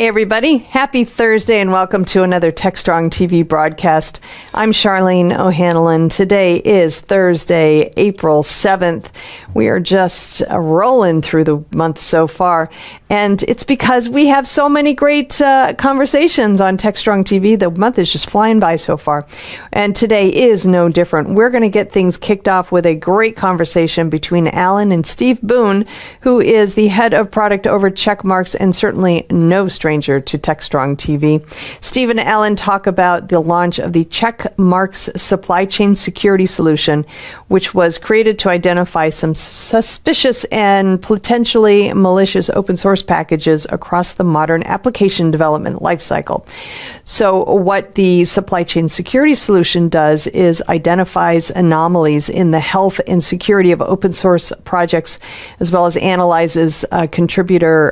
Hey everybody, happy Thursday and welcome to another Techstrong TV broadcast. I'm Charlene O'Hanlon. Today is Thursday, April 7th. We are just rolling through the month so far, and it's because we have so many great conversations on Techstrong TV. The month is just flying by so far, and today is no different. We're going to get things kicked off with a great conversation between Alan and Steve Boone, who is the head of product over Checkmarx and certainly no stranger to Techstrong TV. Steve and Alan talk about the launch of the Checkmarx supply chain security solution, which was created to identify some suspicious and potentially malicious open source packages across the modern application development lifecycle. So what the supply chain security solution does is identifies anomalies in the health and security of open source projects, as well as analyzes contributor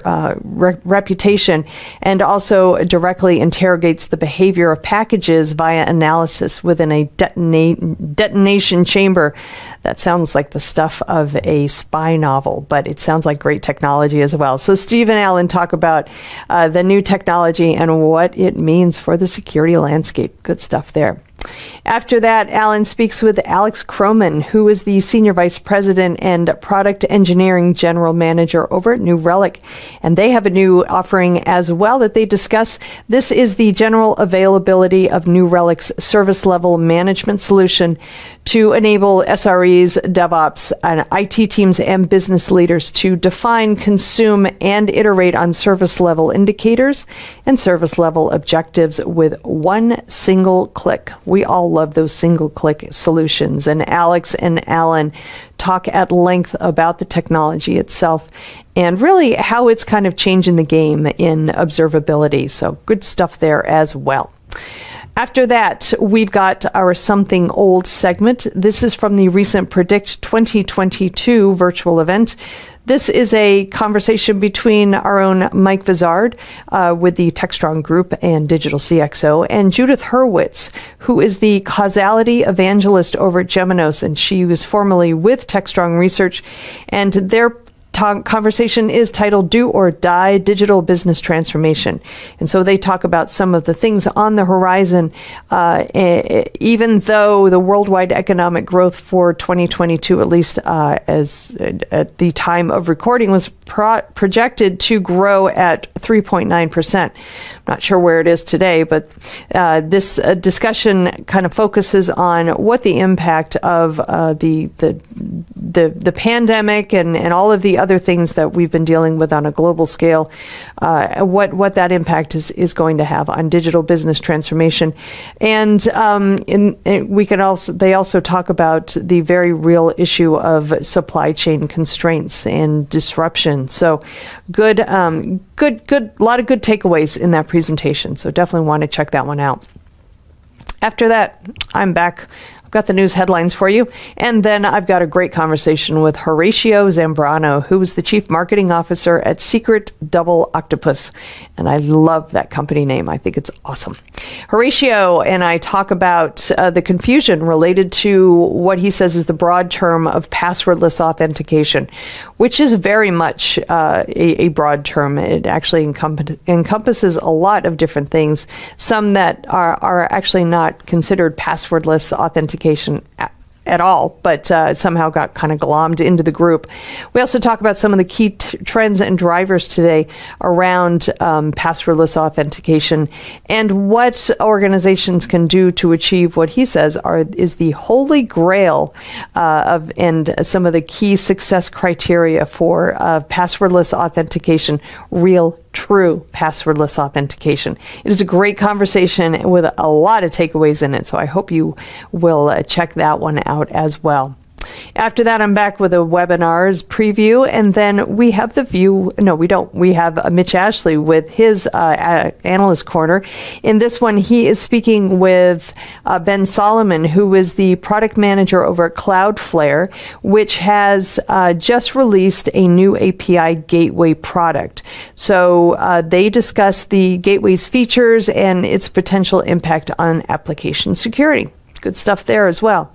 reputation, and also directly interrogates the behavior of packages via analysis within a detonation chamber. That sounds like the stuff of a spy novel, but it sounds like great technology as well. So Steve and Alan talk about the new technology and what it means for the security landscape. Good stuff there. After that, Alan speaks with Alex Croman, who is the Senior Vice President and Product Engineering General Manager over at New Relic. And they have a new offering as well that they discuss. This is the general availability of New Relic's service level management solution to enable SREs, DevOps, and IT teams and business leaders to define, consume, and iterate on service level indicators and service level objectives with one single click. We all love those single-click solutions, and Alex and Alan talk at length about the technology itself and really how it's kind of changing the game in observability. So good stuff there as well. After that, we've got our Something Old segment. This is from the recent Predict 2022 virtual event. This is a conversation between our own Mike Vizard with the Techstrong Group and Digital CXO, and Judith Hurwitz, who is the causality evangelist over at Geminos, and she was formerly with Techstrong Research, and their conversation is titled Do or Die Digital Business Transformation. And so they talk about some of the things on the horizon, even though the worldwide economic growth for 2022, at least as at the time of recording, was projected to grow at 3.9%. Not sure where it is today, but this discussion kind of focuses on what the impact of the pandemic and all of the other things that we've been dealing with on a global scale, what that impact is going to have on digital business transformation. And they also talk about the very real issue of supply chain constraints and disruption. So good, lot of good takeaways in that presentation. So definitely want to check that one out. After that, I'm back. I've got the news headlines for you. And then I've got a great conversation with Horatio Zambrano, who is the Chief Marketing Officer at Secret Double Octopus. And I love that company name. I think it's awesome. Horatio and I talk about the confusion related to what he says is the broad term of passwordless authentication, which is very much a broad term. It actually encompasses a lot of different things, some that are actually not considered passwordless authentication at all, but somehow got kind of glommed into the group. We also talk about some of the key trends and drivers today around passwordless authentication and what organizations can do to achieve what he says is the holy grail and some of the key success criteria for passwordless authentication, real true passwordless authentication. It is a great conversation with a lot of takeaways in it, so I hope you will check that one out as well. After that, I'm back with a webinars preview, and then we have the view. No, we don't. We have Mitch Ashley with his analyst corner. In this one, he is speaking with Ben Solomon, who is the product manager over at Cloudflare, which has just released a new API gateway product. So they discuss the gateway's features and its potential impact on application security. good stuff there as well.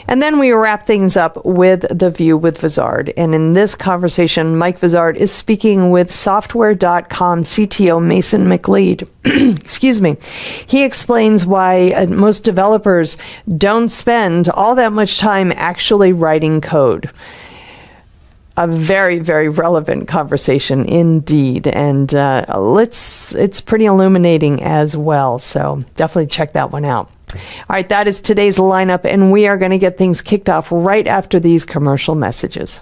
And then we wrap things up with The View with Vizard. And in this conversation, Mike Vizard is speaking with Software.com CTO Mason McLeod. Excuse me. He explains why most developers don't spend all that much time actually writing code. A very, very relevant conversation indeed. And it's pretty illuminating as well. So definitely check that one out. All right, that is today's lineup, and we are going to get things kicked off right after these commercial messages.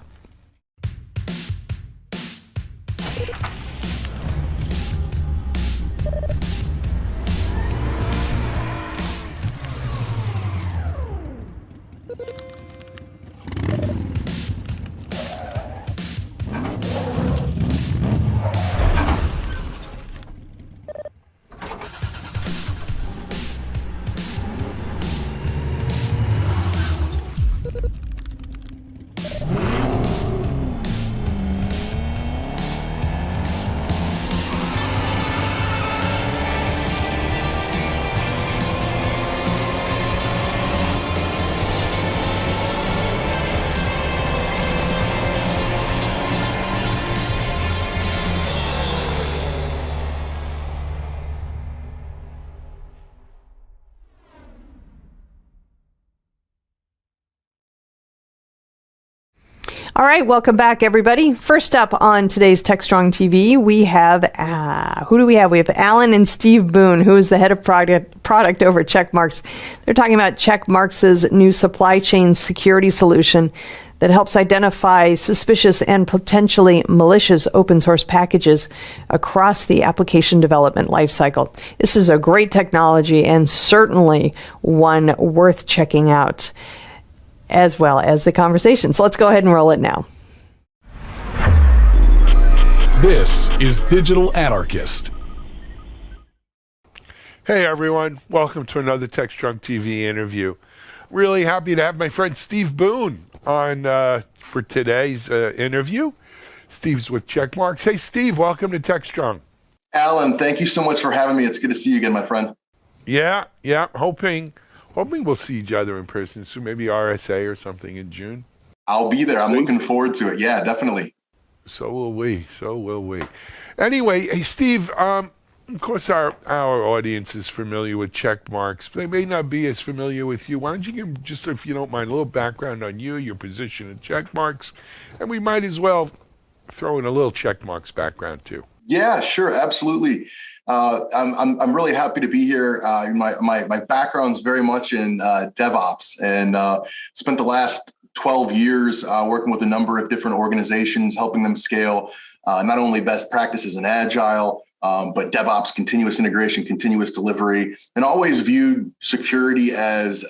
All right, welcome back, everybody. First up on today's Techstrong TV, we have, who do we have? We have Alan and Steve Boone, who is the head of product over at Checkmarx. They're talking about Checkmarx's new supply chain security solution that helps identify suspicious and potentially malicious open source packages across the application development lifecycle. This is a great technology and certainly one worth checking out, as well as the conversation. So let's go ahead and roll it now. This is Digital Anarchist. Hey everyone, welcome to another Techstrong TV interview. Really happy to have my friend Steve Boone on for today's interview. Steve's with Checkmarx. Hey Steve, welcome to Techstrong. Alan, thank you so much for having me. It's good to see you again, my friend. Yeah, hoping we'll see each other in person soon, maybe RSA or something in June. I'll be there. I'm looking forward to it. Yeah, definitely. So will we. Anyway, hey Steve, of course our audience is familiar with Checkmarx. They may not be as familiar with you. Why don't you give, just if you don't mind, a little background on you, your position at Checkmarx, and we might as well throw in a little Checkmarx background too. Yeah, sure, absolutely. I'm really happy to be here. My background's very much in DevOps, and spent the last 12 years working with a number of different organizations, helping them scale not only best practices in Agile, but DevOps, continuous integration, continuous delivery, and always viewed security as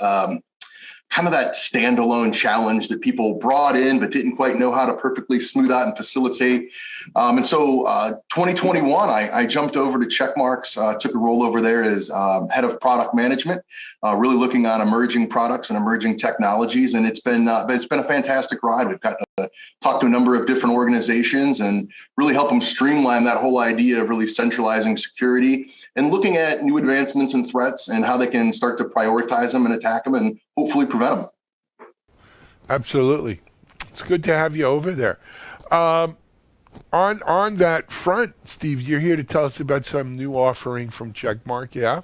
kind of that standalone challenge that people brought in but didn't quite know how to perfectly smooth out and facilitate. And so 2021, I jumped over to Checkmarx, took a role over there as head of product management, really looking on emerging products and emerging technologies. And it's been a fantastic ride. We've got to talk to a number of different organizations and really help them streamline that whole idea of really centralizing security and looking at new advancements and threats and how they can start to prioritize them and attack them and hopefully prevent them. Absolutely. It's good to have you over there. On that front, Steve, you're here to tell us about some new offering from Checkmarx, yeah?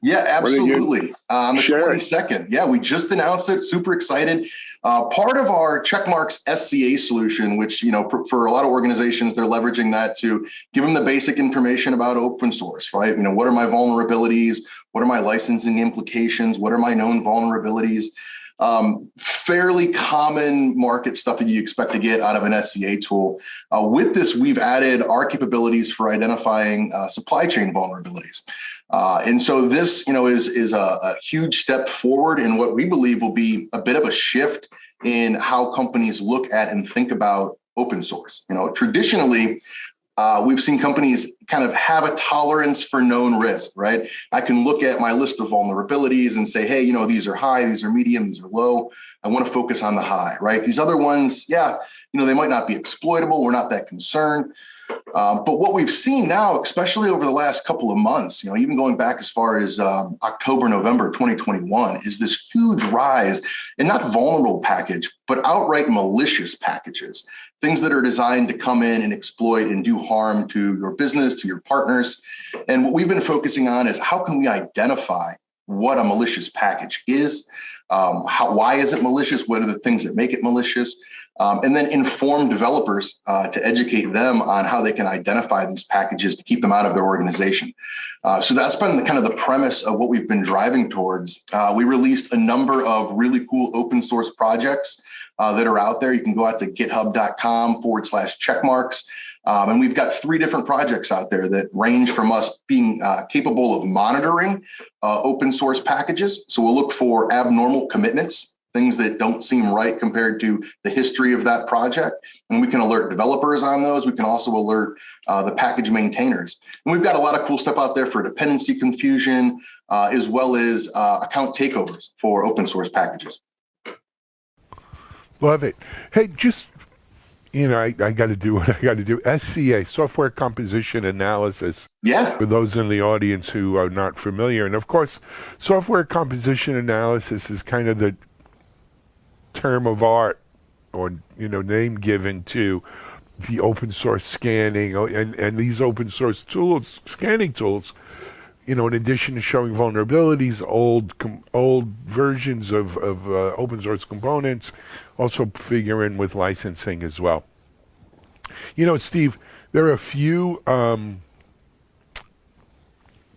Yeah, absolutely. On the 22nd. Yeah, we just announced it. Super excited. Part of our Checkmarx SCA solution, which, for a lot of organizations, they're leveraging that to give them the basic information about open source, right? What are my vulnerabilities? What are my licensing implications? What are my known vulnerabilities? Fairly common market stuff that you expect to get out of an SCA tool. With this, we've added our capabilities for identifying supply chain vulnerabilities. And so this, is a huge step forward in what we believe will be a bit of a shift in how companies look at and think about open source. Traditionally, we've seen companies kind of have a tolerance for known risk, right? I can look at my list of vulnerabilities and say, hey, these are high, these are medium, these are low. I want to focus on the high, right? These other ones, they might not be exploitable. We're not that concerned. But what we've seen now, especially over the last couple of months, even going back as far as October, November 2021, is this huge rise in not vulnerable package, but outright malicious packages, things that are designed to come in and exploit and do harm to your business, to your partners. And what we've been focusing on is how can we identify what a malicious package is, why is it malicious, what are the things that make it malicious, and then inform developers to educate them on how they can identify these packages to keep them out of their organization. So that's been the premise of what we've been driving towards. We released a number of really cool open source projects that are out there. You can go out to github.com/checkmarks. And we've got 3 different projects out there that range from us being capable of monitoring open source packages. So we'll look for abnormal commitments, things that don't seem right compared to the history of that project. And we can alert developers on those. We can also alert the package maintainers. And we've got a lot of cool stuff out there for dependency confusion, as well as account takeovers for open source packages. Love it. Hey, just, I got to do what I got to do. SCA, software composition analysis. Yeah. For those in the audience who are not familiar. And of course, software composition analysis is kind of the term of art, or name given to the open source scanning and these open source tools, scanning tools, in addition to showing vulnerabilities, old versions of open source components, also figure in with licensing as well. Steve, there are a few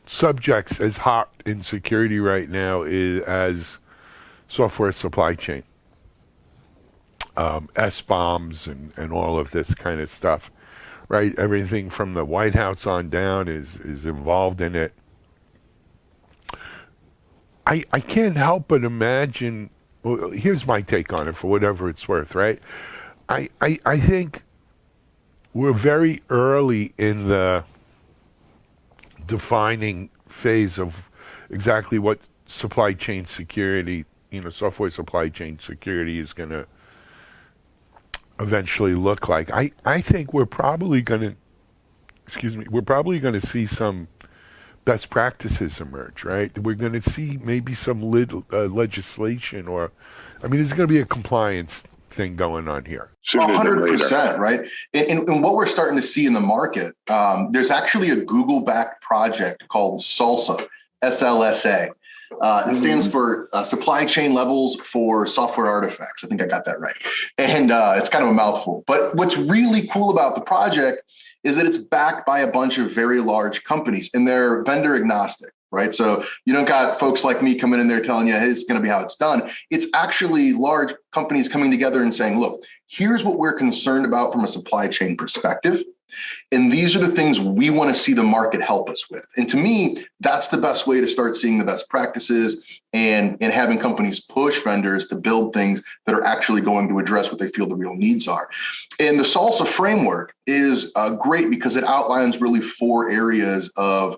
subjects as hot in security right now as software supply chain. S-bombs and all of this kind of stuff, right? Everything from the White House on down is involved in it. I can't help but imagine, well, here's my take on it for whatever it's worth, right? I think we're very early in the defining phase of exactly what supply chain security, software supply chain security is going to eventually look like. I think we're probably going to see some best practices emerge, right? We're going to see maybe some legislation, or, there's going to be a compliance thing going on here. 100%, right? And what we're starting to see in the market, there's actually a Google-backed project called SLSA, SLSA. It stands for Supply Chain Levels for Software Artifacts. I think I got that right. And it's kind of a mouthful. But what's really cool about the project is that it's backed by a bunch of very large companies, and they're vendor agnostic, right? So you don't got folks like me coming in there telling you, hey, it's going to be how it's done. It's actually large companies coming together and saying, look, here's what we're concerned about from a supply chain perspective. And these are the things we want to see the market help us with. And to me, that's the best way to start seeing the best practices and having companies push vendors to build things that are actually going to address what they feel the real needs are. And the SLSA framework is great because it outlines really 4 areas of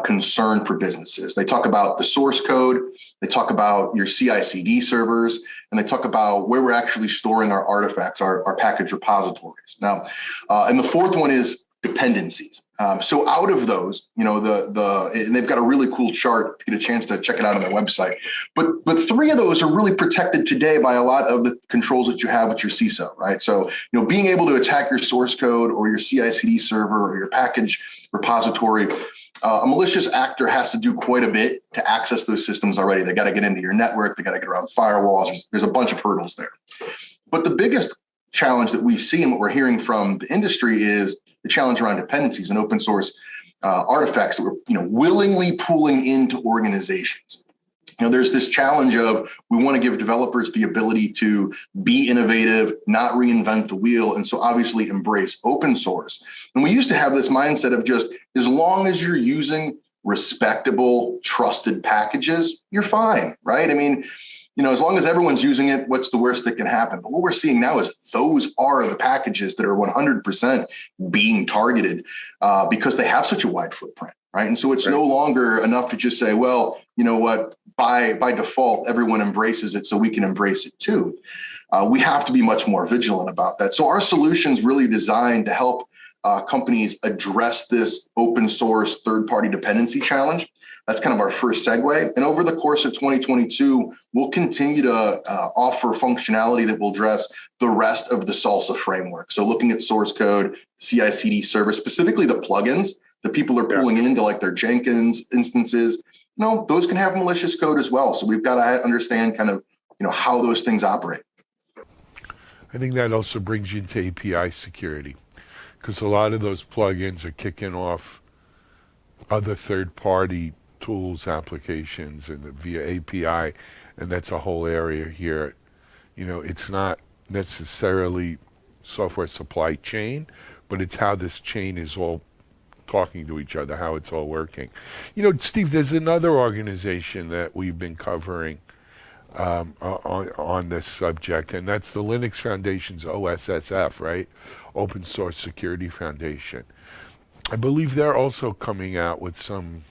concern for businesses. They talk about the source code, they talk about your CI/CD servers, and they talk about where we're actually storing our artifacts, our package repositories. Now, and the 4th one is dependencies. So out of those, and they've got a really cool chart. If you get a chance to check it out on their website. But 3 of those are really protected today by a lot of the controls that you have with your CISO, right? So, being able to attack your source code or your CI/CD server or your package repository, a malicious actor has to do quite a bit to access those systems already. They got to get into your network. They got to get around firewalls. There's a bunch of hurdles there. But the biggest challenge that we see and what we're hearing from the industry is the challenge around dependencies and open source artifacts that we're willingly pulling into organizations. There's this challenge of we want to give developers the ability to be innovative, not reinvent the wheel, and so obviously embrace open source. And we used to have this mindset of just as long as you're using respectable, trusted packages, you're fine, right? As long as everyone's using it, what's the worst that can happen? But what we're seeing now is those are the packages that are 100% being targeted because they have such a wide footprint, right? And so it's no longer enough to just say, well, you know what, by default, everyone embraces it, so we can embrace it too. We have to be much more vigilant about that. So our solution's really designed to help companies address this open source third-party dependency challenge. That's kind of our first segue. And over the course of 2022, we'll continue to offer functionality that will address the rest of the SALSA framework. So looking at source code, CI/CD service, specifically the plugins that people are pulling into like their Jenkins instances, those can have malicious code as well. So we've got to understand kind of, how those things operate. I think that also brings you into API security, because a lot of those plugins are kicking off other third-party tools, applications, and via API, and that's a whole area here. It's not necessarily software supply chain, but it's how this chain is all talking to each other, how it's all working. Steve, there's another organization that we've been covering on this subject, and that's the Linux Foundation's OSSF, right? Open Source Security Foundation. I believe they're also coming out with some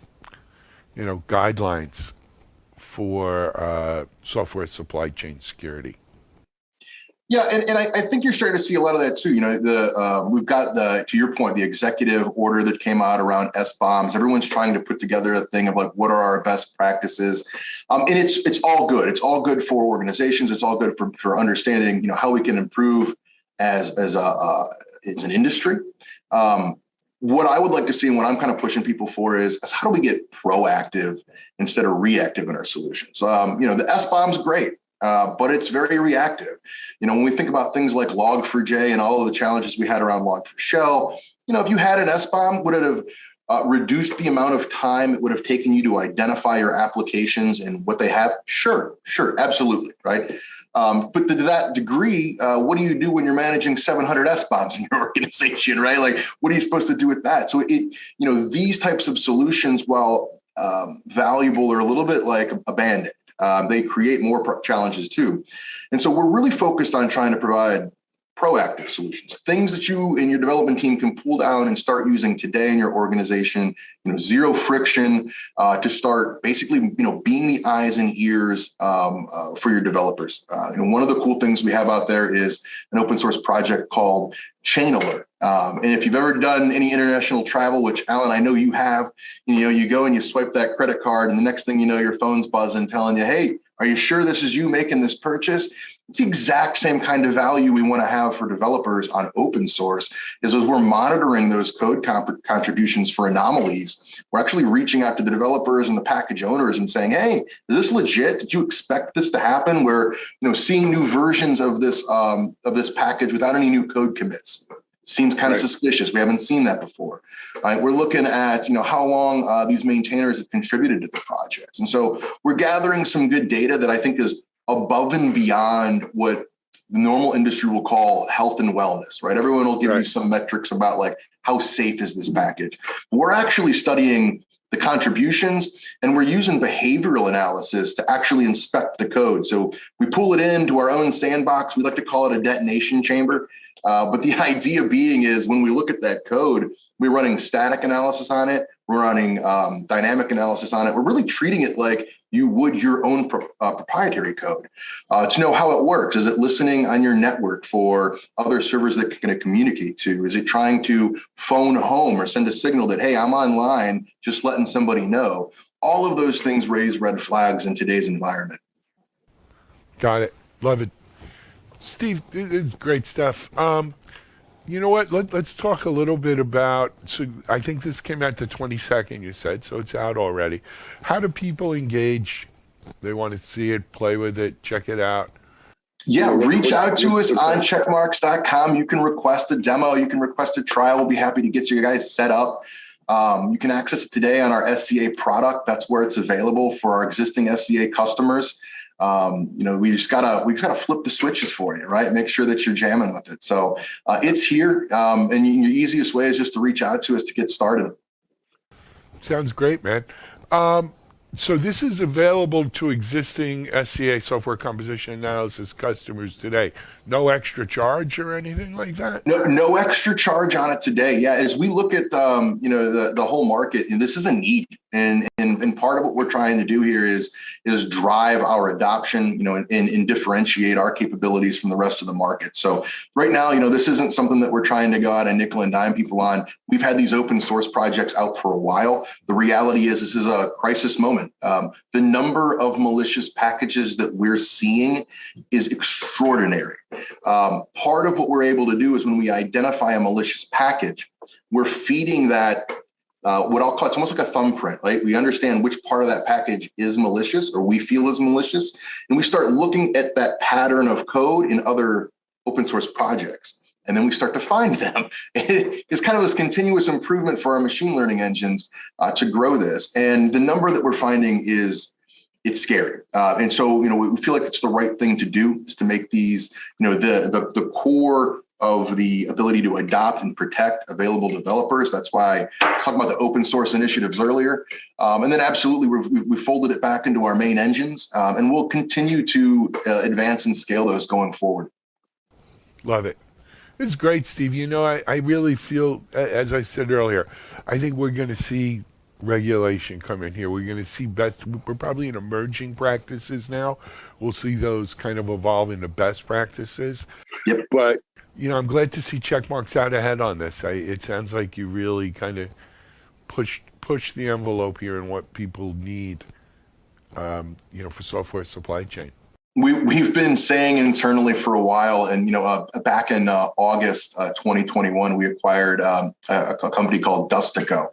guidelines for software supply chain security. Yeah, and I think you're starting to see a lot of that too. We've got to your point, the executive order that came out around SBOMs. Everyone's trying to put together a thing of like, what are our best practices? And it's all good. It's all good for organizations. It's all good for understanding, how we can improve as an industry. What I would like to see and what I'm kind of pushing people for is how do we get proactive instead of reactive in our solutions? The SBOM's great. But it's very reactive. When we think about things like Log4j and all of the challenges we had around Log4Shell, if you had an SBOM, would it have reduced the amount of time it would have taken you to identify your applications and what they have? Sure, absolutely, right? But to that degree, what do you do when you're managing 700 SBOMs in your organization, right? Like, what are you supposed to do with that? So these types of solutions, while valuable, are a little bit like a Band-Aid. They create more challenges too. And so we're really focused on trying to provide proactive solutions, things that you and your development team can pull down and start using today in your organization, zero friction to start basically, being the eyes and ears for your developers. One of the cool things we have out there is an open source project called Chain Alert. And if you've ever done any international travel, which Alan, I know you have, you go and you swipe that credit card and the next thing you know, your phone's buzzing telling you, hey, are you sure this is you making this purchase? It's the exact same kind of value we want to have for developers on open source is as we're monitoring those code contributions for anomalies. We're actually reaching out to the developers and the package owners and saying, hey, is this legit? Did you expect this to happen? We're seeing new versions of this package without any new code commits. Seems kind of suspicious. We haven't seen that before. Right? We're looking at how long these maintainers have contributed to the projects. And so we're gathering some good data that I think is above and beyond what the normal industry will call health and wellness, right? Everyone will give you some metrics about like how safe is this package. We're actually studying the contributions and we're using behavioral analysis to actually inspect the code. So we pull it into our own sandbox. We like to call it a detonation chamber. But the idea being is when we look at that code, we're running static analysis on it. We're running dynamic analysis on it. We're really treating it like you would your own proprietary code to know how it works. Is it listening on your network for other servers that it's going to communicate to? Is it trying to phone home or send a signal that, hey, I'm online, just letting somebody know? All of those things raise red flags in today's environment. Got it. Love it. Steve, it's great stuff. You know what? Let's talk a little bit about, so I think this came out the 22nd, you said, so it's out already. How do people engage? They want to see it, play with it, check it out. Yeah, reach out to us on checkmarx.com. You can request a demo. You can request a trial. We'll be happy to get you guys set up. You can access it today on our SCA product. That's where it's available for our existing SCA customers. We just gotta flip the switches for you, right? Make sure that you're jamming with it. So it's here, and your easiest way is just to reach out to us to get started. Sounds great, man. So this is available to existing SCA software composition analysis customers today. No extra charge or anything like that? No extra charge on it today. Yeah, as we look at the whole market, this is a need. And part of what we're trying to do here is drive our adoption, and differentiate our capabilities from the rest of the market. So right now, this isn't something that we're trying to go out and nickel and dime people on. We've had these open source projects out for a while. The reality is this is a crisis moment. The number of malicious packages that we're seeing is extraordinary. Part of what we're able to do is when we identify a malicious package, we're feeding that what I'll call, it's almost like a thumbprint, right? We understand which part of that package is malicious or we feel is malicious. And we start looking at that pattern of code in other open source projects. And then we start to find them. It's kind of this continuous improvement for our machine learning engines to grow this. And the number that we're finding it's scary. And so, we feel like it's the right thing to do is to make these, the core of the ability to adopt and protect available developers. That's why I talked about the open source initiatives earlier. And then absolutely, we folded it back into our main engines, and we'll continue to advance and scale those going forward. Love it. It's great, Steve. I really feel, as I said earlier, I think we're going to see regulation come in here. We're going to see we're probably in emerging practices now. We'll see those kind of evolve into best practices. Yep. But I'm glad to see Checkmarks out ahead on this. It sounds like you really kind of push the envelope here in what people need, for software supply chain. We've been saying internally for a while, and back in August 2021, we acquired a company called Dustico,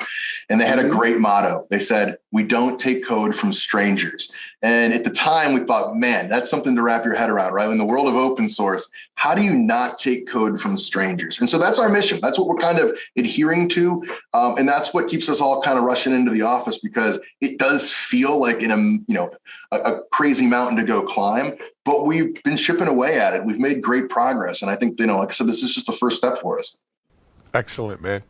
and they had a great motto. They said, "We don't take code from strangers." And at the time, we thought, man, that's something to wrap your head around, right? In the world of open source, how do you not take code from strangers? And so that's our mission. That's what we're kind of adhering to, and that's what keeps us all kind of rushing into the office, because it does feel like a crazy mountain to go climb. But we've been chipping away at it. We've made great progress. And I think, like I said, this is just the first step for us. Excellent, man.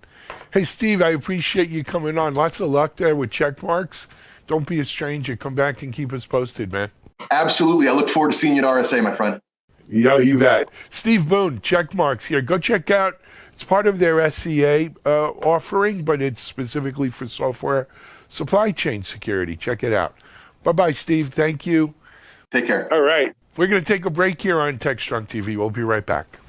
Hey, Steve, I appreciate you coming on. Lots of luck there with Checkmarks. Don't be a stranger. Come back and keep us posted, man. Absolutely. I look forward to seeing you at RSA, my friend. Yeah, you bet. Steve Boone, Checkmarks here. Go check out. It's part of their SCA offering, but it's specifically for software supply chain security. Check it out. Bye-bye, Steve. Thank you. Take care. All right. We're going to take a break here on Techstrong TV. We'll be right back.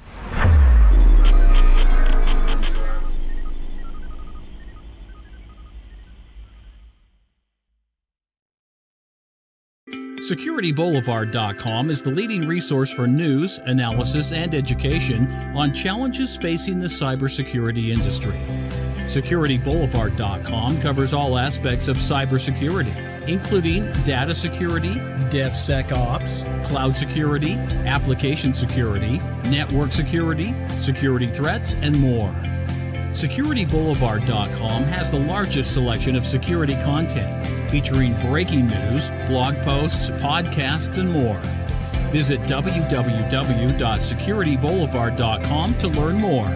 SecurityBoulevard.com is the leading resource for news, analysis, and education on challenges facing the cybersecurity industry. SecurityBoulevard.com covers all aspects of cybersecurity, including data security, DevSecOps, cloud security, application security, network security, security threats, and more. SecurityBoulevard.com has the largest selection of security content, featuring breaking news, blog posts, podcasts, and more. Visit www.securityboulevard.com to learn more.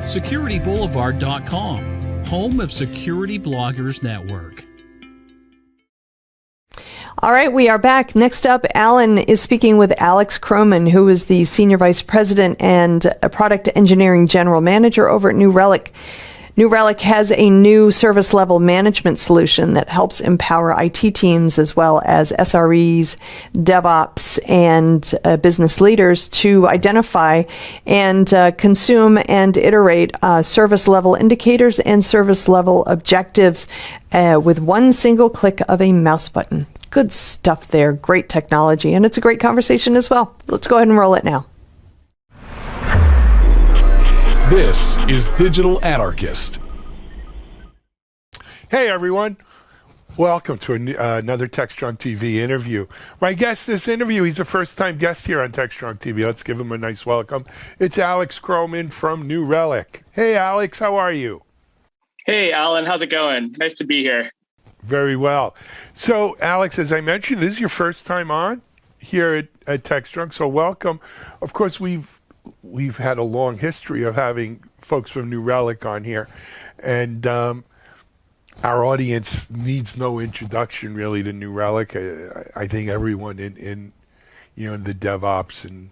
SecurityBoulevard.com, home of Security Bloggers Network. All right, we are back. Next up, Alan is speaking with Alex Croman, who is the Senior Vice President and Product Engineering General Manager over at New Relic. New Relic has a new service level management solution that helps empower IT teams as well as SREs, DevOps, and business leaders to identify and consume and iterate service level indicators and service level objectives with one single click of a mouse button. Good stuff there. Great technology. And it's a great conversation as well. Let's go ahead and roll it now. This is Digital Anarchist. Hey, everyone. Welcome to another Techstrong TV interview. My guest this interview, he's a first-time guest here on Techstrong TV. Let's give him a nice welcome. It's Alex Croman from New Relic. Hey, Alex, how are you? Hey, Alan. How's it going? Nice to be here. Very well. So, Alex, as I mentioned, this is your first time on here at Techstrong, so welcome. Of course, we've had a long history of having folks from New Relic on here, and our audience needs no introduction really to New Relic. I think everyone in the DevOps and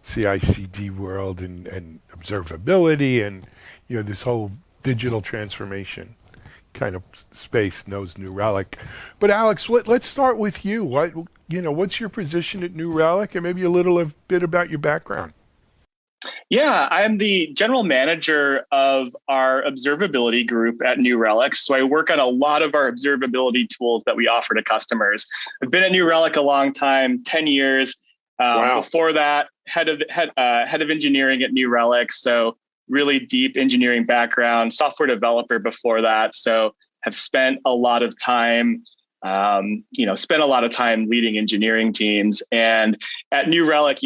CI/CD world and observability and this whole digital transformation kind of space knows New Relic. But Alex, let's start with you. What's your position at New Relic, and maybe a bit about your background? Yeah, I'm the general manager of our observability group at New Relic. So I work on a lot of our observability tools that we offer to customers. I've been at New Relic a long time, 10 years. Wow. Before that, head of engineering at New Relic. So really deep engineering background, software developer before that. So have spent a lot of time leading engineering teams. And at New Relic,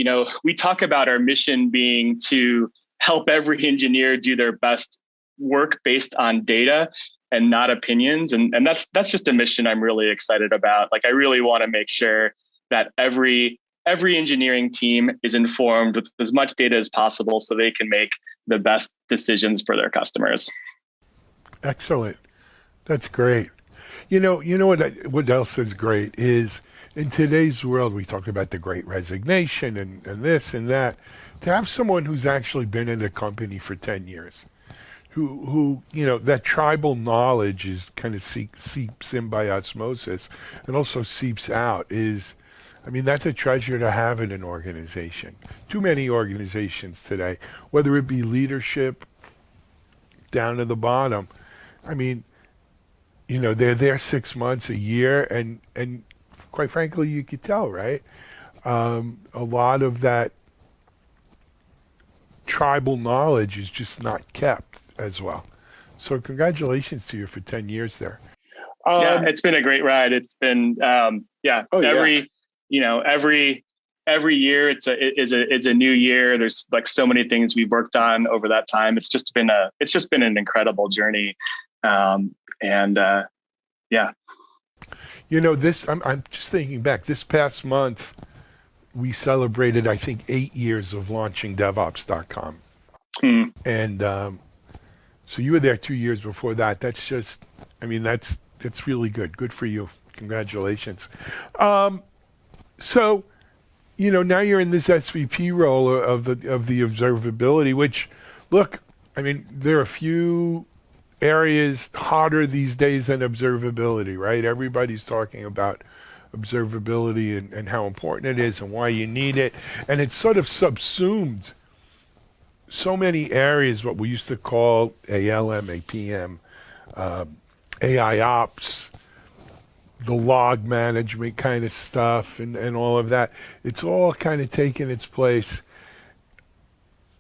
we talk about our mission being to help every engineer do their best work based on data and not opinions. And that's just a mission I'm really excited about. Like, I really want to make sure that every engineering team is informed with as much data as possible so they can make the best decisions for their customers. Excellent. That's great. What else is great is, in today's world, we talk about the Great Resignation and this and that. To have someone who's actually been in a company for 10 years, who that tribal knowledge is kind of seeps in by osmosis and also seeps out that's a treasure to have in an organization. Too many organizations today, whether it be leadership down to the bottom, they're there 6 months, a year, and quite frankly, you could tell, right? A lot of that tribal knowledge is just not kept as well. So congratulations to you for 10 years there. It's been a great ride. It's been, every year it's a new year. There's like so many things we've worked on over that time. It's just been an incredible journey. I'm just thinking back. This past month, we celebrated, I think, 8 years of launching DevOps.com. And so you were there 2 years before that. That's just, that's really good. Good for you. Congratulations. So, now you're in this SVP role of the observability, which, look, there are a few areas hotter these days than observability, right? Everybody's talking about observability and how important it is and why you need it. And it's sort of subsumed so many areas, what we used to call ALM, APM, AI ops, the log management kind of stuff and all of that. It's all kind of taken its place,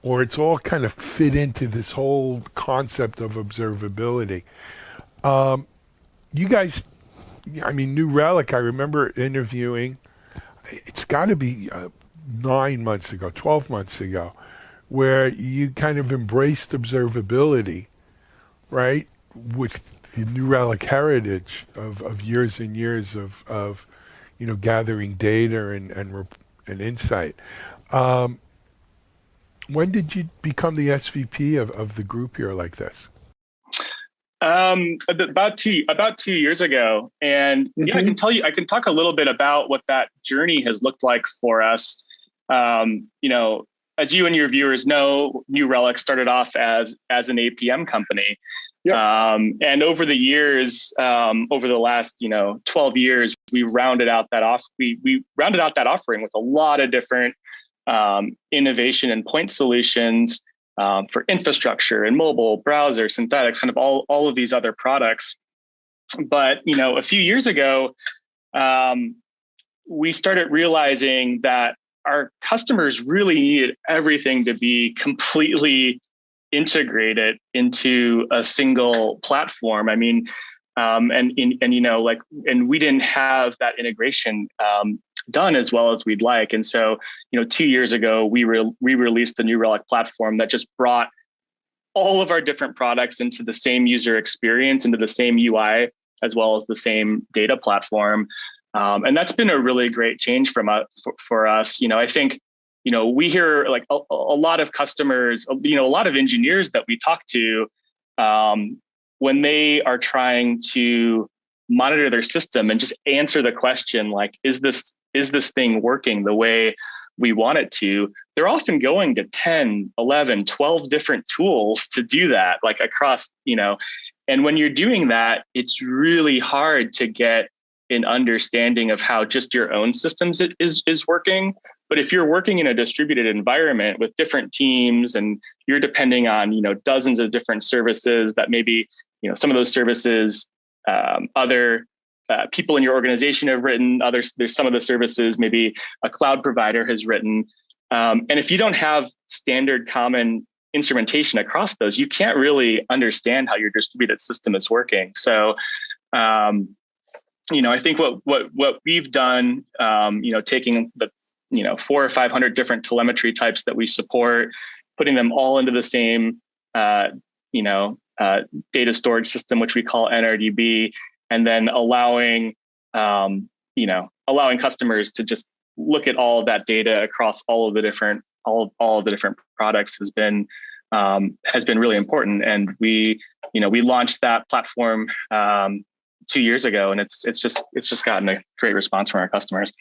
or it's all kind of fit into this whole concept of observability. You guys, New Relic, I remember interviewing, it's got to be 9 months ago, 12 months ago, where you kind of embraced observability, right? With the New Relic heritage of years and years of gathering data and insight. When did you become the SVP of the group here like this? About 2 years ago. And I can talk a little bit about what that journey has looked like for us. As you and your viewers know, New Relic started off as an APM company. Yep. And over the years, over the last 12 years, we rounded out that offering with a lot of different innovation and point solutions for infrastructure and mobile, browser, synthetics, kind of all of these other products. But a few years ago, we started realizing that our customers really needed everything to be completely integrated into a single platform. And we didn't have that integration done as well as we'd like. And so, 2 years ago, we released the New Relic platform that just brought all of our different products into the same user experience, into the same UI, as well as the same data platform. And that's been a really great change for us. I think, we hear like a lot of customers, a lot of engineers that we talk to, when they are trying to monitor their system and just answer the question, like, is this thing working the way we want it to? They're often going to 10, 11, 12 different tools to do that, like across, And when you're doing that, it's really hard to get an understanding of how just your own systems is working. But if you're working in a distributed environment with different teams and you're depending on, dozens of different services that maybe, some of those services, other people in your organization have written, there's some of the services maybe a cloud provider has written. And if you don't have standard common instrumentation across those, you can't really understand how your distributed system is working. So, I think what we've done, taking the 400 or 500 different telemetry types that we support, putting them all into the same data storage system, which we call NRDB, and then allowing customers to just look at all of that data across all of the different products has been really important. And we launched that platform 2 years ago, and it's just gotten a great response from our customers.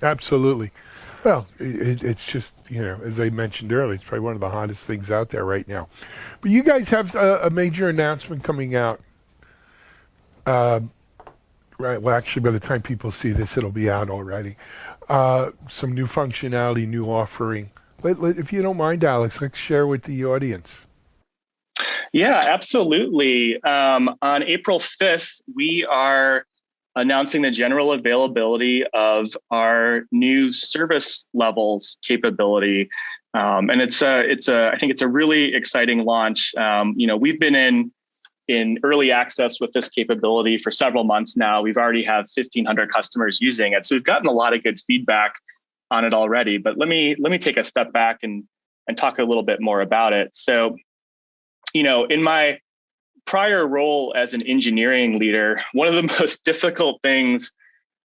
Absolutely. Well, it's just, as I mentioned earlier, it's probably one of the hottest things out there right now. But you guys have a major announcement coming out. Right. Well, actually, by the time people see this, it'll be out already. Some new functionality, new offering. If you don't mind, Alex, let's share with the audience. Yeah, absolutely. On April 5th, we are announcing the general availability of our new service levels capability. And I think it's a really exciting launch. We've been in early access with this capability for several months now. We've already have 1,500 customers using it. So we've gotten a lot of good feedback on it already, but let me take a step back and talk a little bit more about it. So, in my prior role as an engineering leader, one of the most difficult things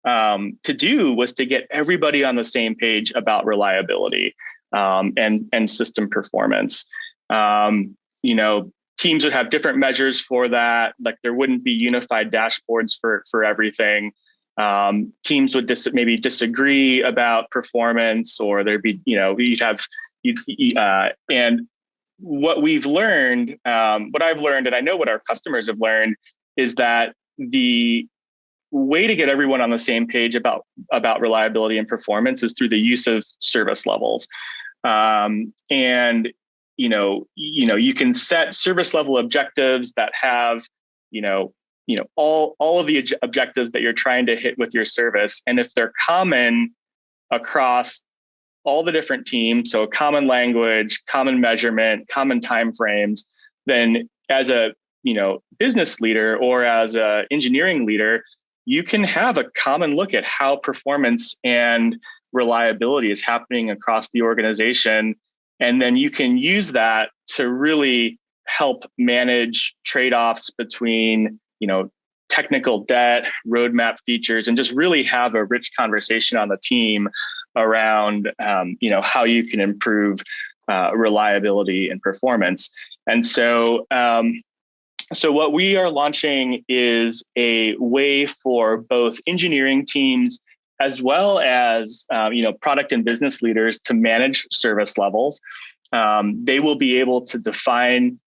to do was to get everybody on the same page about reliability and system performance. Teams would have different measures for that. Like there wouldn't be unified dashboards for everything. Teams would maybe disagree about performance, or there'd be, and what we've learned, what I've learned, and I know what our customers have learned, is that the way to get everyone on the same page about reliability and performance is through the use of service levels. You can set service level objectives that have, all of the objectives that you're trying to hit with your service. And if they're common across all the different teams, so common language, common measurement, common timeframes, then as a business leader or as a engineering leader, you can have a common look at how performance and reliability is happening across the organization. And then you can use that to really help manage trade-offs between, technical debt, roadmap features, and just really have a rich conversation on the team around, how you can improve reliability and performance. And so what we are launching is a way for both engineering teams as well as product and business leaders to manage service levels. They will be able to define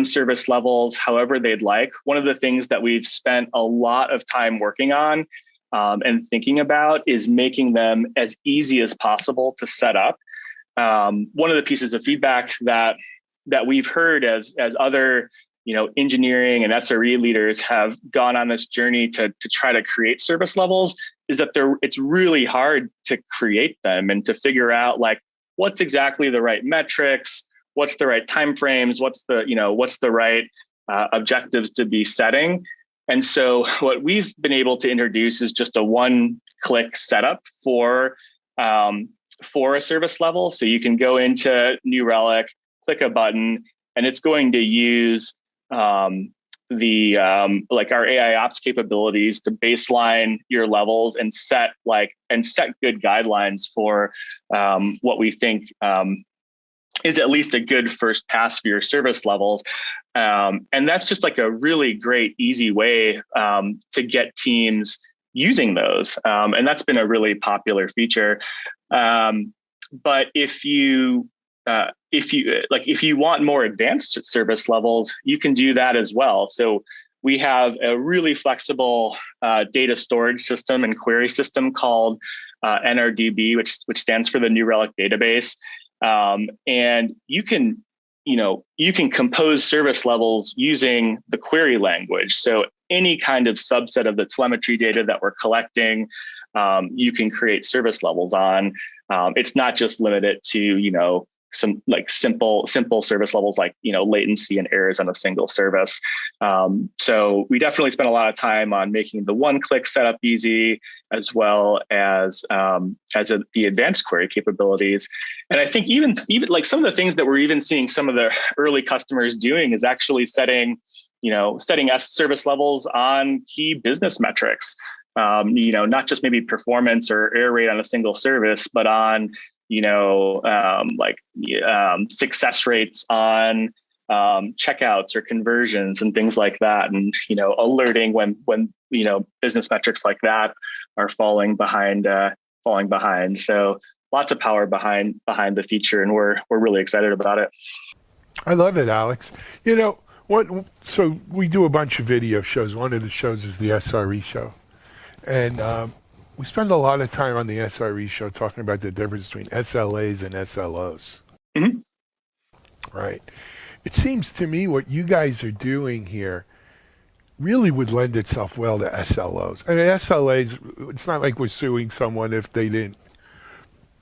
service levels however they'd like. One of the things that we've spent a lot of time working on and thinking about is making them as easy as possible to set up. One of the pieces of feedback that we've heard as other engineering and SRE leaders have gone on this journey to try to create service levels is that it's really hard to create them and to figure out like what's exactly the right metrics, what's the right timeframes, what's the right objectives to be setting. And so what we've been able to introduce is just a one-click setup for a service level. So you can go into New Relic, click a button, and it's going to use our AI ops capabilities to baseline your levels and set good guidelines for what we think is at least a good first pass for your service levels. And that's just like a really great, easy way to get teams using those. And that's been a really popular feature. But if you if you want more advanced service levels, you can do that as well. So we have a really flexible data storage system and query system called NRDB, which stands for the New Relic database. And you can compose service levels using the query language. So any kind of subset of the telemetry data that we're collecting, you can create service levels on. It's not just limited to, some like simple service levels like, latency and errors on a single service. So we definitely spent a lot of time on making the one-click setup easy, as well as the advanced query capabilities. And I think even like some of the things that we're even seeing some of the early customers doing is actually setting service levels on key business metrics. Not just maybe performance or error rate on a single service, but on success rates on checkouts or conversions and things like that, and alerting when business metrics like that are falling behind. So lots of power behind the feature, and we're really excited about it. I love it, Alex. So we do a bunch of video shows. One of the shows is the SRE show, and we spend a lot of time on the SRE show talking about the difference between SLAs and SLOs. Mm-hmm. Right. It seems to me what you guys are doing here really would lend itself well to SLOs. I mean, SLAs, it's not like we're suing someone if they didn't,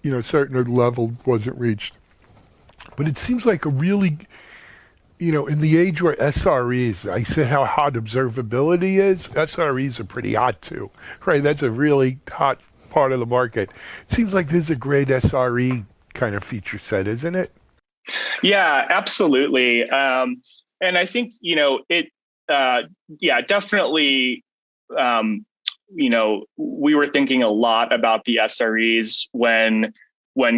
a certain level wasn't reached. But it seems like a really, in the age where SREs, I said how hot observability is, SREs are pretty hot too, right? That's a really hot part of the market. It seems like this is a great SRE kind of feature set, isn't it? Yeah, absolutely. And I think, definitely, we were thinking a lot about the SREs when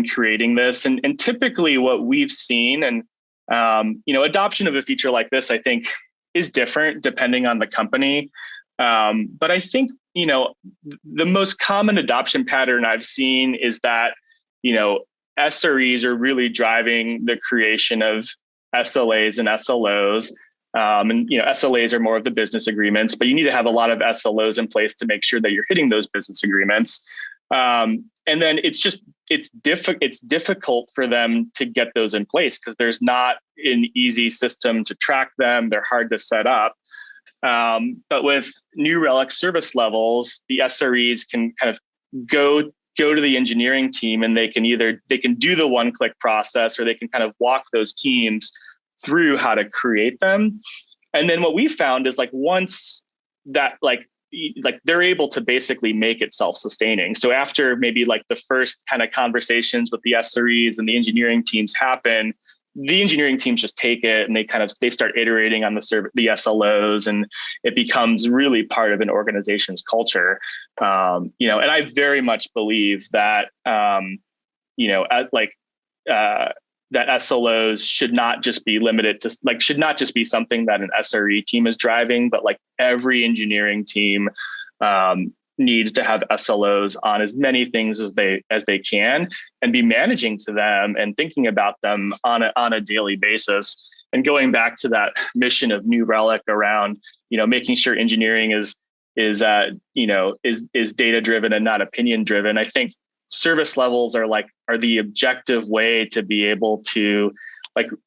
creating this. And typically what we've seen, and adoption of a feature like this, I think, is different depending on the company. But I think, the most common adoption pattern I've seen is that, SREs are really driving the creation of SLAs and SLOs. SLAs are more of the business agreements, but you need to have a lot of SLOs in place to make sure that you're hitting those business agreements. And then it's difficult for them to get those in place because there's not an easy system to track them. They're hard to set up. But with New Relic service levels, the SREs can kind of go to the engineering team, and they can do the one-click process, or they can kind of walk those teams through how to create them. And then what we found is once that they're able to basically make it self-sustaining. So after maybe the first kind of conversations with the SREs and the engineering teams happen, the engineering teams just take it and they start iterating on the SLOs, and it becomes really part of an organization's culture. And I very much believe that that SLOs should not just be limited to should not just be something that an SRE team is driving, but every engineering team needs to have SLOs on as many things as they can, and be managing to them and thinking about them on a daily basis. And going back to that mission of New Relic around making sure engineering is data driven and not opinion driven. I think service levels are the objective way to be able to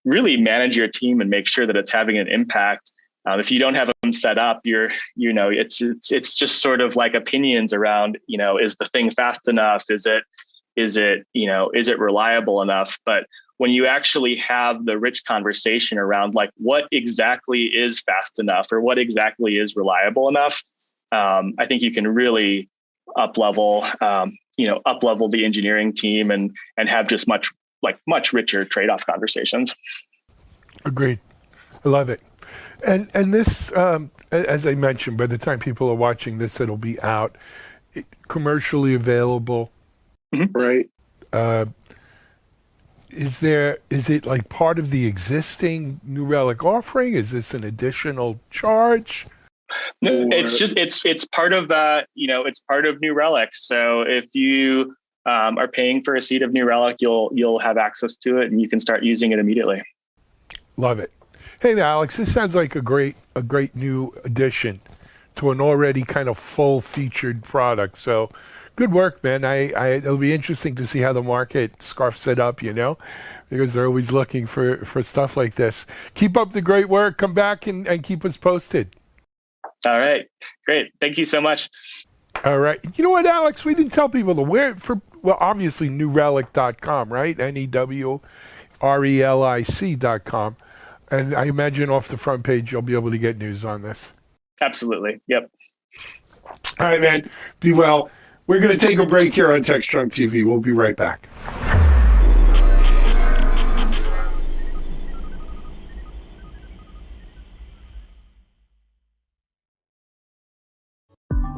really manage your team and make sure that it's having an impact. If you don't have them set up, it's just sort of opinions around, is the thing fast enough? Is it reliable enough? But when you actually have the rich conversation around what exactly is fast enough, or what exactly is reliable enough, I think you can really up-level the engineering team and have just much richer trade-off conversations. Agreed. I love it. And this, as I mentioned, by the time people are watching this, it'll be out, commercially available. Mm-hmm. Right. Is it part of the existing New Relic offering? Is this an additional charge? No, it's part of it's part of New Relic. So if you are paying for a seat of New Relic, you'll have access to it and you can start using it immediately. Love it. Hey, Alex, this sounds like a great new addition to an already kind of full-featured product. So, good work, man. It'll be interesting to see how the market scarfs it up, because they're always looking for stuff like this. Keep up the great work. Come back and keep us posted. All right. Great. Thank you so much. All right. You know what, Alex? We didn't tell people obviously newrelic.com, right? NEWRELIC.com. And I imagine off the front page, you'll be able to get news on this. Absolutely. Yep. All right, man. Be well. We're going to take a break here on Techstrong TV. We'll be right back.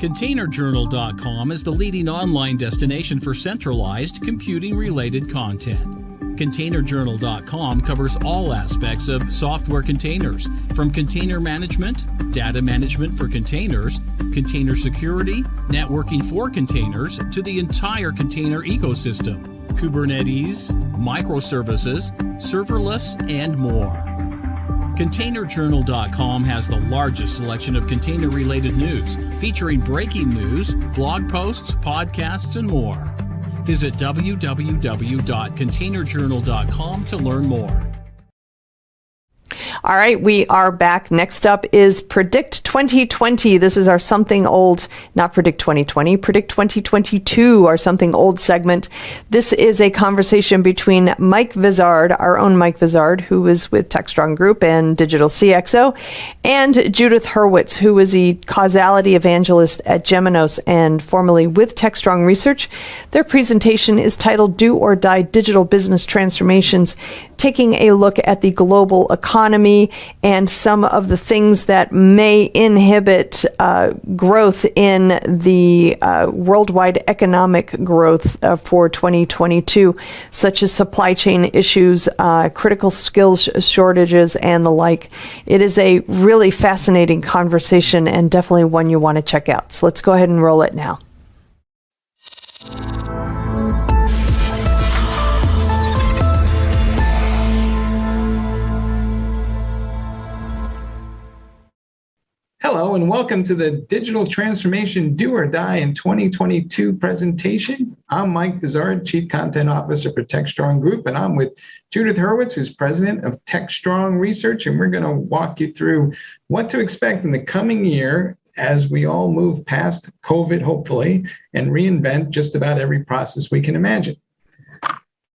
ContainerJournal.com is the leading online destination for centralized computing-related content. ContainerJournal.com covers all aspects of software containers, from container management, data management for containers, container security, networking for containers, to the entire container ecosystem, Kubernetes, microservices, serverless, and more. ContainerJournal.com has the largest selection of container-related news, featuring breaking news, blog posts, podcasts, and more. Visit www.containerjournal.com to learn more. All right, we are back. Next up is Predict 2020. This is our Something Old, not Predict 2020, Predict 2022, our Something Old segment. This is a conversation between Mike Vizard, our own Mike Vizard, who is with Techstrong Group and Digital CXO, and Judith Hurwitz, who is the causality evangelist at Geminos and formerly with Techstrong Research. Their presentation is titled Do or Die Digital Business Transformations, taking a look at the global economy and some of the things that may inhibit growth in the worldwide economic growth for 2022, such as supply chain issues, critical skills shortages, and the like. It is a really fascinating conversation and definitely one you want to check out. So let's go ahead and roll it now. Hello and welcome to the Digital Transformation Do or Die in 2022 presentation. I'm Mike Vizard, Chief Content Officer for Techstrong Group, and I'm with Judith Hurwitz, who's President of Techstrong Research, and we're going to walk you through what to expect in the coming year as we all move past COVID, hopefully, and reinvent just about every process we can imagine.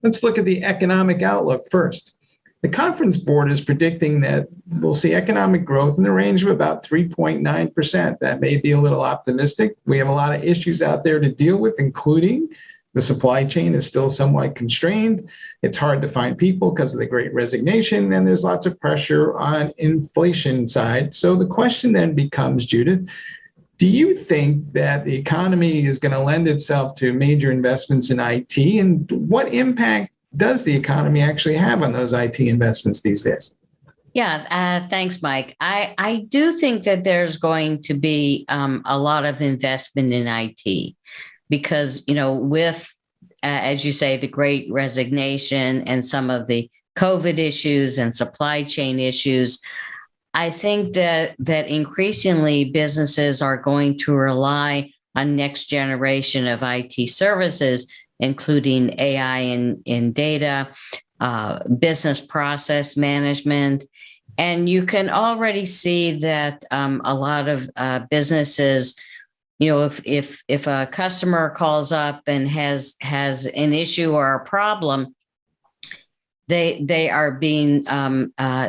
Let's look at the economic outlook first. The Conference Board is predicting that we'll see economic growth in the range of about 3.9%. That may be a little optimistic. We have a lot of issues out there to deal with, including the supply chain is still somewhat constrained. It's hard to find people because of the Great Resignation, and there's lots of pressure on inflation side. So the question then becomes, Judith, do you think that the economy is going to lend itself to major investments in IT, and what impact does the economy actually have on those IT investments these days? Yeah, thanks, Mike. I do think that there's going to be a lot of investment in IT because, with, as you say, the Great Resignation and some of the COVID issues and supply chain issues, I think that increasingly businesses are going to rely on next generation of IT services, including AI in data, business process management. And you can already see that a lot of businesses, if a customer calls up and has an issue or a problem, they are being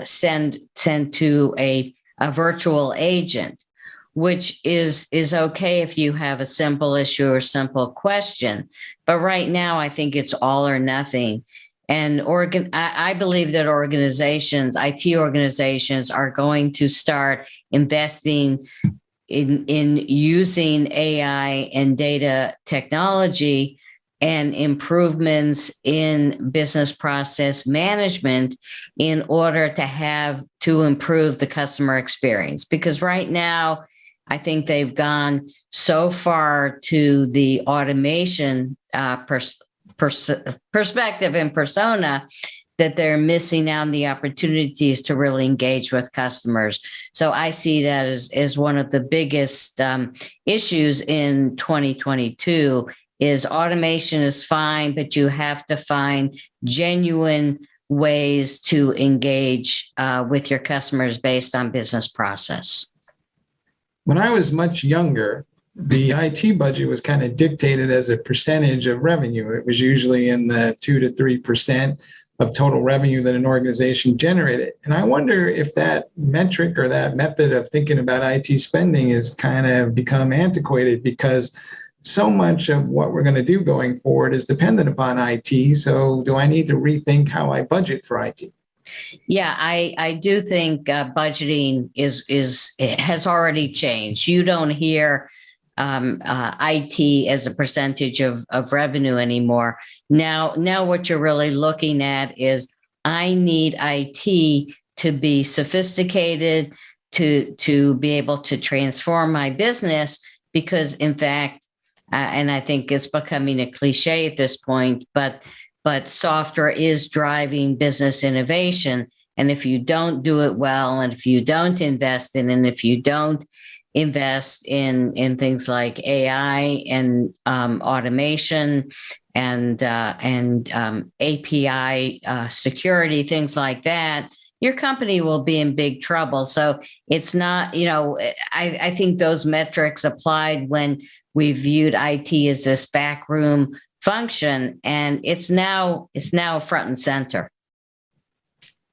sent to a virtual agent, which is okay if you have a simple issue or simple question. But right now, I think it's all or nothing. And I believe that IT organizations are going to start investing in using AI and data technology and improvements in business process management in order to improve the customer experience. Because right now, I think they've gone so far to the automation perspective and persona that they're missing out on the opportunities to really engage with customers. So I see that as one of the biggest issues in 2022 is automation is fine, but you have to find genuine ways to engage with your customers based on business process. When I was much younger, the IT budget was kind of dictated as a percentage of revenue. It was usually in the 2 to 3% of total revenue that an organization generated. And I wonder if that metric or that method of thinking about IT spending is kind of become antiquated, because so much of what we're going to do going forward is dependent upon IT. So do I need to rethink how I budget for IT? Yeah, I do think budgeting has already changed. You don't hear IT as a percentage of revenue anymore. Now what you're really looking at is, I need IT to be sophisticated, to be able to transform my business, because in fact, and I think it's becoming a cliche at this point, but software is driving business innovation. And if you don't do it well, and if you don't invest in, and if you don't invest in things like AI and automation and API security, things like that, your company will be in big trouble. So it's not, I think those metrics applied when we viewed IT as this backroom function, and it's now front and center.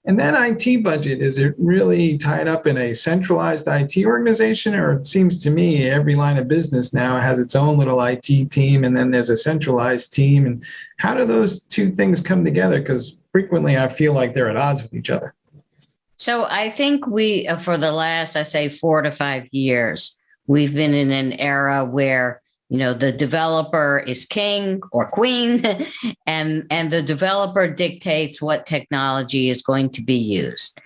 And that IT budget, is it really tied up in a centralized IT organization? Or it seems to me every line of business now has its own little IT team, and then there's a centralized team. And how do those two things come together? Because frequently I feel like they're at odds with each other. So I think we, for the last, I say 4 to 5 years, we've been in an era where the developer is king or queen, and the developer dictates what technology is going to be used.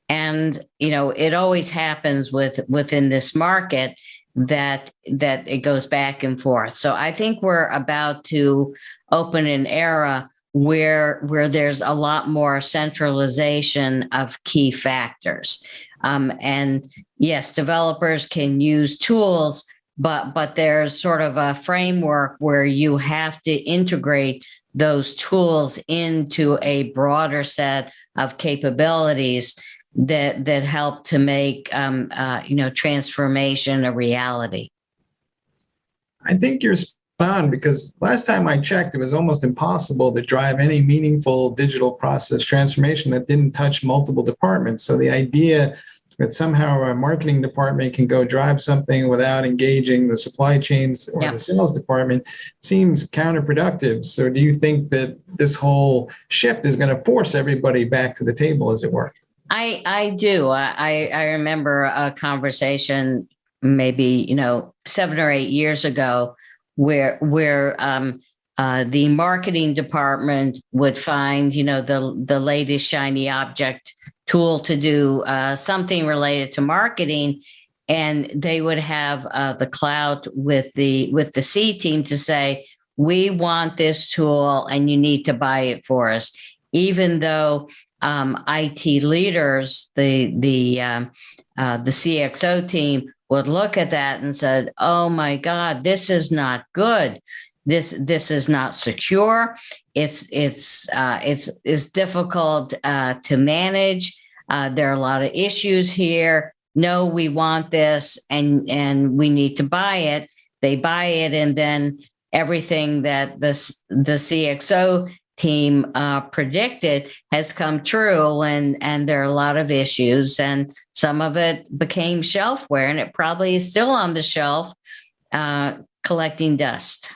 And, it always happens within this market that it goes back and forth. So I think we're about to open an era where there's a lot more centralization of key factors. And yes, developers can use tools, but there's sort of a framework where you have to integrate those tools into a broader set of capabilities that help to make transformation a reality. I think you're spot on, because last time I checked, it was almost impossible to drive any meaningful digital process transformation that didn't touch multiple departments. So the idea that somehow a marketing department can go drive something without engaging the supply chains or the sales department seems counterproductive. So do you think that this whole shift is going to force everybody back to the table, as it were? I do. I remember a conversation maybe 7 or 8 years ago where the marketing department would find the latest shiny object tool to do something related to marketing, and they would have the clout with the C team to say, we want this tool and you need to buy it for us, even though IT leaders, the CXO team, would look at that and said, oh my God, this is not good. This is not secure. It's difficult to manage. There are a lot of issues here. No, we want this, and we need to buy it. They buy it, and then everything that the CXO team predicted has come true, and there are a lot of issues, and some of it became shelfware, and it probably is still on the shelf collecting dust.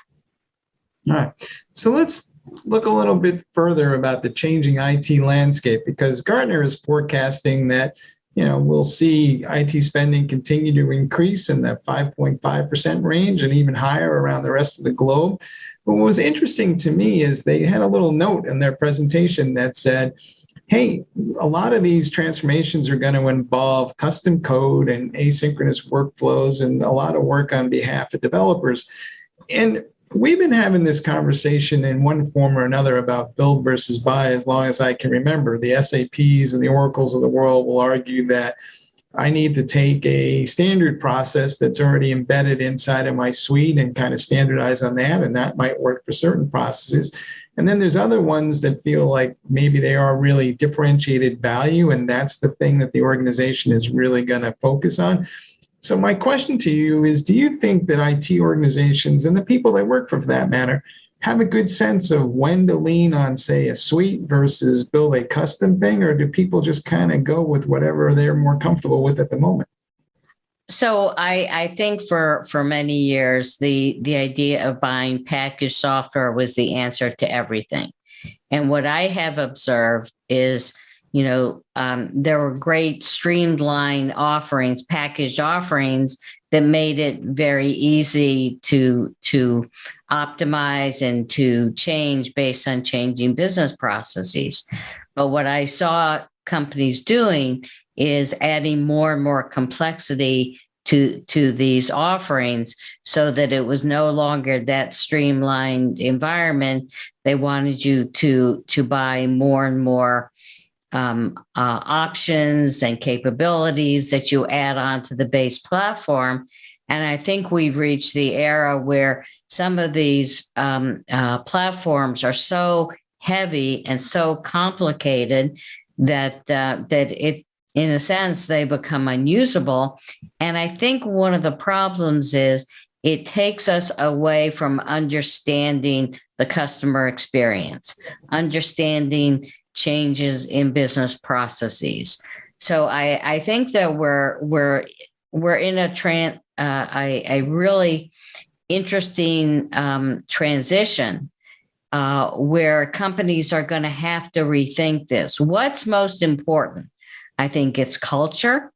All right. So let's look a little bit further about the changing IT landscape, because Gartner is forecasting that, we'll see IT spending continue to increase in the 5.5% range and even higher around the rest of the globe. But what was interesting to me is they had a little note in their presentation that said, hey, a lot of these transformations are going to involve custom code and asynchronous workflows and a lot of work on behalf of developers. And we've been having this conversation in one form or another about build versus buy as long as I can remember. The SAPs and the Oracles of the world will argue that I need to take a standard process that's already embedded inside of my suite and kind of standardize on that, and that might work for certain processes. And then there's other ones that feel like maybe they are really differentiated value, and that's the thing that the organization is really going to focus on. So my question to you is, do you think that IT organizations and the people that work for that matter have a good sense of when to lean on, say, a suite versus build a custom thing, or do people just kind of go with whatever they're more comfortable with at the moment? So I think for many years, the idea of buying packaged software was the answer to everything. And what I have observed is, there were great streamlined offerings, packaged offerings that made it very easy to optimize and to change based on changing business processes. But what I saw companies doing is adding more and more complexity to these offerings so that it was no longer that streamlined environment. They wanted you to buy more and more options and capabilities that you add onto the base platform. And I think we've reached the era where some of these platforms are so heavy and so complicated that it, in a sense, they become unusable. And I think one of the problems is it takes us away from understanding the customer experience, understanding changes in business processes. So I think that we're in a really interesting transition where companies are going to have to rethink this. What's most important? I think it's culture.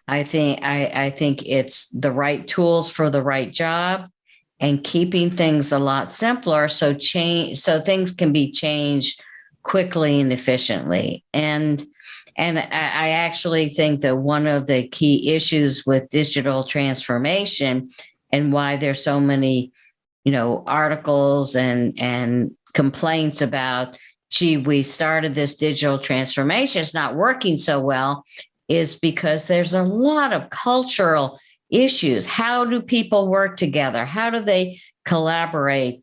I think it's the right tools for the right job and keeping things a lot simpler so things can be changed quickly and efficiently. And I actually think that one of the key issues with digital transformation and why there's so many, articles and complaints about, gee, we started this digital transformation, it's not working so well, is because there's a lot of cultural issues. How do people work together? How do they collaborate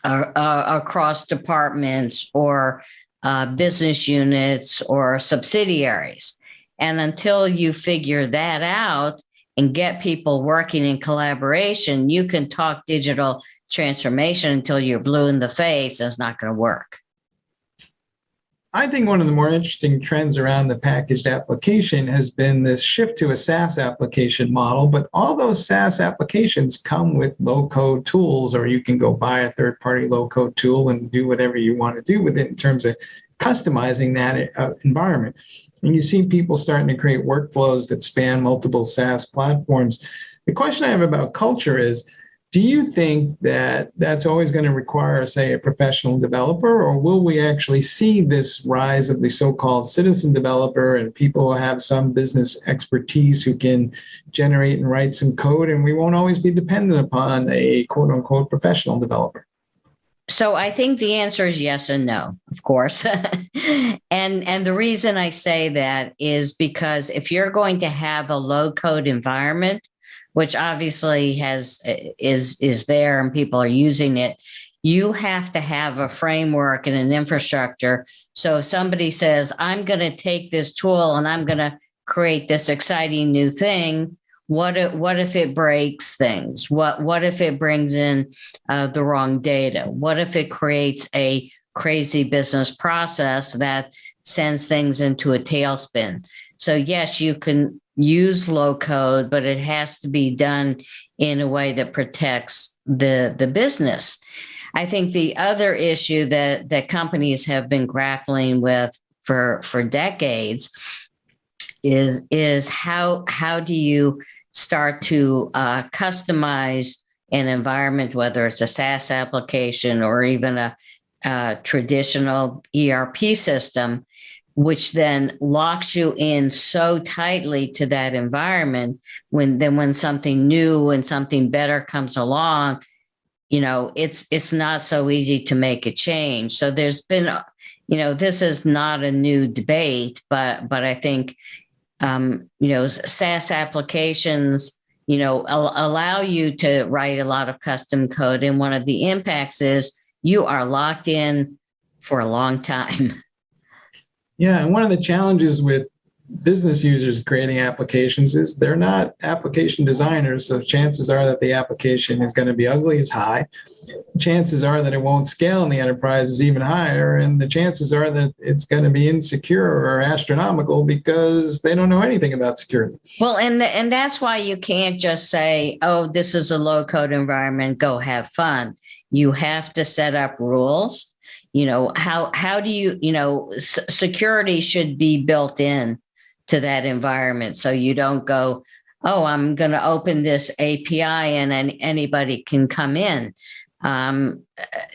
across departments or business units or subsidiaries? And until you figure that out and get people working in collaboration, you can talk digital transformation until you're blue in the face and it's not going to work. I think one of the more interesting trends around the packaged application has been this shift to a SaaS application model, but all those SaaS applications come with low-code tools, or you can go buy a third-party low-code tool and do whatever you want to do with it in terms of customizing that environment. And you see people starting to create workflows that span multiple SaaS platforms. The question I have about culture is, do you think that that's always going to require, say, a professional developer, or will we actually see this rise of the so-called citizen developer and people who have some business expertise who can generate and write some code, and we won't always be dependent upon a quote-unquote professional developer? So I think the answer is yes and no, of course. And the reason I say that is because if you're going to have a low-code environment, which obviously is there and people are using it, you have to have a framework and an infrastructure. So if somebody says, I'm going to take this tool and I'm going to create this exciting new thing, what if it breaks things? What if it brings in the wrong data? What if it creates a crazy business process that sends things into a tailspin? So yes, you can use low code, but it has to be done in a way that protects the business. I think the other issue that companies have been grappling with for decades is how do you start to customize an environment, whether it's a SaaS application or even a traditional ERP system, which then locks you in so tightly to that environment. When something new and something better comes along, it's not so easy to make a change. So there's been, this is not a new debate, but I think, SaaS applications, allow you to write a lot of custom code. And one of the impacts is you are locked in for a long time. Yeah, and one of the challenges with business users creating applications is they're not application designers, so chances are that the application is going to be ugly is high. Chances are that it won't scale in the enterprise is even higher, and the chances are that it's going to be insecure or astronomical because they don't know anything about security. Well, and that's why you can't just say, oh, this is a low-code environment, go have fun. You have to set up rules. How do you, security should be built in to that environment. So you don't go, oh, I'm going to open this API and anybody can come in.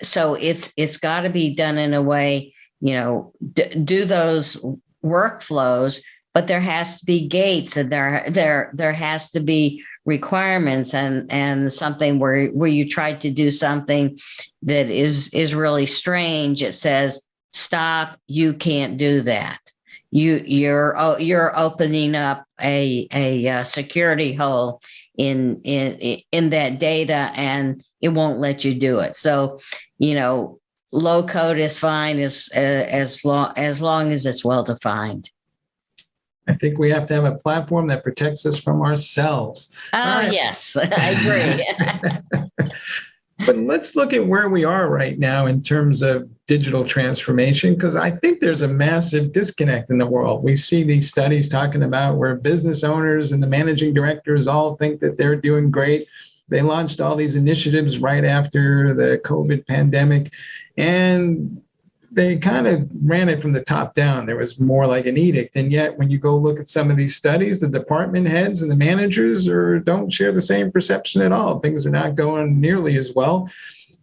So it's got to be done in a way, do those workflows, but there has to be gates, and there has to be requirements, and something where you try to do something that is really strange. It says, stop, you can't do that. You're opening up a security hole in that data, and it won't let you do it. So, low code is fine as long as it's well defined. I think we have to have a platform that protects us from ourselves. Oh, right. Yes, I agree. But let's look at where we are right now in terms of digital transformation, because I think there's a massive disconnect in the world. We see these studies talking about where business owners and the managing directors all think that they're doing great. They launched all these initiatives right after the COVID pandemic, and they kind of ran it from the top down. There was more like an edict. And yet, when you go look at some of these studies, the department heads and the managers don't share the same perception at all. Things are not going nearly as well.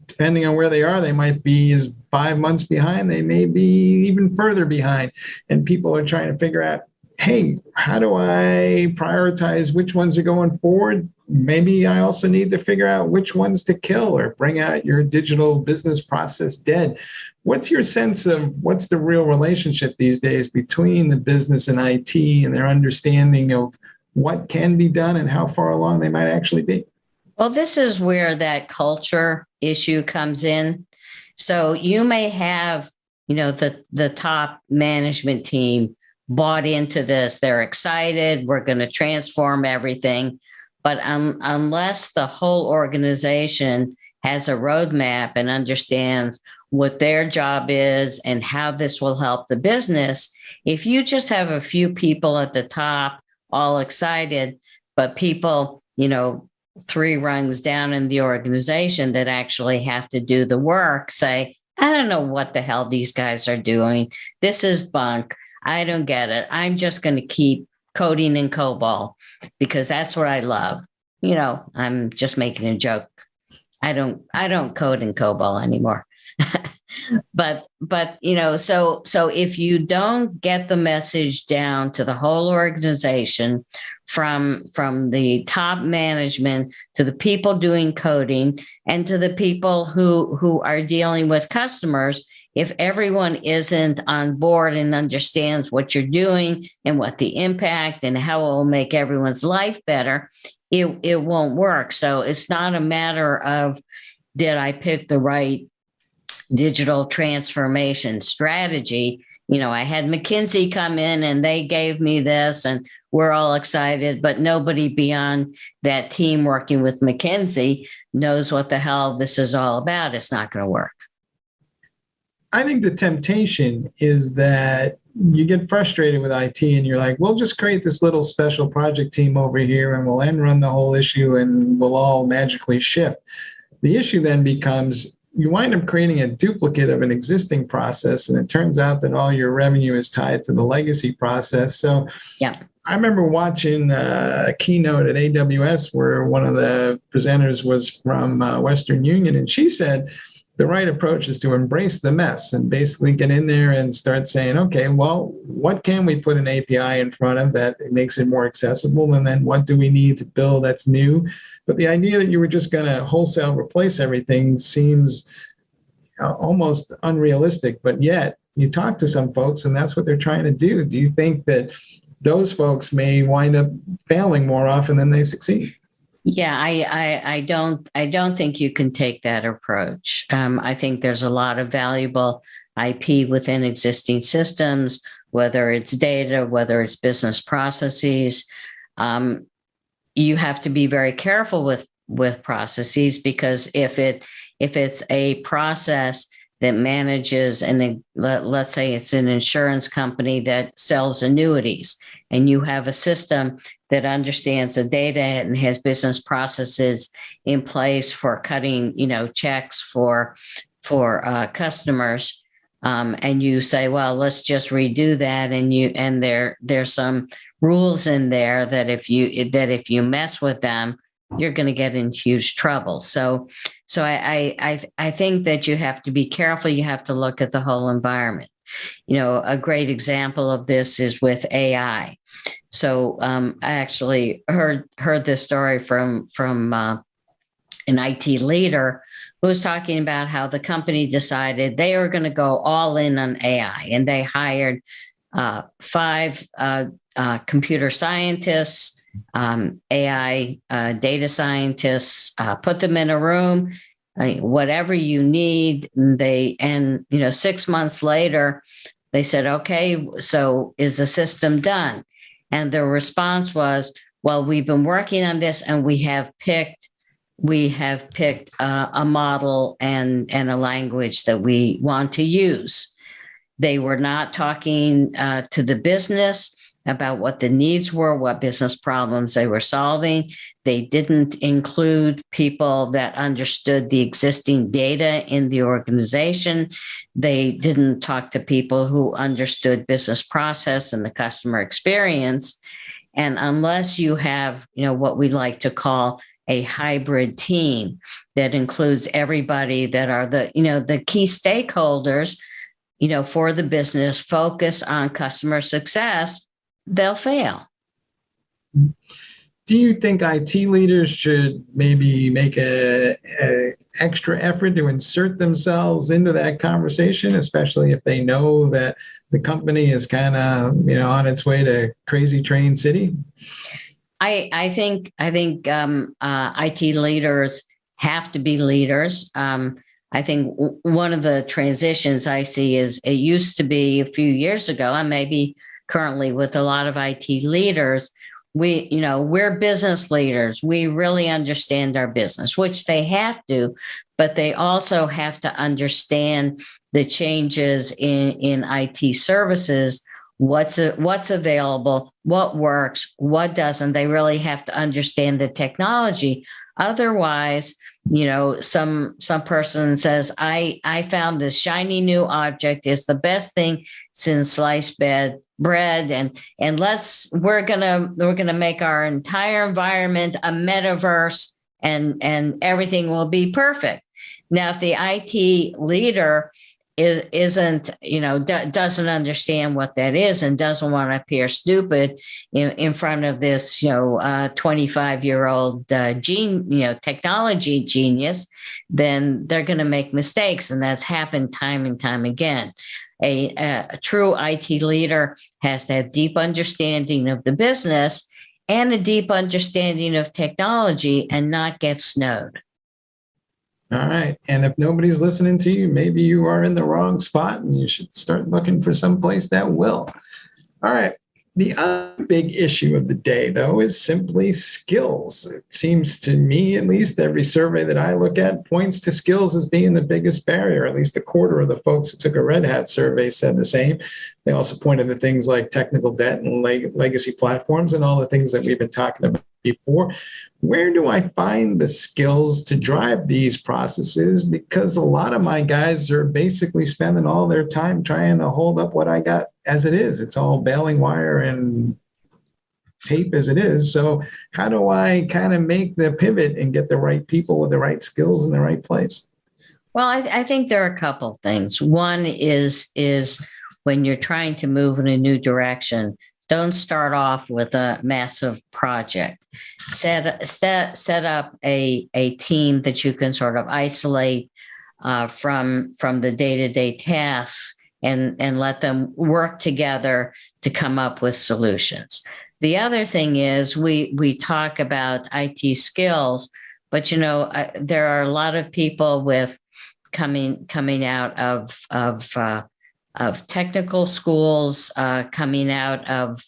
Depending on where they are, they might be 5 months behind. They may be even further behind. And people are trying to figure out, hey, how do I prioritize which ones are going forward? Maybe I also need to figure out which ones to kill or bring out your digital business process dead. What's your sense of what's the real relationship these days between the business and IT and their understanding of what can be done and how far along they might actually be? Well, this is where that culture issue comes in. So you may have, the top management team bought into this. They're excited. We're going to transform everything. But unless the whole organization has a roadmap and understands what their job is and how this will help the business, if you just have a few people at the top all excited, but people, 3 rungs down in the organization that actually have to do the work say, I don't know what the hell these guys are doing. This is bunk. I don't get it. I'm just going to keep coding in COBOL because that's what I love. I'm just making a joke. I don't code in COBOL anymore. but so if you don't get the message down to the whole organization, from the top management to the people doing coding and to the people who are dealing with customers, if everyone isn't on board and understands what you're doing and what the impact and how it will make everyone's life better, it won't work. So it's not a matter of, did I pick the right digital transformation strategy? I had McKinsey come in and they gave me this and we're all excited, but nobody beyond that team working with McKinsey knows what the hell this is all about. It's not going to work. I think the temptation is that you get frustrated with IT and you're like, we'll just create this little special project team over here and we'll end run the whole issue and we'll all magically shift. The issue then becomes you wind up creating a duplicate of an existing process, and it turns out that all your revenue is tied to the legacy process. So yeah. I remember watching a keynote at AWS where one of the presenters was from Western Union, and she said the right approach is to embrace the mess and basically get in there and start saying, okay, well, what can we put an API in front of that makes it more accessible? And then what do we need to build that's new? But the idea that you were just going to wholesale replace everything seems almost unrealistic. But yet you talk to some folks and that's what they're trying to do. Do you think that those folks may wind up failing more often than they succeed? Yeah, I don't think you can take that approach. I think there's a lot of valuable IP within existing systems, whether it's data, whether it's business processes. You have to be very careful with processes, because if it's a process that manages, and let's say it's an insurance company that sells annuities, and you have a system that understands the data and has business processes in place for cutting, checks for customers, and you say, well, let's just redo that, and there's some rules in there that if you mess with them, you're going to get in huge trouble. So I think that you have to be careful. You have to look at the whole environment. A great example of this is with AI. So I actually heard this story from an IT leader who was talking about how the company decided they were going to go all in on AI, and they hired 5 computer scientists, AI data scientists, put them in a room, whatever you need. 6 months later, they said, okay, so is the system done? And the response was, well, we've been working on this, and we have picked a model and a language that we want to use. They were not talking to the business about what the needs were, what business problems they were solving. They didn't include people that understood the existing data in the organization. They didn't talk to people who understood business process and the customer experience. And unless you have, what we like to call a hybrid team that includes everybody that are the key stakeholders, for the business, focus on customer success, they'll fail. Do you think IT leaders should maybe make a extra effort to insert themselves into that conversation, especially if they know that the company is kind of on its way to crazy train city? I think IT leaders have to be leaders. I think one of the transitions I see is, it used to be a few years ago, and maybe currently with a lot of IT leaders, we're business leaders. We really understand our business, which they have to, but they also have to understand the changes in IT services, what's available, what works, what doesn't. They really have to understand the technology. Otherwise, some person says, I found this shiny new object. It's the best thing since sliced bread, and we're gonna make our entire environment a metaverse, and everything will be perfect. Now, if the IT leader doesn't understand what that is, and doesn't want to appear stupid in front of this 25-year-old technology genius, then they're going to make mistakes, and that's happened time and time again. A true IT leader has to have deep understanding of the business and a deep understanding of technology, and not get snowed. All right. And if nobody's listening to you, maybe you are in the wrong spot, and you should start looking for some place that will. All right. The other big issue of the day, though, is simply skills. It seems to me, at least, every survey that I look at points to skills as being the biggest barrier. At least a quarter of the folks who took a Red Hat survey said the same. They also pointed to things like technical debt and legacy platforms and all the things that we've been talking about before. Where do I find the skills to drive these processes? Because a lot of my guys are basically spending all their time trying to hold up what I got as it is. It's all baling wire and tape as it is. So how do I kind of make the pivot and get the right people with the right skills in the right place? Well, I think there are a couple things. One is when you're trying to move in a new direction, don't start off with a massive project. Set up a team that you can sort of isolate from the day-to-day tasks and let them work together to come up with solutions. The other thing is we talk about IT skills, but there are a lot of people with coming out of technical schools, coming out of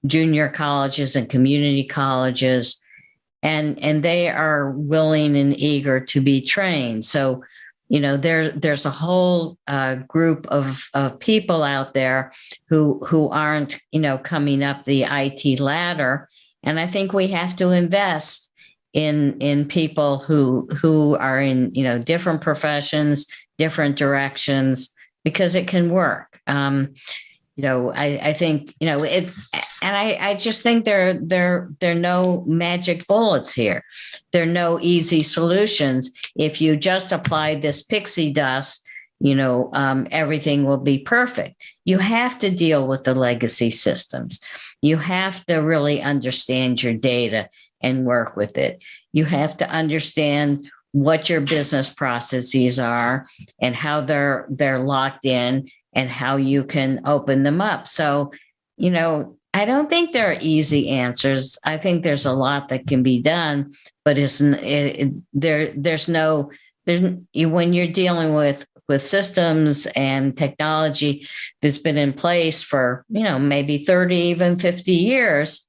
junior colleges and community colleges, and they are willing and eager to be trained. So, there's a whole group of people out there who aren't, coming up the IT ladder, and I think we have to invest in people who are in different professions, different directions, because it can work. I think it, and I just think there are no magic bullets here. There are no easy solutions. If you just apply this pixie dust, everything will be perfect. You have to deal with the legacy systems. You have to really understand your data and work with it. You have to understand what your business processes are and how they're locked in and how you can open them up. So, I don't think there are easy answers. I think there's a lot that can be done, but when you're dealing with systems and technology that's been in place for, maybe 30, even 50 years,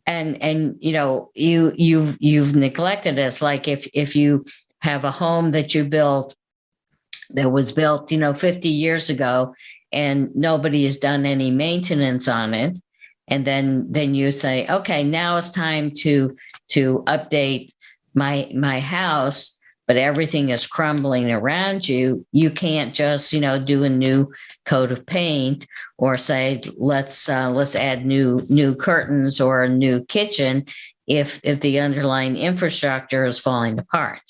and you've neglected it. It's like if you have a home that was built 50 years ago and nobody has done any maintenance on it, and then you say, okay, now it's time to update my house, but everything is crumbling around you. You can't just do a new coat of paint or say let's add new curtains or a new kitchen if the underlying infrastructure is falling apart.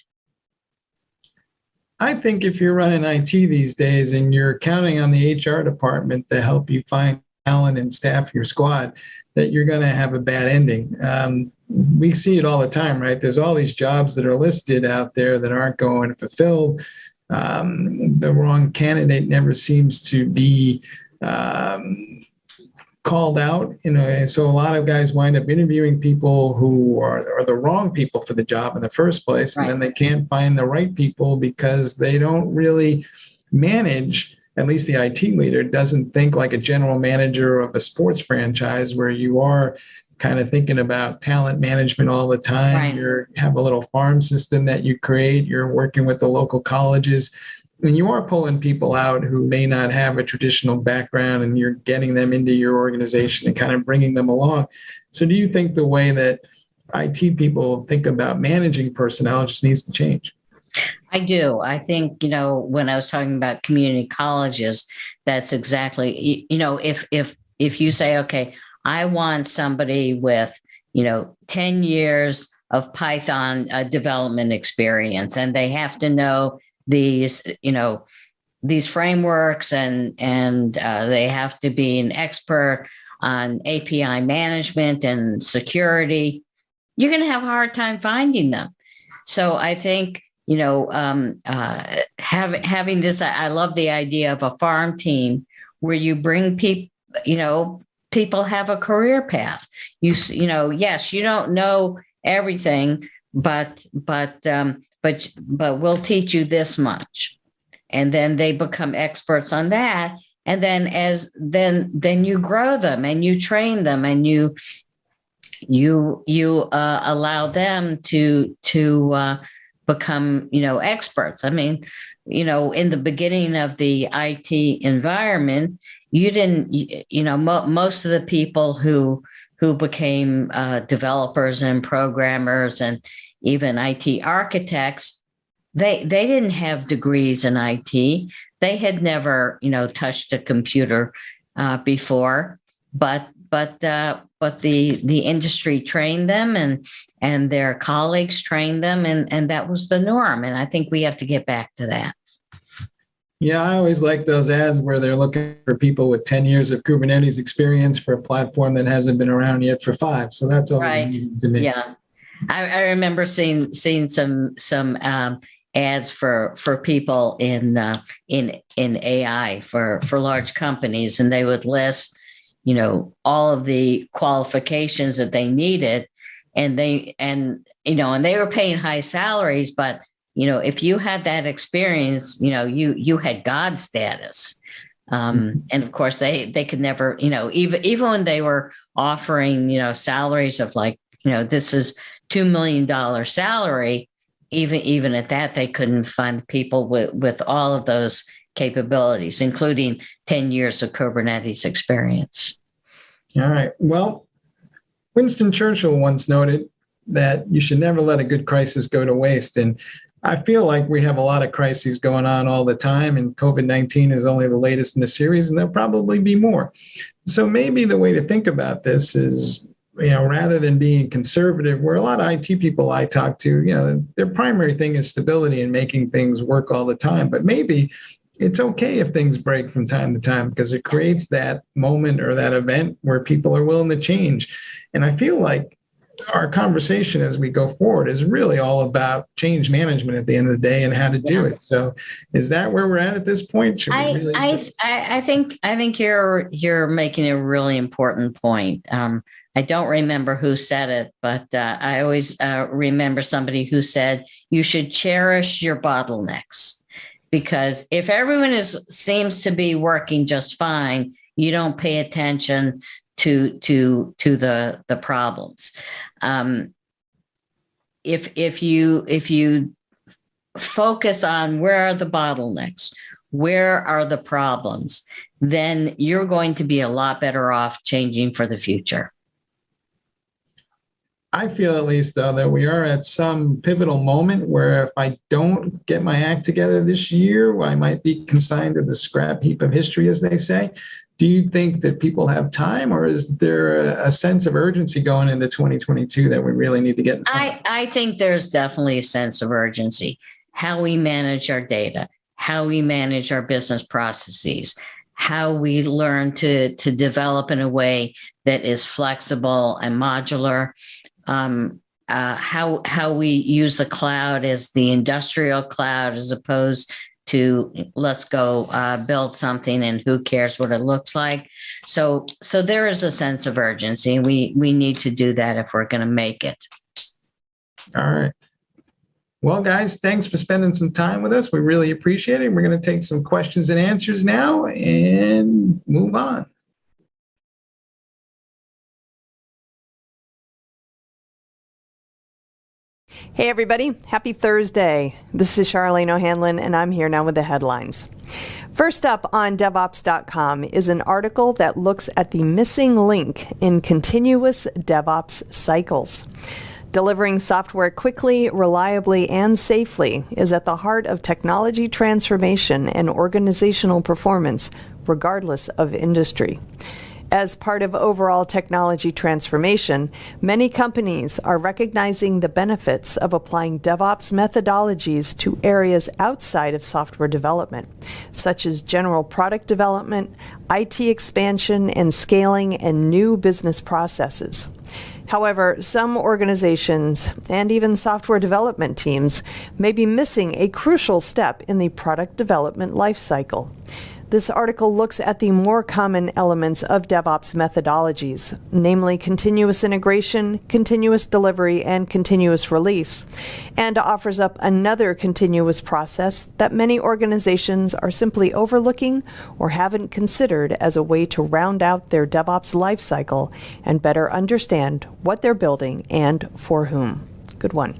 I think if you're running IT these days and you're counting on the HR department to help you find talent and staff your squad, that you're going to have a bad ending. We see it all the time, right? There's all these jobs that are listed out there that aren't going fulfilled. The wrong candidate never seems to be called out, and so a lot of guys wind up interviewing people who are the wrong people for the job in the first place, and then they can't find the right people because they don't really manage. At least the IT leader doesn't think like a general manager of a sports franchise where you are kind of thinking about talent management all the time. Right. You have a little farm system that you create. You're working with the local colleges. And you are pulling people out who may not have a traditional background, and you're getting them into your organization and kind of bringing them along. So do you think the way that IT people think about managing personnel just needs to change? I do. I think, when I was talking about community colleges, that's exactly, if you say, okay, I want somebody with, 10 years of Python development experience, and they have to know these frameworks and they have to be an expert on API management and security, you're going to have a hard time finding them. So I think, having this, I love the idea of a farm team where you bring people, people have a career path. Yes, you don't know everything, but we'll teach you this much. And then they become experts on that. And then then you grow them and you train them and you allow them to become, experts. I mean, in the beginning of the IT environment, you didn't, most of the people who became developers and programmers and even IT architects, they didn't have degrees in IT. They had never, touched a computer before, but the industry trained them, and their colleagues trained them, and that was the norm. And I think we have to get back to that. Yeah, I always like those ads where they're looking for people with 10 years of Kubernetes experience for a platform that hasn't been around yet for 5. So that's always Right. amazing to me. Yeah, I remember seeing some ads for people in AI for large companies, and they would list, all of the qualifications that they needed, and they were paying high salaries, but if you had that experience, you had God status. And of course they could never, even when they were offering, salaries of like, this is $2 million salary, even at that, they couldn't find people with all of those capabilities, including 10 years of Kubernetes experience. All right. Well, Winston Churchill once noted that you should never let a good crisis go to waste. And I feel like we have a lot of crises going on all the time, and COVID-19 is only the latest in the series, and there'll probably be more. So maybe the way to think about this is, rather than being conservative, where a lot of IT people I talk to, their primary thing is stability and making things work all the time. But maybe it's okay if things break from time to time, because it creates that moment or that event where people are willing to change. And I feel like our conversation as we go forward is really all about change management at the end of the day and how to do it. So is that where we're at this point? I think you're making a really important point. I don't remember who said it, but I always remember somebody who said you should cherish your bottlenecks, because if everyone seems to be working just fine, you don't pay attention to the problems. If you focus on where are the bottlenecks, where are the problems, then you're going to be a lot better off changing for the future. I feel at least, though, that we are at some pivotal moment where if I don't get my act together this year, I might be consigned to the scrap heap of history, as they say. Do you think that people have time, or is there a sense of urgency going into 2022 that we really need to get in front of? I think there's definitely a sense of urgency. How we manage our data, how we manage our business processes, how we learn to develop in a way that is flexible and modular, how we use the cloud as the industrial cloud as opposed to let's go build something and who cares what it looks like. So there is a sense of urgency. We need to do that if we're going to make it. All right. Well, guys, thanks for spending some time with us. We really appreciate it. We're going to take some questions and answers now and move on. Hey, everybody. Happy Thursday. This is Charlene O'Hanlon, and I'm here now with the headlines. First up on DevOps.com is an article that looks at the missing link in continuous DevOps cycles. Delivering software quickly, reliably, and safely is at the heart of technology transformation and organizational performance, regardless of industry. As part of overall technology transformation, many companies are recognizing the benefits of applying DevOps methodologies to areas outside of software development, such as general product development, IT expansion and scaling, and new business processes. However, some organizations and even software development teams may be missing a crucial step in the product development lifecycle. This article looks at the more common elements of DevOps methodologies, namely continuous integration, continuous delivery, and continuous release, and offers up another continuous process that many organizations are simply overlooking or haven't considered as a way to round out their DevOps lifecycle and better understand what they're building and for whom. Good one.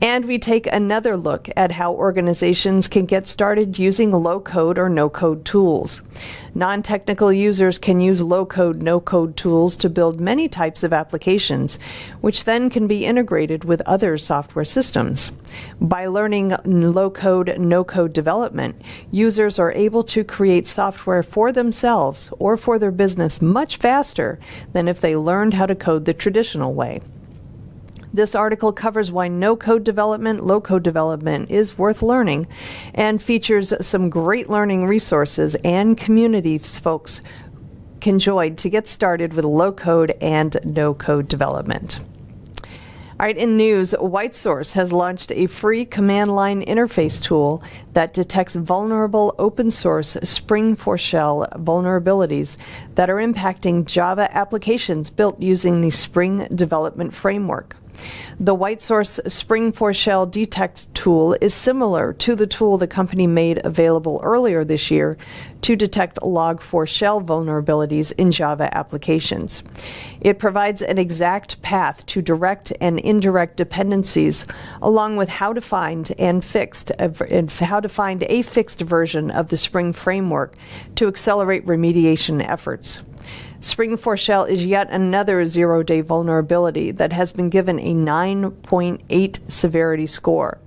And we take another look at how organizations can get started using low-code or no-code tools. Non-technical users can use low-code, no-code tools to build many types of applications, which then can be integrated with other software systems. By learning low-code, no-code development, users are able to create software for themselves or for their business much faster than if they learned how to code the traditional way. This article covers why no-code development, low-code development is worth learning and features some great learning resources and communities folks can join to get started with low-code and no-code development. All right, in news, WhiteSource has launched a free command line interface tool that detects vulnerable open source Spring4Shell vulnerabilities that are impacting Java applications built using the Spring development framework. The WhiteSource Spring4Shell Detect tool is similar to the tool the company made available earlier this year to detect Log4Shell vulnerabilities in Java applications. It provides an exact path to direct and indirect dependencies, along with how to find a fixed version of the Spring framework to accelerate remediation efforts. Spring4Shell is yet another zero-day vulnerability that has been given a 9.8 severity score.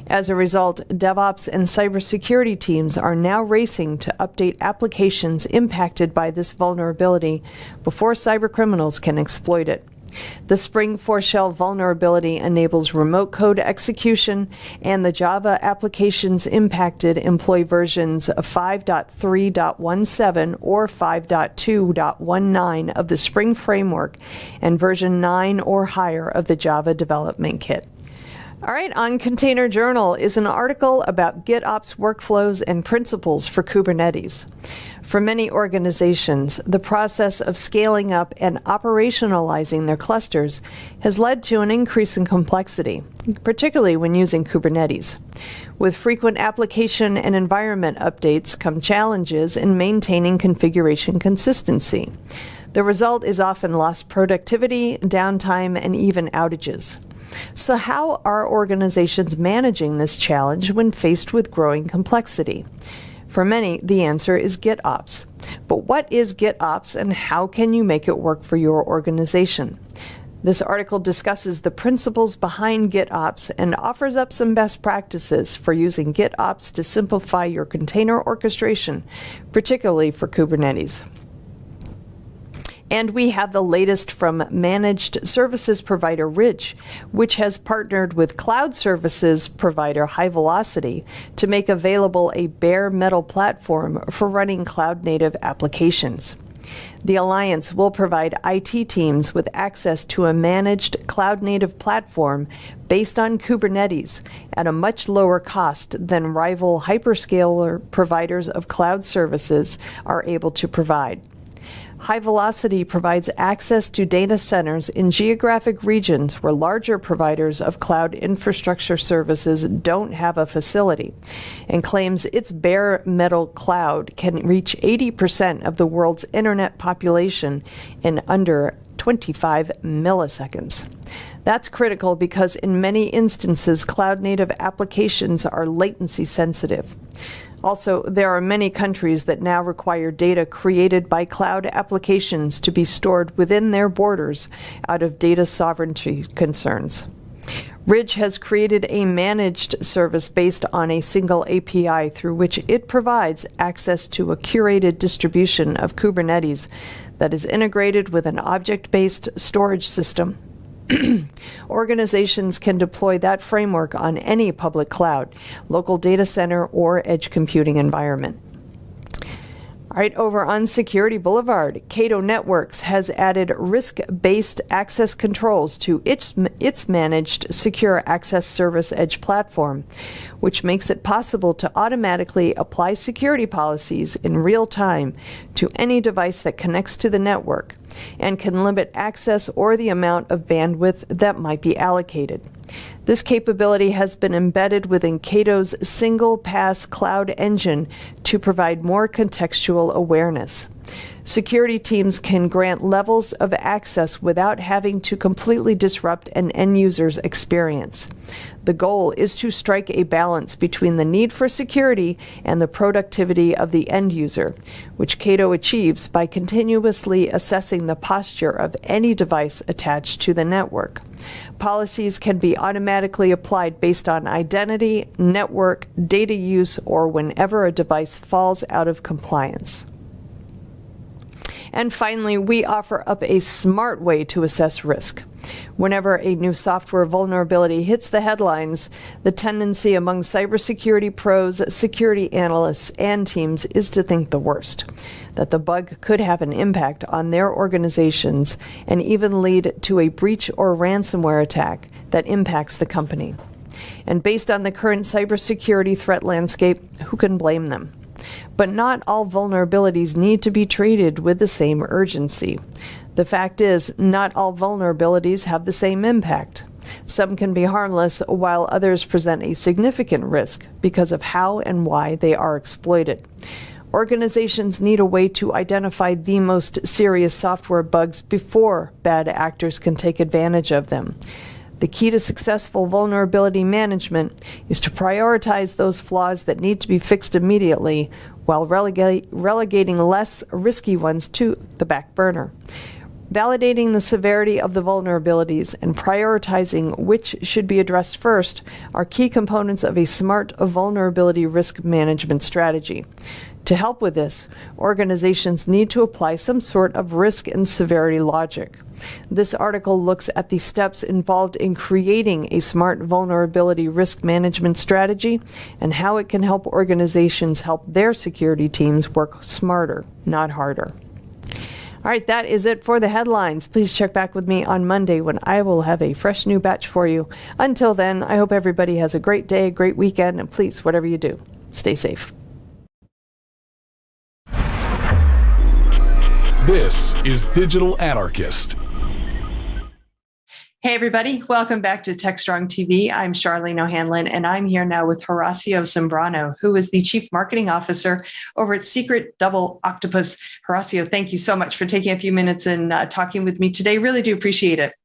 As a result, DevOps and cybersecurity teams are now racing to update applications impacted by this vulnerability before cybercriminals can exploit it. The Spring4Shell vulnerability enables remote code execution, and the Java applications impacted employ versions of 5.3.17 or 5.2.19 of the Spring framework and version 9 or higher of the Java development kit. All right, on Container Journal is an article about GitOps workflows and principles for Kubernetes. For many organizations, the process of scaling up and operationalizing their clusters has led to an increase in complexity, particularly when using Kubernetes. With frequent application and environment updates come challenges in maintaining configuration consistency. The result is often lost productivity, downtime, and even outages. So how are organizations managing this challenge when faced with growing complexity? For many, the answer is GitOps. But what is GitOps and how can you make it work for your organization? This article discusses the principles behind GitOps and offers up some best practices for using GitOps to simplify your container orchestration, particularly for Kubernetes. And we have the latest from managed services provider Ridge, which has partnered with cloud services provider HighVelocity to make available a bare metal platform for running cloud-native applications. The alliance will provide IT teams with access to a managed cloud-native platform based on Kubernetes at a much lower cost than rival hyperscaler providers of cloud services are able to provide. HighVelocity provides access to data centers in geographic regions where larger providers of cloud infrastructure services don't have a facility, and claims its bare metal cloud can reach 80% of the world's internet population in under 25 milliseconds. That's critical because in many instances, cloud-native applications are latency sensitive. Also, there are many countries that now require data created by cloud applications to be stored within their borders out of data sovereignty concerns. Ridge has created a managed service based on a single API through which it provides access to a curated distribution of Kubernetes that is integrated with an object-based storage system. Organizations can deploy that framework on any public cloud, local data center, or edge computing environment. All right, over on Security Boulevard, Cato Networks has added risk-based access controls to its managed secure access service edge platform, which makes it possible to automatically apply security policies in real time to any device that connects to the network and can limit access or the amount of bandwidth that might be allocated. This capability has been embedded within Cato's single-pass cloud engine to provide more contextual awareness. Security teams can grant levels of access without having to completely disrupt an end user's experience. The goal is to strike a balance between the need for security and the productivity of the end user, which Cato achieves by continuously assessing the posture of any device attached to the network. Policies can be automatically applied based on identity, network, data use, or whenever a device falls out of compliance. And finally, we offer up a smart way to assess risk. Whenever a new software vulnerability hits the headlines, the tendency among cybersecurity pros, security analysts, and teams is to think the worst, that the bug could have an impact on their organizations and even lead to a breach or ransomware attack that impacts the company. And based on the current cybersecurity threat landscape, who can blame them? But not all vulnerabilities need to be treated with the same urgency. The fact is, not all vulnerabilities have the same impact. Some can be harmless, while others present a significant risk because of how and why they are exploited. Organizations need a way to identify the most serious software bugs before bad actors can take advantage of them. The key to successful vulnerability management is to prioritize those flaws that need to be fixed immediately while relegating less risky ones to the back burner. Validating the severity of the vulnerabilities and prioritizing which should be addressed first are key components of a smart vulnerability risk management strategy. To help with this, organizations need to apply some sort of risk and severity logic. This article looks at the steps involved in creating a smart vulnerability risk management strategy and how it can help organizations help their security teams work smarter, not harder. All right, that is it for the headlines. Please check back with me on Monday when I will have a fresh new batch for you. Until then, I hope everybody has a great day, a great weekend, and please, whatever you do, stay safe. This is Digital Anarchist. Hey, everybody. Welcome back to Techstrong TV. I'm Charlene O'Hanlon, and I'm here now with Horacio Zambrano, who is the Chief Marketing Officer over at Secret Double Octopus. Horacio, thank you so much for taking a few minutes and talking with me today. Really do appreciate it.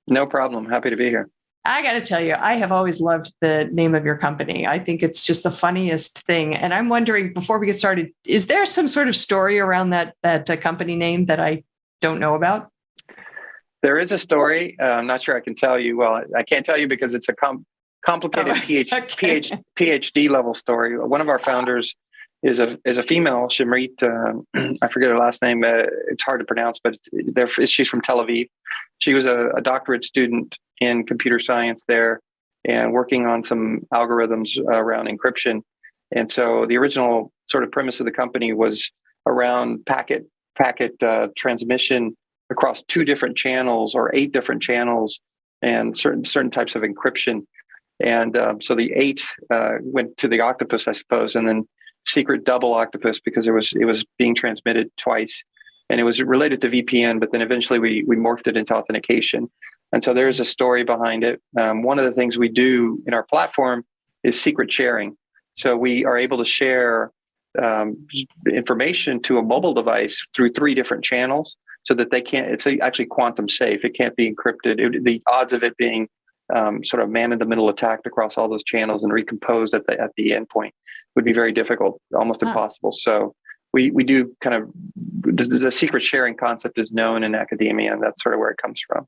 No problem. Happy to be here. I got to tell you, I have always loved the name of your company. I think it's just the funniest thing. And I'm wondering, before we get started, is there some sort of story around that company name that I don't know about? There is a story. I'm not sure I can tell you. Well, I can't tell you because it's a complicated PhD level story. One of our founders is a female, Shimrit. I forget her last name. It's hard to pronounce, but she's from Tel Aviv. She was a doctorate student in computer science there and working on some algorithms around encryption. And so the original sort of premise of the company was around packet transmission across 2 different channels or 8 different channels and certain types of encryption. And so the 8 went to the octopus, I suppose, and then Secret Double Octopus because it was being transmitted twice. And it was related to VPN, but then eventually we morphed it into authentication. And so there's a story behind it. One of the things we do in our platform is secret sharing. So we are able to share information to a mobile device through 3 different channels so that it's actually quantum safe. It can't be encrypted. The odds of it being sort of man-in-the-middle attacked across all those channels and recomposed at the endpoint would be very difficult, almost impossible. So we do kind of, the secret sharing concept is known in academia, and that's sort of where it comes from.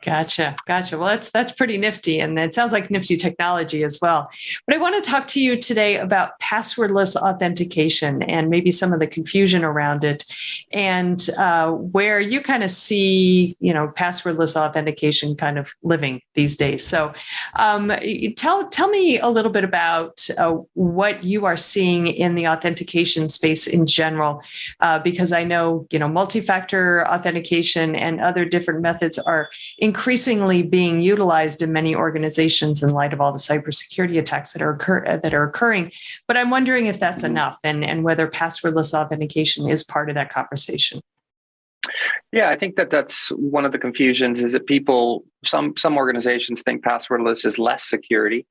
Gotcha. Well, that's pretty nifty, and it sounds like nifty technology as well. But I want to talk to you today about passwordless authentication and maybe some of the confusion around it, and where you kind of see, passwordless authentication kind of living these days. So, tell me a little bit about what you are seeing in the authentication space in general, because I know multi-factor authentication and other different methods are increasingly being utilized in many organizations in light of all the cybersecurity attacks that are occurring. But I'm wondering if that's enough and whether passwordless authentication is part of that conversation. Yeah, I think that's one of the confusions is that some organizations think passwordless is less security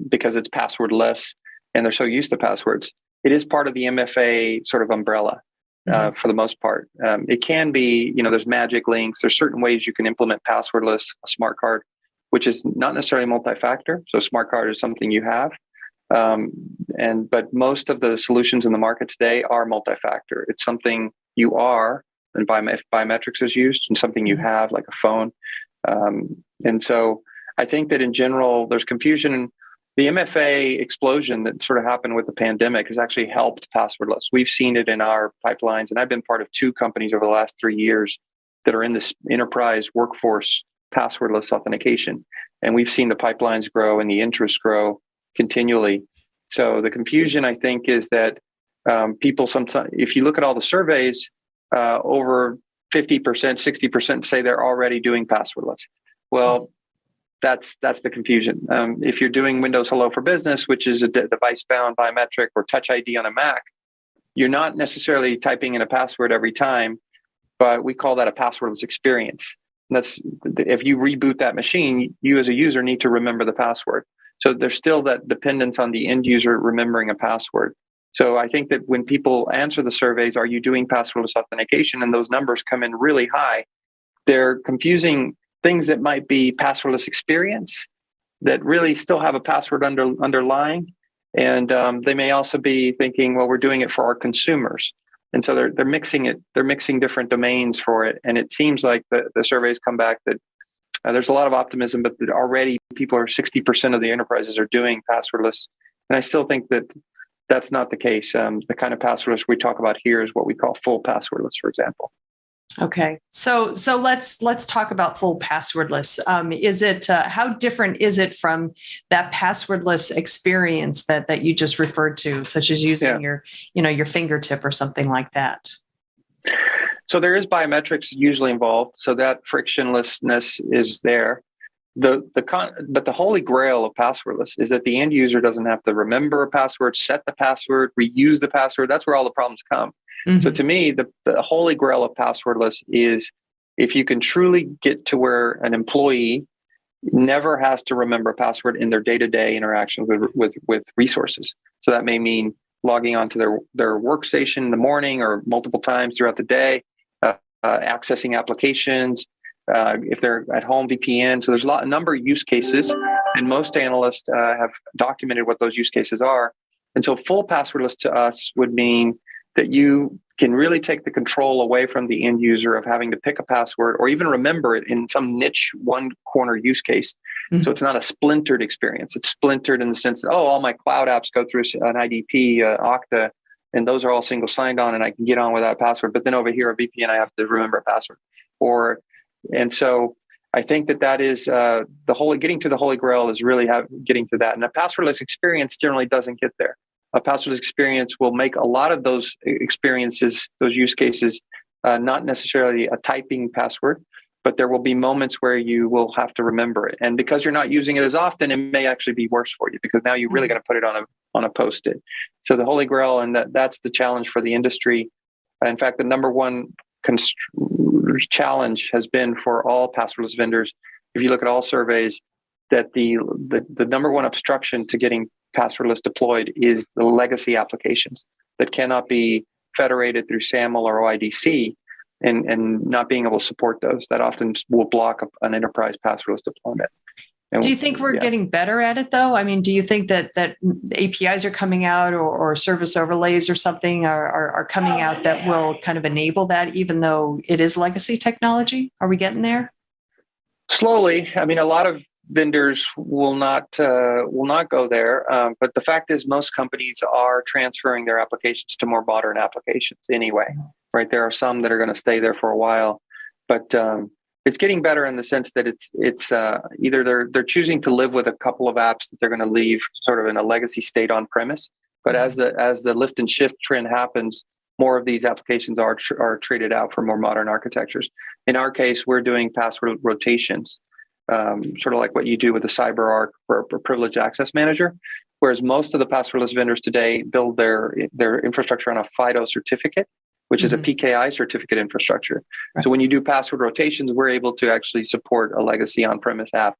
because it's passwordless and they're so used to passwords. It is part of the MFA sort of umbrella. for the most part. It can be, there's magic links. There's certain ways you can implement passwordless, a smart card, which is not necessarily multi-factor. So smart card is something you have. But most of the solutions in the market today are multi-factor. It's something you are, and biometrics is used, and something you have, like a phone. And so I think that in general, there's confusion. The MFA explosion that sort of happened with the pandemic has actually helped passwordless. We've seen it in our pipelines, and I've been part of 2 companies over the last 3 years that are in this enterprise workforce passwordless authentication. And we've seen the pipelines grow and the interest grow continually. So the confusion, I think, is that people sometimes, if you look at all the surveys, over 50%, 60% say they're already doing passwordless. Well, that's the confusion. If you're doing Windows Hello for Business, which is a device-bound biometric, or Touch ID on a Mac, you're not necessarily typing in a password every time, but we call that a passwordless experience. And that's, if you reboot that machine, you as a user need to remember the password. So there's still that dependence on the end user remembering a password. So I think that when people answer the surveys, are you doing passwordless authentication, and those numbers come in really high, they're confusing things that might be passwordless experience that really still have a password underlying. And they may also be thinking, well, we're doing it for our consumers. And so they're mixing it. They're mixing different domains for it. And it seems like the surveys come back that there's a lot of optimism, but that already 60% of the enterprises are doing passwordless. And I still think that that's not the case. The kind of passwordless we talk about here is what we call full passwordless, for example. Okay, so let's talk about full passwordless. Is it how different is it from that passwordless experience that you just referred to, such as using your fingertip or something like that? So there is biometrics usually involved, so that frictionlessness is there. But the holy grail of passwordless is that the end user doesn't have to remember a password, set the password, reuse the password. That's where all the problems come. Mm-hmm. So to me, the holy grail of passwordless is if you can truly get to where an employee never has to remember a password in their day-to-day interactions with resources. So that may mean logging onto their workstation in the morning or multiple times throughout the day, accessing applications, if they're at home, VPN. So there's a number of use cases, and most analysts have documented what those use cases are. And so full passwordless to us would mean that you can really take the control away from the end user of having to pick a password or even remember it in some niche one corner use case. Mm-hmm. So it's not a splintered experience. It's splintered in the sense that, all my cloud apps go through an IDP, Okta, and those are all single signed on, and I can get on without a password. But then over here, a VPN, I have to remember a password. And so I think that is getting to the holy grail is really getting to that. And a passwordless experience generally doesn't get there. A passwordless experience will make a lot of those experiences, those use cases, not necessarily a typing password, but there will be moments where you will have to remember it. And because you're not using it as often, it may actually be worse for you because now you really got to put it on a Post-it. So the holy grail, and that's the challenge for the industry. In fact, the number one challenge has been for all passwordless vendors. If you look at all surveys, that the number one obstruction to getting passwordless deployed is the legacy applications that cannot be federated through SAML or OIDC, and not being able to support those. That often will block an enterprise passwordless deployment. And do you think we're getting better at it, though? I mean, do you think that APIs are coming out or service overlays or something are coming out that will kind of enable that, even though it is legacy technology? Are we getting there? Slowly. I mean, a lot of vendors will not go there. But the fact is, most companies are transferring their applications to more modern applications anyway. Right? There are some that are going to stay there for a while, but it's getting better in the sense that it's either they're choosing to live with a couple of apps that they're going to leave sort of in a legacy state on premise. But as the lift and shift trend happens, more of these applications are traded out for more modern architectures. In our case, we're doing password rotations. Sort of like what you do with the CyberArk for Privileged Access Manager, whereas most of the passwordless vendors today build their infrastructure on a FIDO certificate, which is a PKI certificate infrastructure. Right. So when you do password rotations, we're able to actually support a legacy on-premise app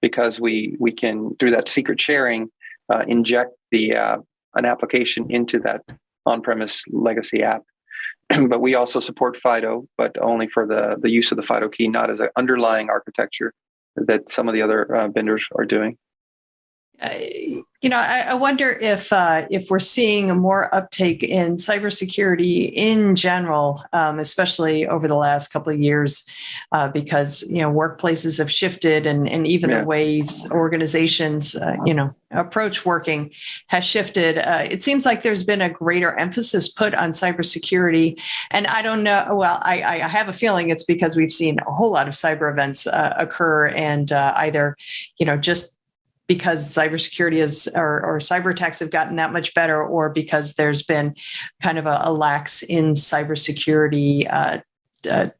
because we can, through that secret sharing, inject an application into that on-premise legacy app. but we also support FIDO, but only for the use of the FIDO key, not as an underlying architecture that some of the other vendors are doing. I wonder if we're seeing a more uptake in cybersecurity in general, especially over the last couple of years, because workplaces have shifted, and even the ways organizations approach working has shifted. It seems like there's been a greater emphasis put on cybersecurity, and I don't know. Well, I have a feeling it's because we've seen a whole lot of cyber events occur, and either just because cybersecurity or cyber attacks have gotten that much better, or because there's been kind of a lax in cybersecurity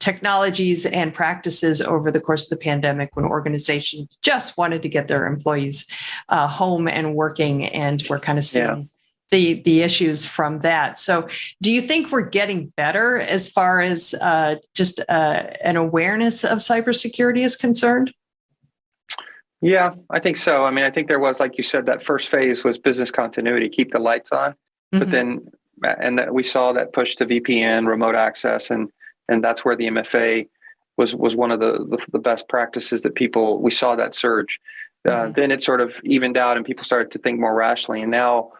technologies and practices over the course of the pandemic, when organizations just wanted to get their employees home and working, and we're kind of seeing the issues from that. So do you think we're getting better as far as just an awareness of cybersecurity is concerned? Yeah, I think so. I mean, I think there was, like you said, that first phase was business continuity, keep the lights on. But then, we saw that push to VPN, remote access, and that's where the MFA was one of the best practices that we saw that surge. Then it sort of evened out, and people started to think more rationally. And now,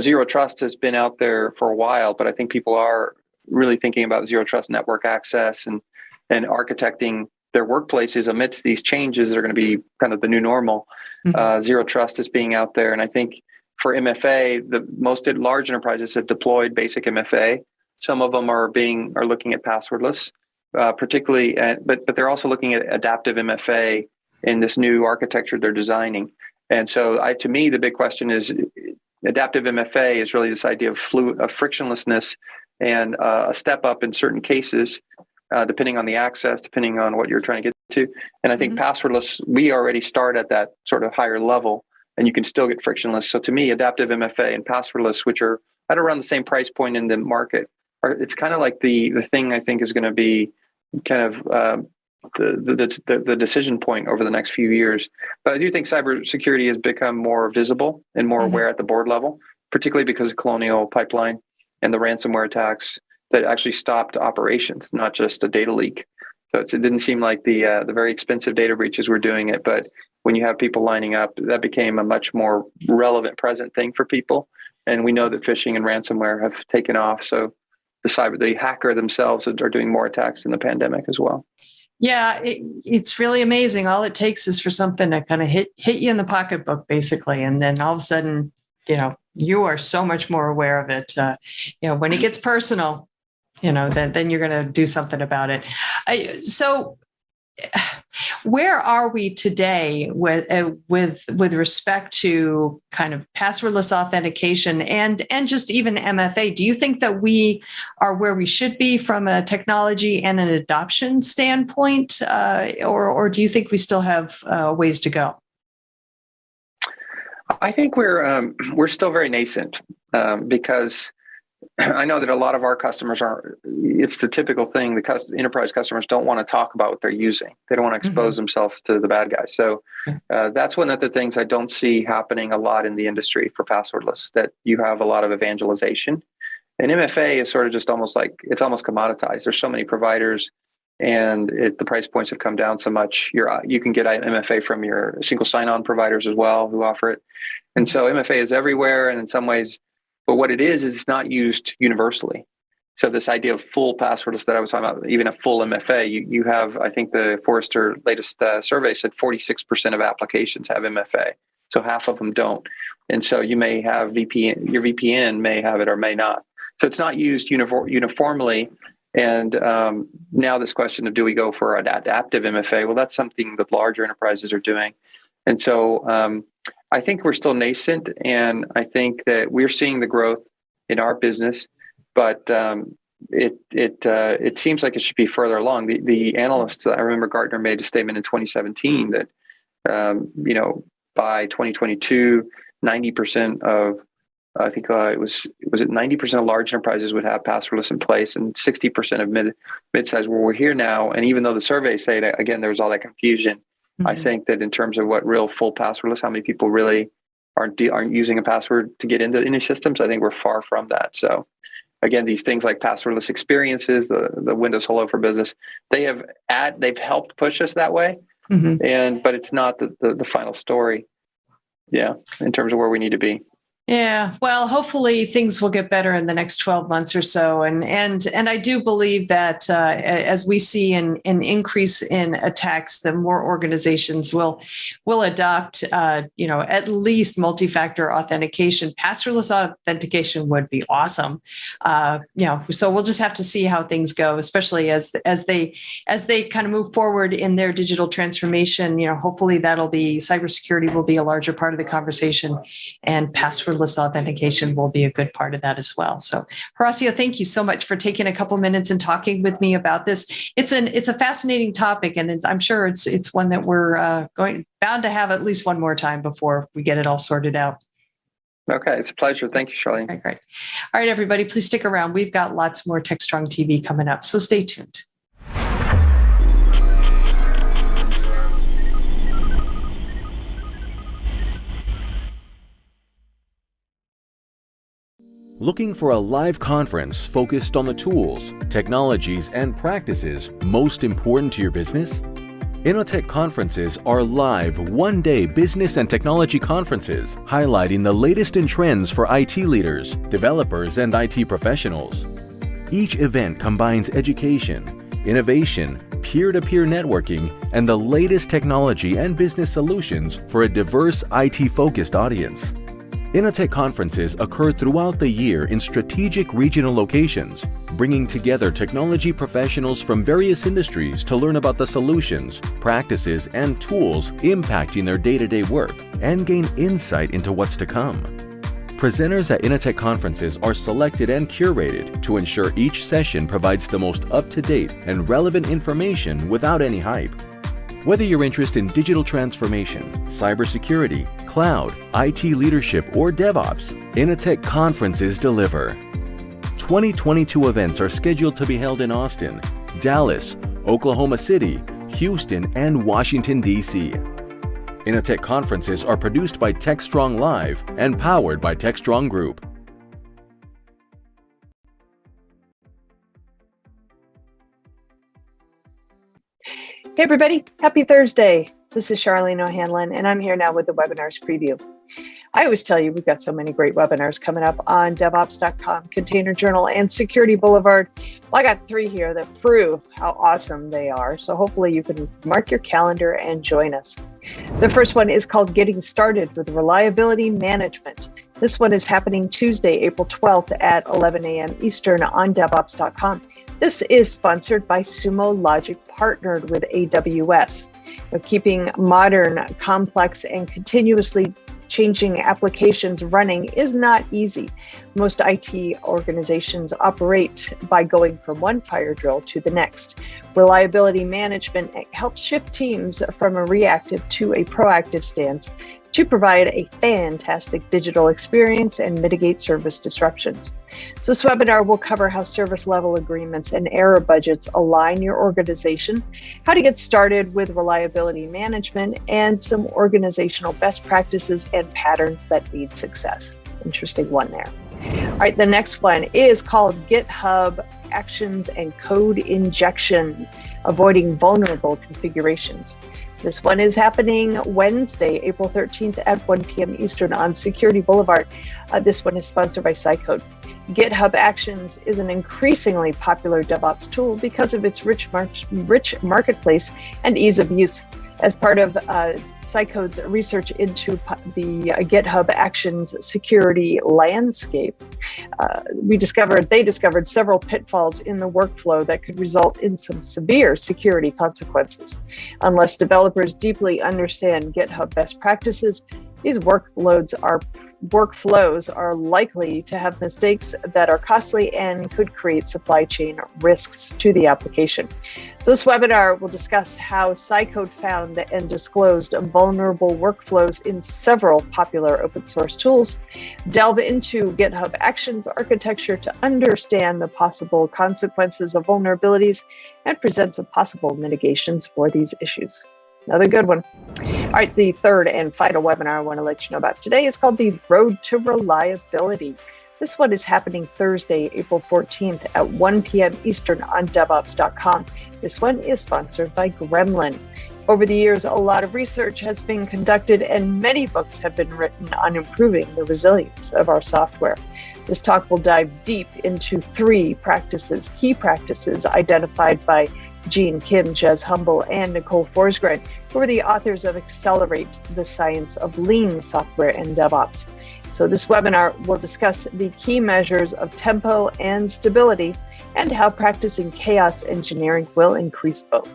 zero trust has been out there for a while, but I think people are really thinking about zero trust network access and architecting their workplaces amidst these changes that are going to be kind of the new normal. Zero trust is being out there. And I think for MFA, the most large enterprises have deployed basic MFA. Some of them are looking at passwordless, particularly, but they're also looking at adaptive MFA in this new architecture they're designing. And so to me, the big question is adaptive MFA is really this idea of frictionlessness and a step up in certain cases, depending on the access, depending on what you're trying to get to. And I think passwordless, we already start at that sort of higher level, and you can still get frictionless. So to me, adaptive MFA and passwordless, which are at around the same price point in the market, it's kind of like the thing I think is going to be kind of the decision point over the next few years. But I do think cybersecurity has become more visible and more aware at the board level, particularly because of Colonial Pipeline and the ransomware attacks that actually stopped operations, not just a data leak. So it didn't seem like the very expensive data breaches were doing it, but when you have people lining up, that became a much more relevant present thing for people. And we know that phishing and ransomware have taken off. So the hacker themselves are doing more attacks in the pandemic as well. Yeah, it's really amazing. All it takes is for something to kind of hit you in the pocketbook, basically, and then all of a sudden, you are so much more aware of it. When it gets personal, then you're going to do something about it. So where are we today with respect to kind of passwordless authentication and just even MFA? Do you think that we are where we should be from a technology and an adoption standpoint, or do you think we still have ways to go? I think we're still very nascent because I know that a lot of our customers it's the typical thing. The enterprise customers don't want to talk about what they're using. They don't want to expose themselves to the bad guys. So that's one of the things I don't see happening a lot in the industry for passwordless, that you have a lot of evangelization. And MFA is sort of just almost commoditized. There's so many providers, and the price points have come down so much. You can get MFA from your single sign-on providers as well who offer it. And so MFA is everywhere, and in some ways, but what it is it's not used universally. So this idea of full passwordless that I was talking about, even a full MFA, you have, I think the Forrester latest survey said 46% of applications have MFA. So half of them don't. And so you may have VPN, your VPN may have it or may not. So it's not used uniformly. And now this question of, do we go for an adaptive MFA? Well, that's something that larger enterprises are doing. And so I think we're still nascent, and I think that we're seeing the growth in our business, but it seems like it should be further along. The analysts, I remember Gartner made a statement in 2017 that by 2022, 90% of I think it was 90% of large enterprises would have passwordless in place, and 60% of mid-size. Well, we're here now, and even though the surveys say that, again, there was all that confusion. I think that in terms of what real full passwordless, how many people really aren't using a password to get into any systems, I think we're far from that. So again, these things like passwordless experiences, the Windows Hello for Business, they've helped push us that way. But it's not the final story. Yeah, in terms of where we need to be. Yeah, well, hopefully things will get better in the next 12 months or so, and I do believe that as we see an increase in attacks, the more organizations will adopt, at least multi-factor authentication. Passwordless authentication would be awesome. So we'll just have to see how things go, especially as they kind of move forward in their digital transformation. Hopefully cybersecurity will be a larger part of the conversation, and passwordless authentication will be a good part of that as well. So, Horacio, thank you so much for taking a couple minutes and talking with me about this. It's a fascinating topic, and I'm sure it's one that we're bound to have at least one more time before we get it all sorted out. Okay, it's a pleasure. Thank you, Charlene. All right, great. All right, everybody, please stick around. We've got lots more Techstrong TV coming up, so stay tuned. Looking for a live conference focused on the tools, technologies, and practices most important to your business? Innotech conferences are live one-day business and technology conferences highlighting the latest in trends for IT leaders, developers, and IT professionals. Each event combines education, innovation, peer-to-peer networking, and the latest technology and business solutions for a diverse IT-focused audience. Innotech conferences occur throughout the year in strategic regional locations, bringing together technology professionals from various industries to learn about the solutions, practices, and tools impacting their day-to-day work and gain insight into what's to come. Presenters at Innotech conferences are selected and curated to ensure each session provides the most up-to-date and relevant information without any hype. Whether you're interested in digital transformation, cybersecurity, cloud, IT leadership, or DevOps, Innotech conferences deliver. 2022 events are scheduled to be held in Austin, Dallas, Oklahoma City, Houston, and Washington, D.C. Innotech conferences are produced by Techstrong Live and powered by Techstrong Group. Hey, everybody. Happy Thursday. This is Charlene O'Hanlon, and I'm here now with the webinars preview. I always tell you we've got so many great webinars coming up on DevOps.com, Container Journal, and Security Boulevard. Well, I got 3 here that prove how awesome they are, so hopefully you can mark your calendar and join us. The first one is called Getting Started with Reliability Management. This one is happening Tuesday, April 12th at 11 a.m. Eastern on DevOps.com. This is sponsored by Sumo Logic, partnered with AWS. Keeping modern, complex, and continuously changing applications running is not easy. Most IT organizations operate by going from one fire drill to the next. Reliability management helps shift teams from a reactive to a proactive stance to provide a fantastic digital experience and mitigate service disruptions. So this webinar will cover how service level agreements and error budgets align your organization, how to get started with reliability management, and some organizational best practices and patterns that lead success. Interesting one there. All right, the next one is called GitHub Actions and Code Injection, Avoiding Vulnerable Configurations. This one is happening Wednesday, April 13th at 1 p.m. Eastern on Security Boulevard. This one is sponsored by Cycode. GitHub Actions is an increasingly popular DevOps tool because of its rich marketplace and ease of use. As part of Cycode's research into the GitHub Actions security landscape, they discovered several pitfalls in the workflow that could result in some severe security consequences. Unless developers deeply understand GitHub best practices, these workflows are likely to have mistakes that are costly and could create supply chain risks to the application. So this webinar will discuss how Cycode found and disclosed vulnerable workflows in several popular open source tools, delve into GitHub Actions architecture to understand the possible consequences of vulnerabilities, and present some possible mitigations for these issues. Another good one. All right, the third and final webinar I want to let you know about today is called the Road to Reliability. This one is happening Thursday, April 14th at 1 p.m. Eastern on DevOps.com. This one is sponsored by Gremlin. Over the years, a lot of research has been conducted and many books have been written on improving the resilience of our software. This talk will dive deep into three key practices identified by Gene Kim, Jez Humble, and Nicole Forsgren, who are the authors of Accelerate, the Science of Lean Software and DevOps. So this webinar will discuss the key measures of tempo and stability and how practicing chaos engineering will increase both.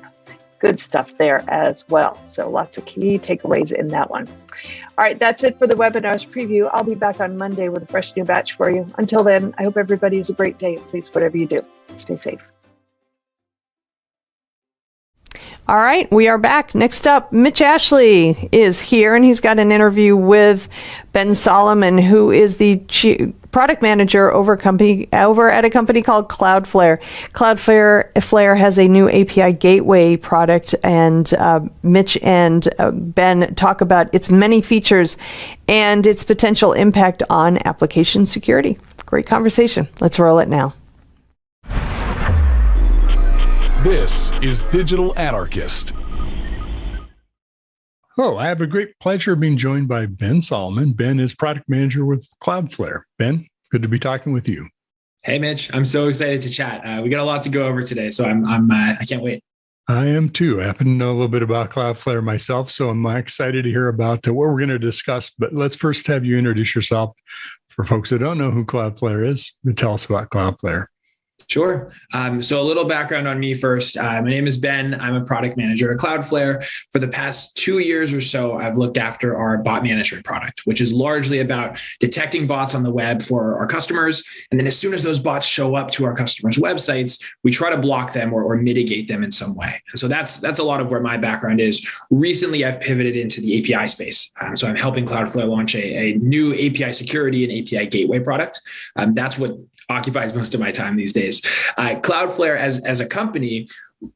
Good stuff there as well. So lots of key takeaways in that one. All right, that's it for the webinar's preview. I'll be back on Monday with a fresh new batch for you. Until then, I hope everybody has a great day. Please, whatever you do, stay safe. All right, we are back. Next up, Mitch Ashley is here, and he's got an interview with Ben Solomon, who is the product manager over at a company called Cloudflare. Cloudflare has a new API gateway product, and Mitch and Ben talk about its many features and its potential impact on application security. Great conversation. Let's roll it now. This is Digital Anarchist. Oh, I have a great pleasure of being joined by Ben Solomon. Ben is product manager with Cloudflare. Ben, good to be talking with you. Hey, Mitch. I'm so excited to chat. We got a lot to go over today, so I can't wait. I am too. I happen to know a little bit about Cloudflare myself, so I'm excited to hear about what we're going to discuss. But let's first have you introduce yourself for folks who don't know who Cloudflare is. Tell us about Cloudflare. Sure. So a little background on me first. My name is Ben. I'm a product manager at Cloudflare. For the past 2 years or so, I've looked after our bot management product, which is largely about detecting bots on the web for our customers. And then as soon as those bots show up to our customers' websites, we try to block them or mitigate them in some way. And so that's a lot of where my background is. Recently, I've pivoted into the API space. So I'm helping Cloudflare launch a new API security and API gateway product. That's what occupies most of my time these days. Cloudflare as a company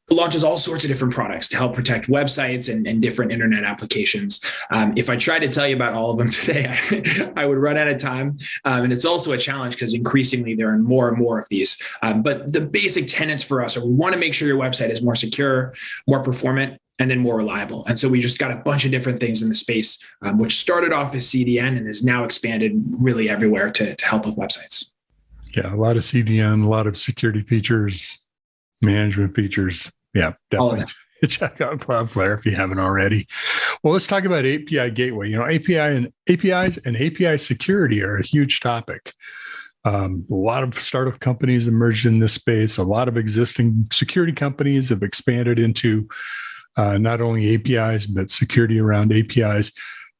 launches all sorts of different products to help protect websites and different internet applications. If I tried to tell you about all of them today, I would run out of time. And it's also a challenge because increasingly there are more and more of these. But the basic tenets for us are we want to make sure your website is more secure, more performant, and then more reliable. And so we just got a bunch of different things in the space, which started off as CDN and has now expanded really everywhere to help with websites. Yeah, a lot of CDN, a lot of security features, management features. Yeah, definitely check out Cloudflare if you haven't already. Well, let's talk about API gateway. APIs and API security are a huge topic. A lot of startup companies emerged in this space. A lot of existing security companies have expanded into not only APIs, but security around APIs.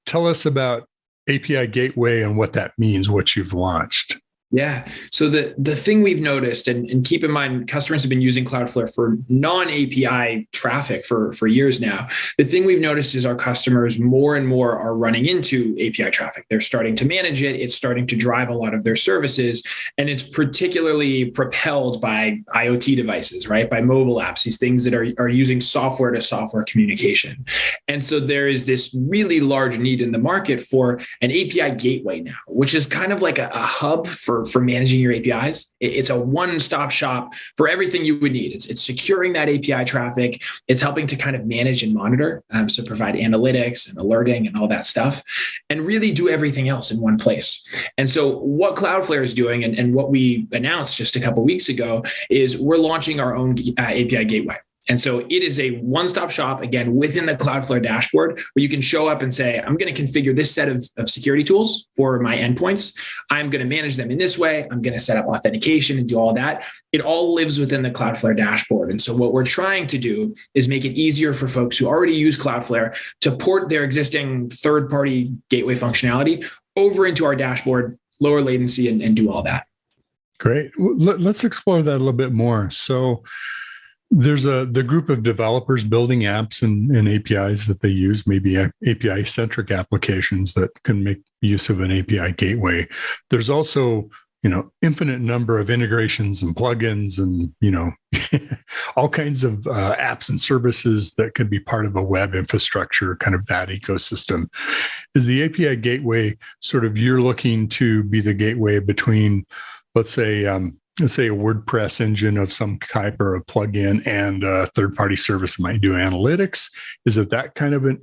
Tell us about API gateway and what that means, what you've launched. Yeah. So the thing we've noticed, and keep in mind, customers have been using Cloudflare for non-API traffic for years now. The thing we've noticed is our customers more and more are running into API traffic. They're starting to manage it. It's starting to drive a lot of their services. And it's particularly propelled by IoT devices, right? By mobile apps, these things that are using software to software communication. And so there is this really large need in the market for an API gateway now, which is kind of like a hub for managing your APIs. It's a one-stop shop for everything you would need. It's securing that API traffic. It's helping to kind of manage and monitor, so provide analytics and alerting and all that stuff, and really do everything else in one place. And so what Cloudflare is doing and what we announced just a couple of weeks ago is we're launching our own API gateway. And so it is a one-stop shop, again, within the Cloudflare dashboard, where you can show up and say, I'm going to configure this set of security tools for my endpoints. I'm going to manage them in this way. I'm going to set up authentication and do all that. It all lives within the Cloudflare dashboard. And so what we're trying to do is make it easier for folks who already use Cloudflare to port their existing third-party gateway functionality over into our dashboard, lower latency, and do all that. Great. Let's explore that a little bit more. So there's the group of developers building apps and APIs that they use, maybe API-centric applications that can make use of an API gateway. There's also, infinite number of integrations and plugins and, all kinds of apps and services that could be part of a web infrastructure, kind of that ecosystem. Is the API gateway sort of, you're looking to be the gateway between, let's say a WordPress engine of some type or a plugin and a third-party service that might do analytics? Is it that kind of an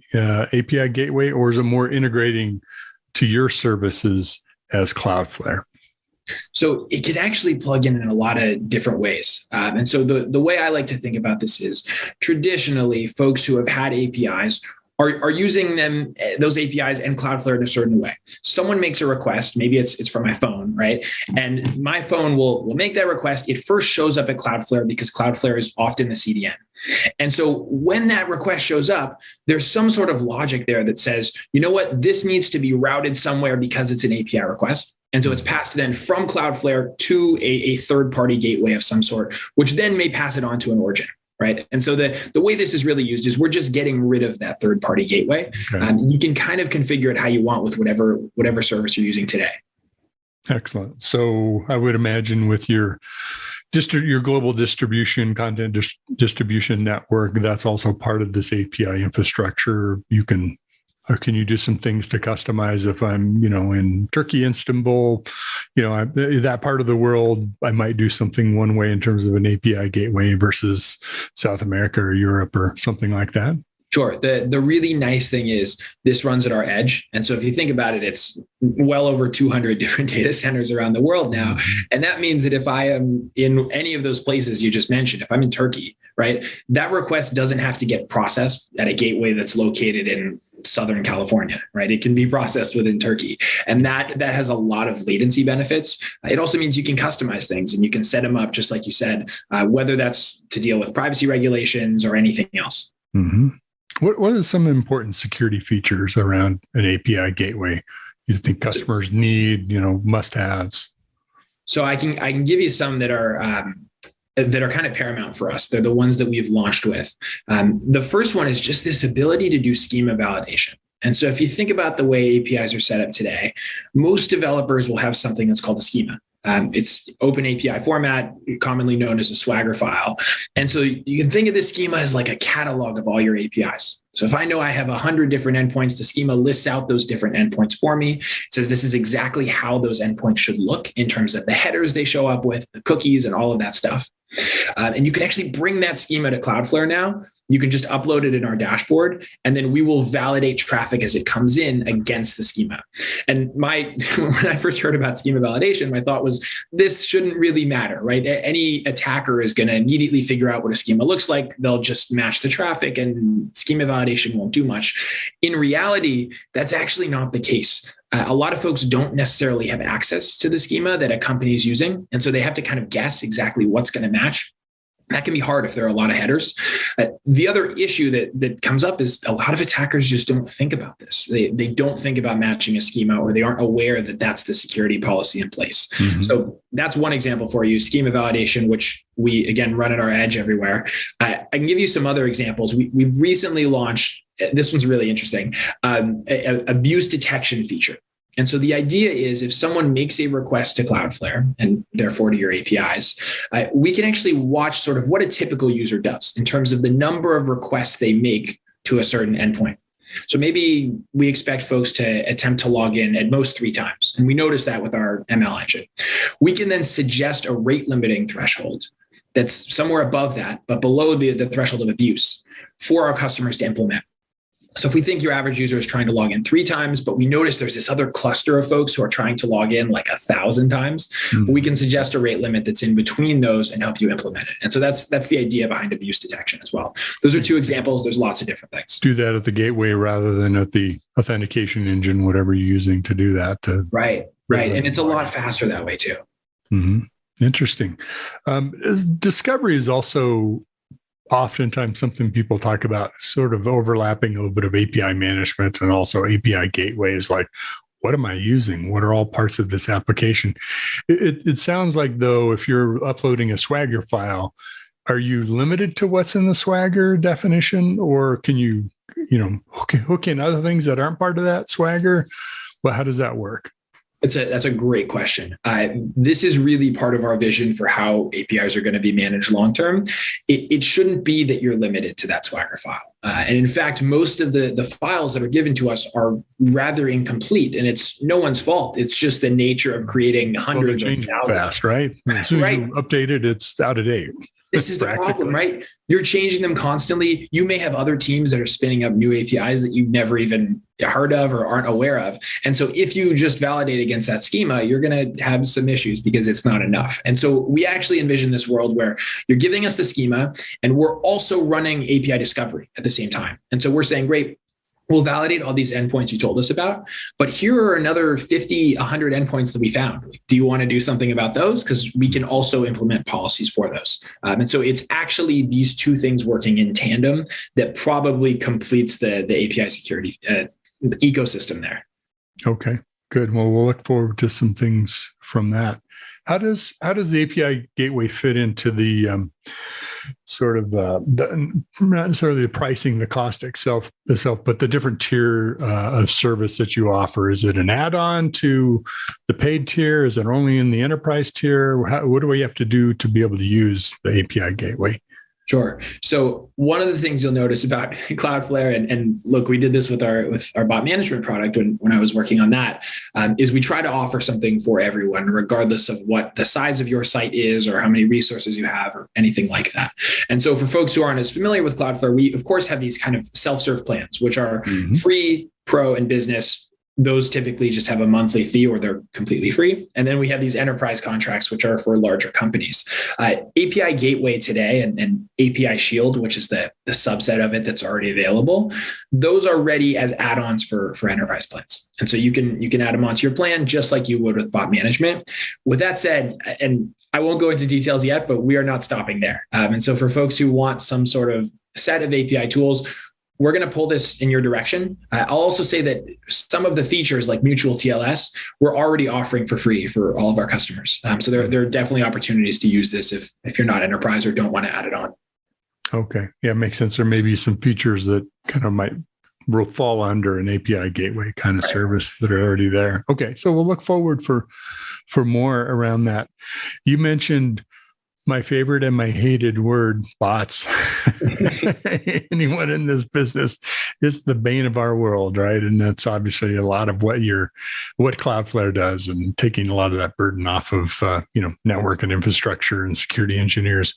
API gateway, or is it more integrating to your services as Cloudflare? So it can actually plug in a lot of different ways. And so the way I like to think about this is, traditionally, folks who have had APIs are using those APIs and Cloudflare in a certain way. Someone makes a request, maybe it's from my phone, right? And my phone will make that request. It first shows up at Cloudflare because Cloudflare is often the CDN. And so when that request shows up, there's some sort of logic there that says, you know what, this needs to be routed somewhere because it's an API request. And so it's passed then from Cloudflare to a third-party gateway of some sort, which then may pass it on to an origin. Right. And so the way this is really used is we're just getting rid of that third party gateway. Okay. You can kind of configure it how you want with whatever service you're using today. Excellent. So I would imagine with your global distribution, content distribution network, that's also part of this API infrastructure. Can you do some things to customize if I'm, in Turkey, Istanbul, that part of the world, I might do something one way in terms of an API gateway versus South America or Europe or something like that? Sure. The really nice thing is this runs at our edge. And so if you think about it, it's well over 200 different data centers around the world now. And that means that if I am in any of those places you just mentioned, if I'm in Turkey, right, that request doesn't have to get processed at a gateway that's located in Southern California, right? It can be processed within Turkey. And that has a lot of latency benefits. It also means you can customize things and you can set them up, just like you said, whether that's to deal with privacy regulations or anything else. Mm-hmm. What are some important security features around an API gateway you think customers need, must-haves? So I can give you some that are kind of paramount for us. They're the ones that we've launched with. The first one is just this ability to do schema validation. And so if you think about the way APIs are set up today, most developers will have something that's called a schema. It's open API format, commonly known as a Swagger file. And so you can think of this schema as like a catalog of all your APIs. So if I know I have 100 different endpoints, the schema lists out those different endpoints for me. It says this is exactly how those endpoints should look in terms of the headers they show up with, the cookies, and all of that stuff. And you can actually bring that schema to Cloudflare now. You can just upload it in our dashboard, and then we will validate traffic as it comes in against the schema. And when I first heard about schema validation, my thought was, this shouldn't really matter, right? Any attacker is going to immediately figure out what a schema looks like. They'll just match the traffic, and schema validation won't do much. In reality, that's actually not the case. A lot of folks don't necessarily have access to the schema that a company is using. And so they have to kind of guess exactly what's going to match. That can be hard if there are a lot of headers. The other issue that comes up is a lot of attackers just don't think about this. They don't think about matching a schema, or they aren't aware that that's the security policy in place. Mm-hmm. So that's one example for you, schema validation, which we, again, run at our edge everywhere. I can give you some other examples. We've recently launched, this one's really interesting, abuse detection feature. And so the idea is, if someone makes a request to Cloudflare and therefore to your APIs, we can actually watch sort of what a typical user does in terms of the number of requests they make to a certain endpoint. So maybe we expect folks to attempt to log in at most 3 times. And we notice that with our ML engine. We can then suggest a rate limiting threshold that's somewhere above that, but below the threshold of abuse for our customers to implement. So if we think your average user is trying to log in 3 times, but we notice there's this other cluster of folks who are trying to log in like 1,000 times, we can suggest a rate limit that's in between those and help you implement it. And so that's the idea behind abuse detection as well. Those are 2 examples. There's lots of different things. Do that at the gateway rather than at the authentication engine, whatever you're using to do that. Right. And it's a lot faster that way too. Mm-hmm. Interesting. Discovery is also oftentimes something people talk about, sort of overlapping a little bit of API management and also API gateways. Like, what am I using? What are all parts of this application? It sounds like, though, if you're uploading a Swagger file, are you limited to what's in the Swagger definition, or can you hook in other things that aren't part of that Swagger? Well, how does that work? That's a great question. This is really part of our vision for how APIs are going to be managed long term. It shouldn't be that you're limited to that Swagger file. And in fact, most of the files that are given to us are rather incomplete, and it's no one's fault. It's just the nature of creating hundreds of thousands. Fast, right? As soon as you update it, it's out of date. This is the problem, right? You're changing them constantly. You may have other teams that are spinning up new APIs that you've never even heard of or aren't aware of. And so if you just validate against that schema, you're going to have some issues because it's not enough. And so we actually envision this world where you're giving us the schema and we're also running API discovery at the same time. And so we're saying, great, we'll validate all these endpoints you told us about, but here are another 50, 100 endpoints that we found. Do you want to do something about those? Because we can also implement policies for those. And so it's actually these two things working in tandem that probably completes the API security ecosystem there. Okay, good. Well, we'll look forward to some things from that. How does the API gateway fit into the not necessarily the pricing, the cost itself, but the different tier of service that you offer? Is it an add-on to the paid tier? Is it only in the enterprise tier? What do we have to do to be able to use the API gateway? Sure. So one of the things you'll notice about Cloudflare, and look, we did this with our bot management product when I was working on that, is we try to offer something for everyone, regardless of what the size of your site is or how many resources you have or anything like that. And so for folks who aren't as familiar with Cloudflare, we of course have these kind of self-serve plans, which are free, pro, and business. Those typically just have a monthly fee or they're completely free. And then we have these enterprise contracts, which are for larger companies. API Gateway today and API Shield, which is the subset of it that's already available, those are ready as add-ons for enterprise plans. And so you can add them onto your plan just like you would with bot management. With that said, and I won't go into details yet, but we are not stopping there. And so for folks who want some sort of set of API tools, we're going to pull this in your direction. I'll also say that some of the features like mutual TLS, we're already offering for free for all of our customers. So there are definitely opportunities to use this if you're not enterprise or don't want to add it on. Okay. Yeah, makes sense. There may be some features that kind of will fall under an API gateway kind of service that are already there. Okay. So we'll look forward for more around that. You mentioned my favorite and my hated word, bots. Anyone in this business, it's the bane of our world, right? And that's obviously a lot of what Cloudflare does, and taking a lot of that burden off of network and infrastructure and security engineers.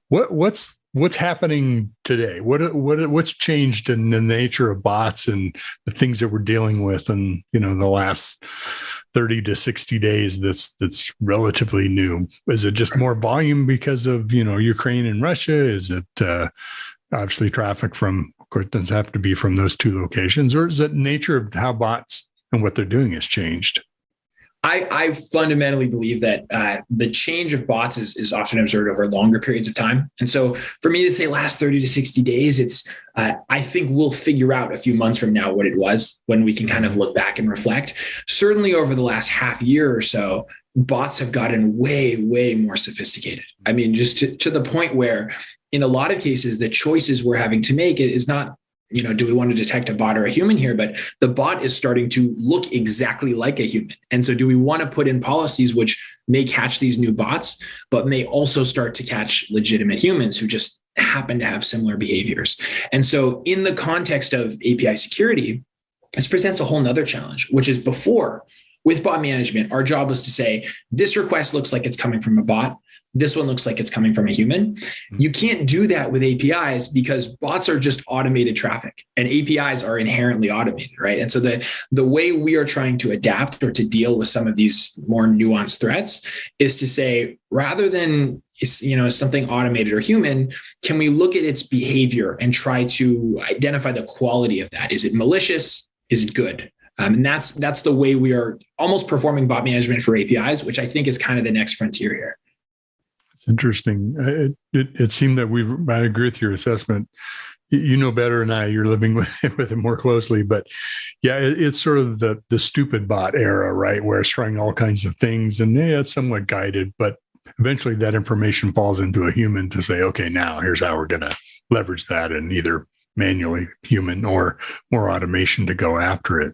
What's happening today? What's changed in the nature of bots and the things that we're dealing with in the last 30 to 60 days that's relatively new? Is it just more volume because of Ukraine and Russia? Is it obviously traffic from, of course, it doesn't have to be from those two locations, or is it nature of how bots and what they're doing has changed? I fundamentally believe that the change of bots is often observed over longer periods of time. And so for me to say last 30 to 60 days, I think we'll figure out a few months from now what it was when we can kind of look back and reflect. Certainly over the last half year or so, bots have gotten way, way more sophisticated. I mean, just to the point where in a lot of cases, the choices we're having to make is not, do we want to detect a bot or a human here? But the bot is starting to look exactly like a human. And so do we want to put in policies which may catch these new bots, but may also start to catch legitimate humans who just happen to have similar behaviors? And so in the context of API security, this presents a whole nother challenge, which is before, with bot management, our job was to say, this request looks like it's coming from a bot. This one looks like it's coming from a human. You can't do that with APIs because bots are just automated traffic and APIs are inherently automated, right? And so the way we are trying to adapt or to deal with some of these more nuanced threats is to say, rather than something automated or human, can we look at its behavior and try to identify the quality of that? Is it malicious? Is it good? And that's the way we are almost performing bot management for APIs, which I think is kind of the next frontier here. It's interesting. It seemed that I agree with your assessment. You know better than I. You're living with it more closely, but yeah, it's sort of the stupid bot era, right? Where it's trying all kinds of things, and it's somewhat guided, but eventually that information falls into a human to say, okay, now here's how we're going to leverage that, and either manually human or more automation to go after it.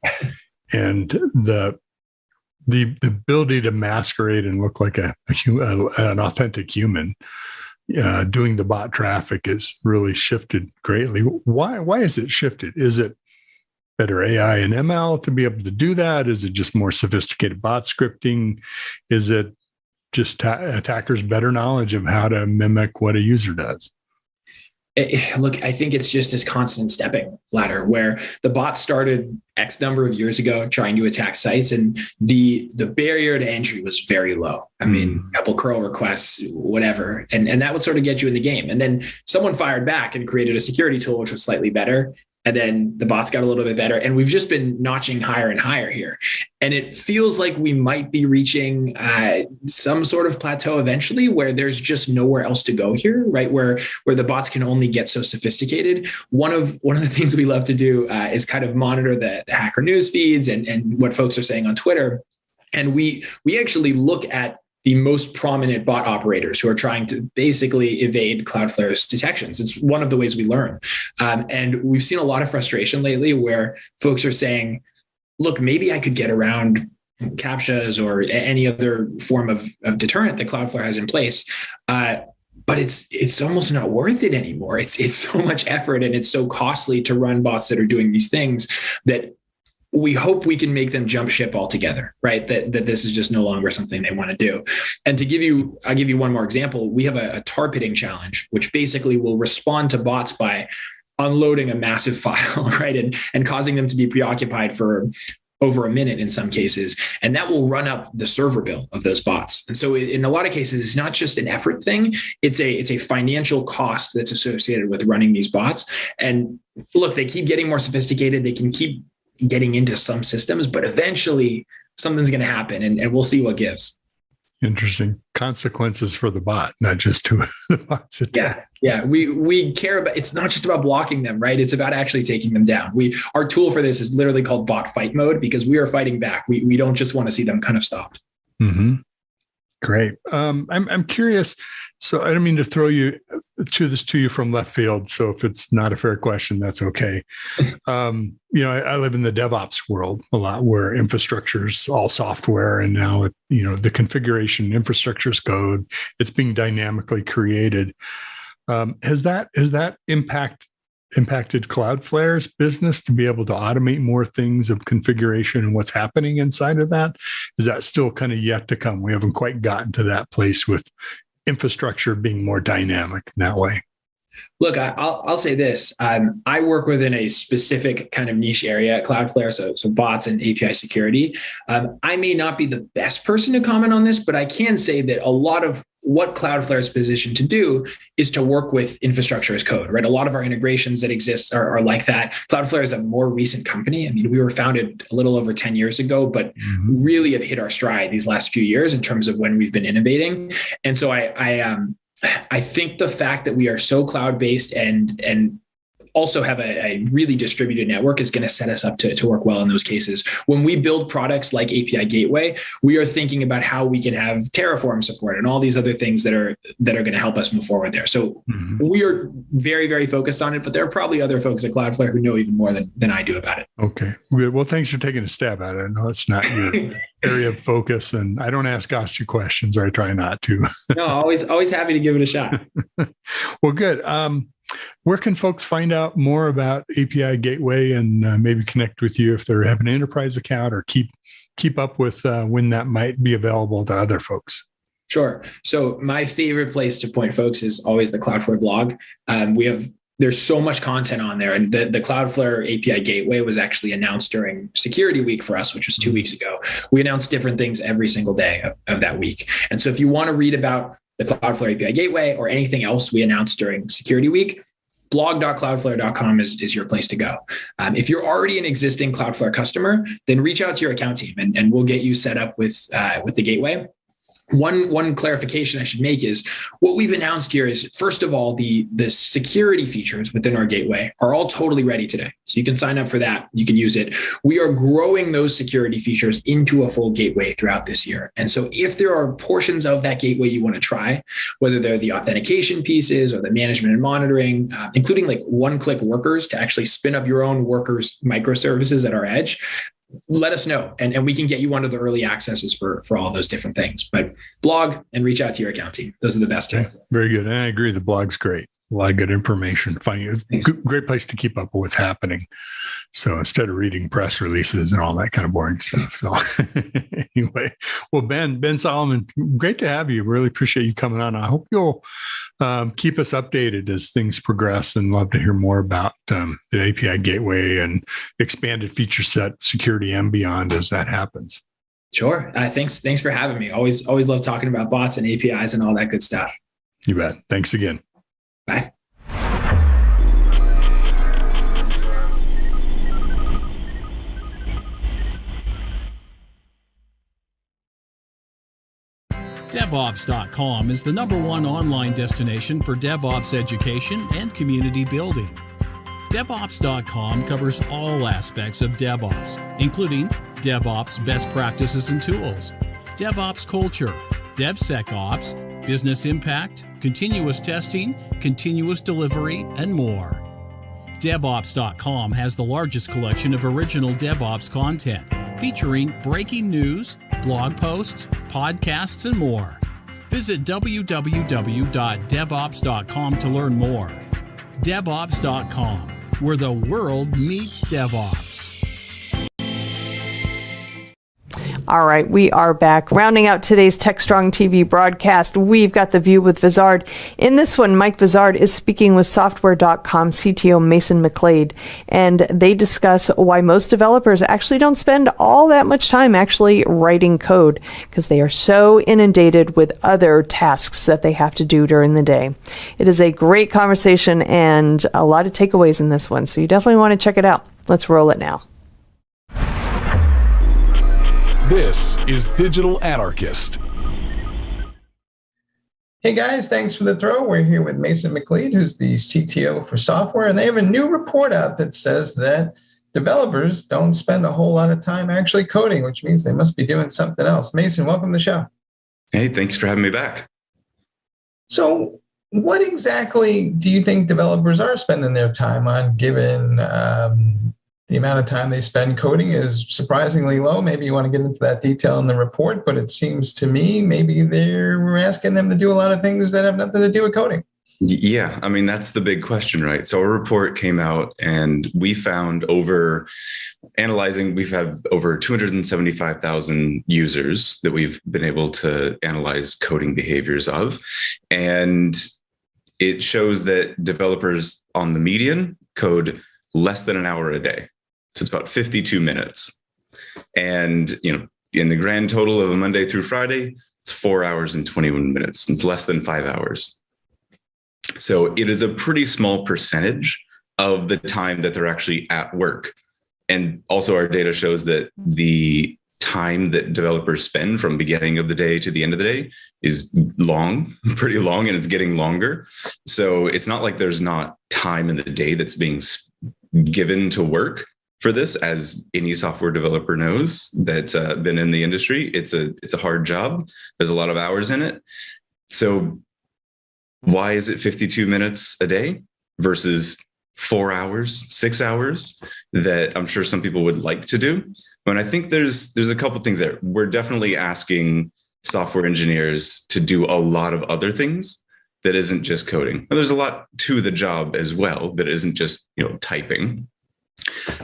And the ability to masquerade and look like an authentic human doing the bot traffic is really shifted greatly. Why is it shifted? Is it better AI and ML to be able to do that? Is it just more sophisticated bot scripting? Is it just attackers' better knowledge of how to mimic what a user does? Look, I think it's just this constant stepping ladder where the bot started X number of years ago trying to attack sites, and the barrier to entry was very low. I mean, a couple curl requests, whatever, and that would sort of get you in the game. And then someone fired back and created a security tool which was slightly better. And then the bots got a little bit better. And we've just been notching higher and higher here. And it feels like we might be reaching some sort of plateau eventually where there's just nowhere else to go here, right? Where the bots can only get so sophisticated. One of the things we love to do is kind of monitor the hacker news feeds and what folks are saying on Twitter. And we actually look at the most prominent bot operators who are trying to basically evade Cloudflare's detections. It's one of the ways we learn. And we've seen a lot of frustration lately where folks are saying, look, maybe I could get around CAPTCHAs or any other form of deterrent that Cloudflare has in place. But it's almost not worth it anymore. It's so much effort and it's so costly to run bots that are doing these things that we hope we can make them jump ship altogether, right? That this is just no longer something they want to do. And I'll give you one more example. We have a tar pitting challenge, which basically will respond to bots by unloading a massive file, right? And causing them to be preoccupied for over a minute in some cases. And that will run up the server bill of those bots. And so in a lot of cases, it's not just an effort thing. It's a financial cost that's associated with running these bots. And look, they keep getting more sophisticated. They can keep getting into some systems, but eventually something's going to happen and we'll see what gives. Interesting. Consequences for the bot, not just to the bots. Yeah. We care about, it's not just about blocking them, right? It's about actually taking them down. Our tool for this is literally called bot fight mode because we are fighting back. We don't just want to see them kind of stopped. Mm-hmm. Great. I'm curious. So I don't mean to throw this to you from left field. So if it's not a fair question, that's okay. I live in the DevOps world a lot, where infrastructure is all software, and now the configuration infrastructure is code. It's being dynamically created. Has that impacted Cloudflare's business to be able to automate more things of configuration and what's happening inside of that? Is that still kind of yet to come? We haven't quite gotten to that place with infrastructure being more dynamic in that way. Look, I'll say this. I work within a specific kind of niche area at Cloudflare, so bots and API security. I may not be the best person to comment on this, but I can say that a lot of what Cloudflare is positioned to do is to work with infrastructure as code, right? A lot of our integrations that exist are like that. Cloudflare is a more recent company. I mean, we were founded a little over 10 years ago, but really have hit our stride these last few years in terms of when we've been innovating. And so I think the fact that we are so cloud-based and also have a really distributed network is going to set us up to work well in those cases. When we build products like API Gateway, we are thinking about how we can have Terraform support and all these other things that are going to help us move forward there. So we are very, very focused on it, but there are probably other folks at Cloudflare who know even more than I do about it. Okay. Good. Well, thanks for taking a stab at it. I know it's not your area of focus, and I don't ask you questions, or I try not to. No, always happy to give it a shot. Well, good. Where can folks find out more about API Gateway and maybe connect with you if they have an enterprise account, or keep up with when that might be available to other folks? Sure. So my favorite place to point folks is always the Cloudflare blog. There's so much content on there. And the Cloudflare API Gateway was actually announced during Security Week for us, which was 2 weeks ago. We announced different things every single day of that week. And so if you want to read about the Cloudflare API Gateway or anything else we announced during Security Week, blog.cloudflare.com is your place to go. If you're already an existing Cloudflare customer, then reach out to your account team and we'll get you set up with the gateway. One clarification I should make is what we've announced here is, first of all, the security features within our gateway are all totally ready today. So you can sign up for that. You can use it. We are growing those security features into a full gateway throughout this year. And so if there are portions of that gateway you want to try, whether they're the authentication pieces or the management and monitoring, including like one-click workers to actually spin up your own workers microservices at our edge, let us know, and we can get you one of the early accesses for all those different things. But blog and reach out to your account team. Those are the best. Okay. Very good. And I agree. The blog's great. A lot of good information. Finding it's a great place to keep up with what's happening. So instead of reading press releases and all that kind of boring stuff. So anyway, well, Ben Solomon, great to have you. Really appreciate you coming on. I hope you'll keep us updated as things progress, and love to hear more about the API gateway and expanded feature set, security and beyond as that happens. Sure. Thanks for having me. Always love talking about bots and APIs and all that good stuff. You bet. Thanks again. Bye. DevOps.com is the #1 online destination for DevOps education and community building. DevOps.com covers all aspects of DevOps, including DevOps best practices and tools, DevOps culture, DevSecOps, business impact, continuous testing, continuous delivery, and more. DevOps.com has the largest collection of original DevOps content, featuring breaking news, blog posts, podcasts, and more. Visit www.devops.com to learn more. DevOps.com, where the world meets DevOps. All right, we are back. Rounding out today's Techstrong TV broadcast, we've got The View with Vizard. In this one, Mike Vizard is speaking with Software.com CTO Mason McLeod, and they discuss why most developers actually don't spend all that much time actually writing code, because they are so inundated with other tasks that they have to do during the day. It is a great conversation and a lot of takeaways in this one, so you definitely want to check it out. Let's roll it now. This is Digital Anarchist. Hey guys, thanks for the throw. We're here with Mason McLeod, who's the CTO for software, and they have a new report out that says that developers don't spend a whole lot of time actually coding, which means they must be doing something else. Mason, welcome to the show. Hey, thanks for having me back. So what exactly do you think developers are spending their time on, given the amount of time they spend coding is surprisingly low? Maybe you want to get into that detail in the report, but it seems to me maybe they're asking them to do a lot of things that have nothing to do with coding. Yeah, I mean, that's the big question, right? So a report came out and we found we've had over 275,000 users that we've been able to analyze coding behaviors of. And it shows that developers on the median code less than an hour a day. So it's about 52 minutes. And, in the grand total of a Monday through Friday, it's 4 hours and 21 minutes. It's less than 5 hours. So it is a pretty small percentage of the time that they're actually at work. And also our data shows that the time that developers spend from beginning of the day to the end of the day is pretty long, and it's getting longer. So it's not like there's not time in the day that's being given to work for this, as any software developer knows that's been in the industry. It's a hard job. There's a lot of hours in it. So why is it 52 minutes a day versus 4 hours, 6 hours that I'm sure some people would like to do? And I think there's a couple things there. We're definitely asking software engineers to do a lot of other things that isn't just coding. And there's a lot to the job as well that isn't just, typing.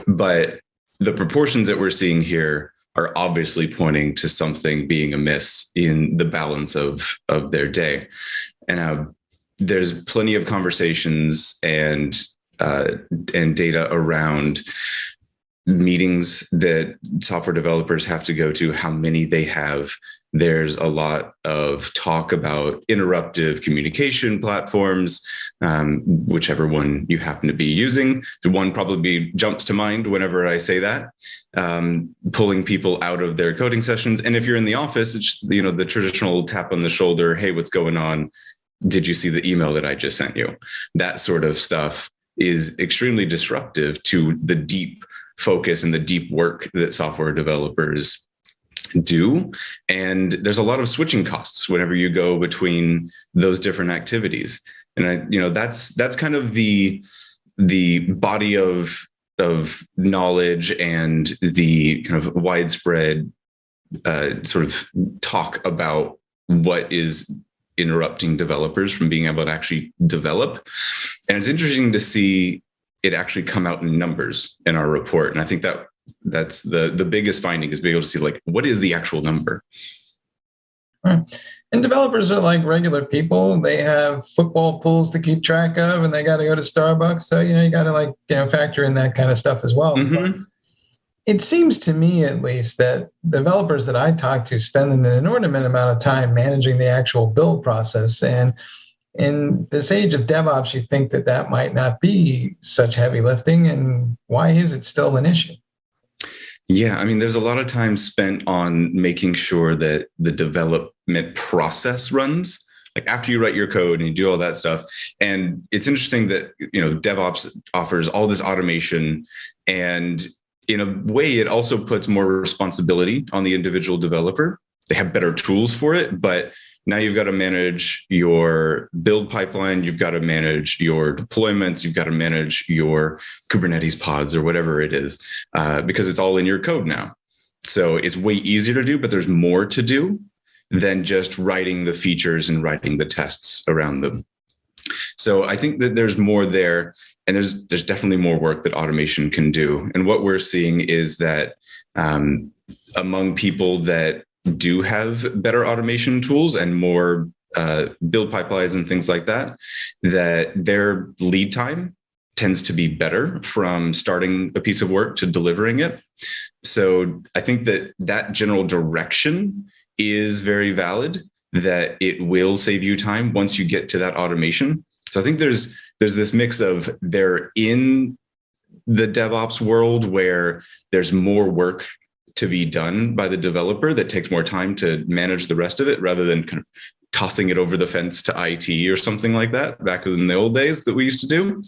But the proportions that we're seeing here are obviously pointing to something being amiss in the balance of their day. And there's plenty of conversations and data around meetings that software developers have to go to, how many they have. There's a lot of talk about interruptive communication platforms, whichever one you happen to be using. One probably jumps to mind whenever I say that, pulling people out of their coding sessions. And if you're in the office, it's the traditional tap on the shoulder, hey, what's going on? Did you see the email that I just sent you? That sort of stuff is extremely disruptive to the deep focus and the deep work that software developers do. And there's a lot of switching costs whenever you go between those different activities. And that's kind of the body of of knowledge and the kind of widespread sort of talk about what is interrupting developers from being able to actually develop. And it's interesting to see it actually come out in numbers in our report. And I think that's the biggest finding, is being able to see, like, what is the actual number? Right. And developers are like regular people. They have football pools to keep track of, and they got to go to Starbucks. So, you got to factor in that kind of stuff as well. Mm-hmm. But it seems to me, at least, that developers that I talk to spend an inordinate amount of time managing the actual build process. And in this age of DevOps, you think that might not be such heavy lifting. And why is it still an issue? Yeah, I mean, there's a lot of time spent on making sure that the development process runs, like after you write your code and you do all that stuff. And it's interesting that, DevOps offers all this automation, and in a way, it also puts more responsibility on the individual developer. They have better tools for it, but now you've got to manage your build pipeline, you've got to manage your deployments, you've got to manage your Kubernetes pods or whatever it is, because it's all in your code now. So it's way easier to do, but there's more to do than just writing the features and writing the tests around them. So I think that there's more there, and there's definitely more work that automation can do. And what we're seeing is that among people that do have better automation tools and more build pipelines and things like that, that their lead time tends to be better from starting a piece of work to delivering it. So I think that general direction is very valid, that it will save you time once you get to that automation. So I think there's this mix of, they're in the DevOps world where there's more work to be done by the developer that takes more time to manage the rest of it, rather than kind of tossing it over the fence to IT or something like that back in the old days that we used to do.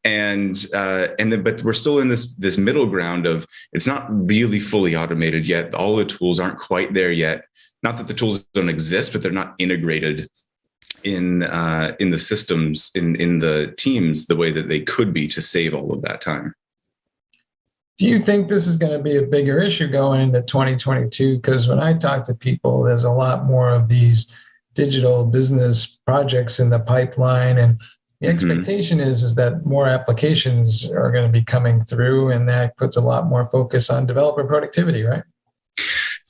But we're still in this middle ground of, it's not really fully automated yet. All the tools aren't quite there yet. Not that the tools don't exist, but they're not integrated in the systems, in the teams, the way that they could be to save all of that time. Do you think this is going to be a bigger issue going into 2022? Because when I talk to people, there's a lot more of these digital business projects in the pipeline, and the expectation is that more applications are going to be coming through, and that puts a lot more focus on developer productivity, right?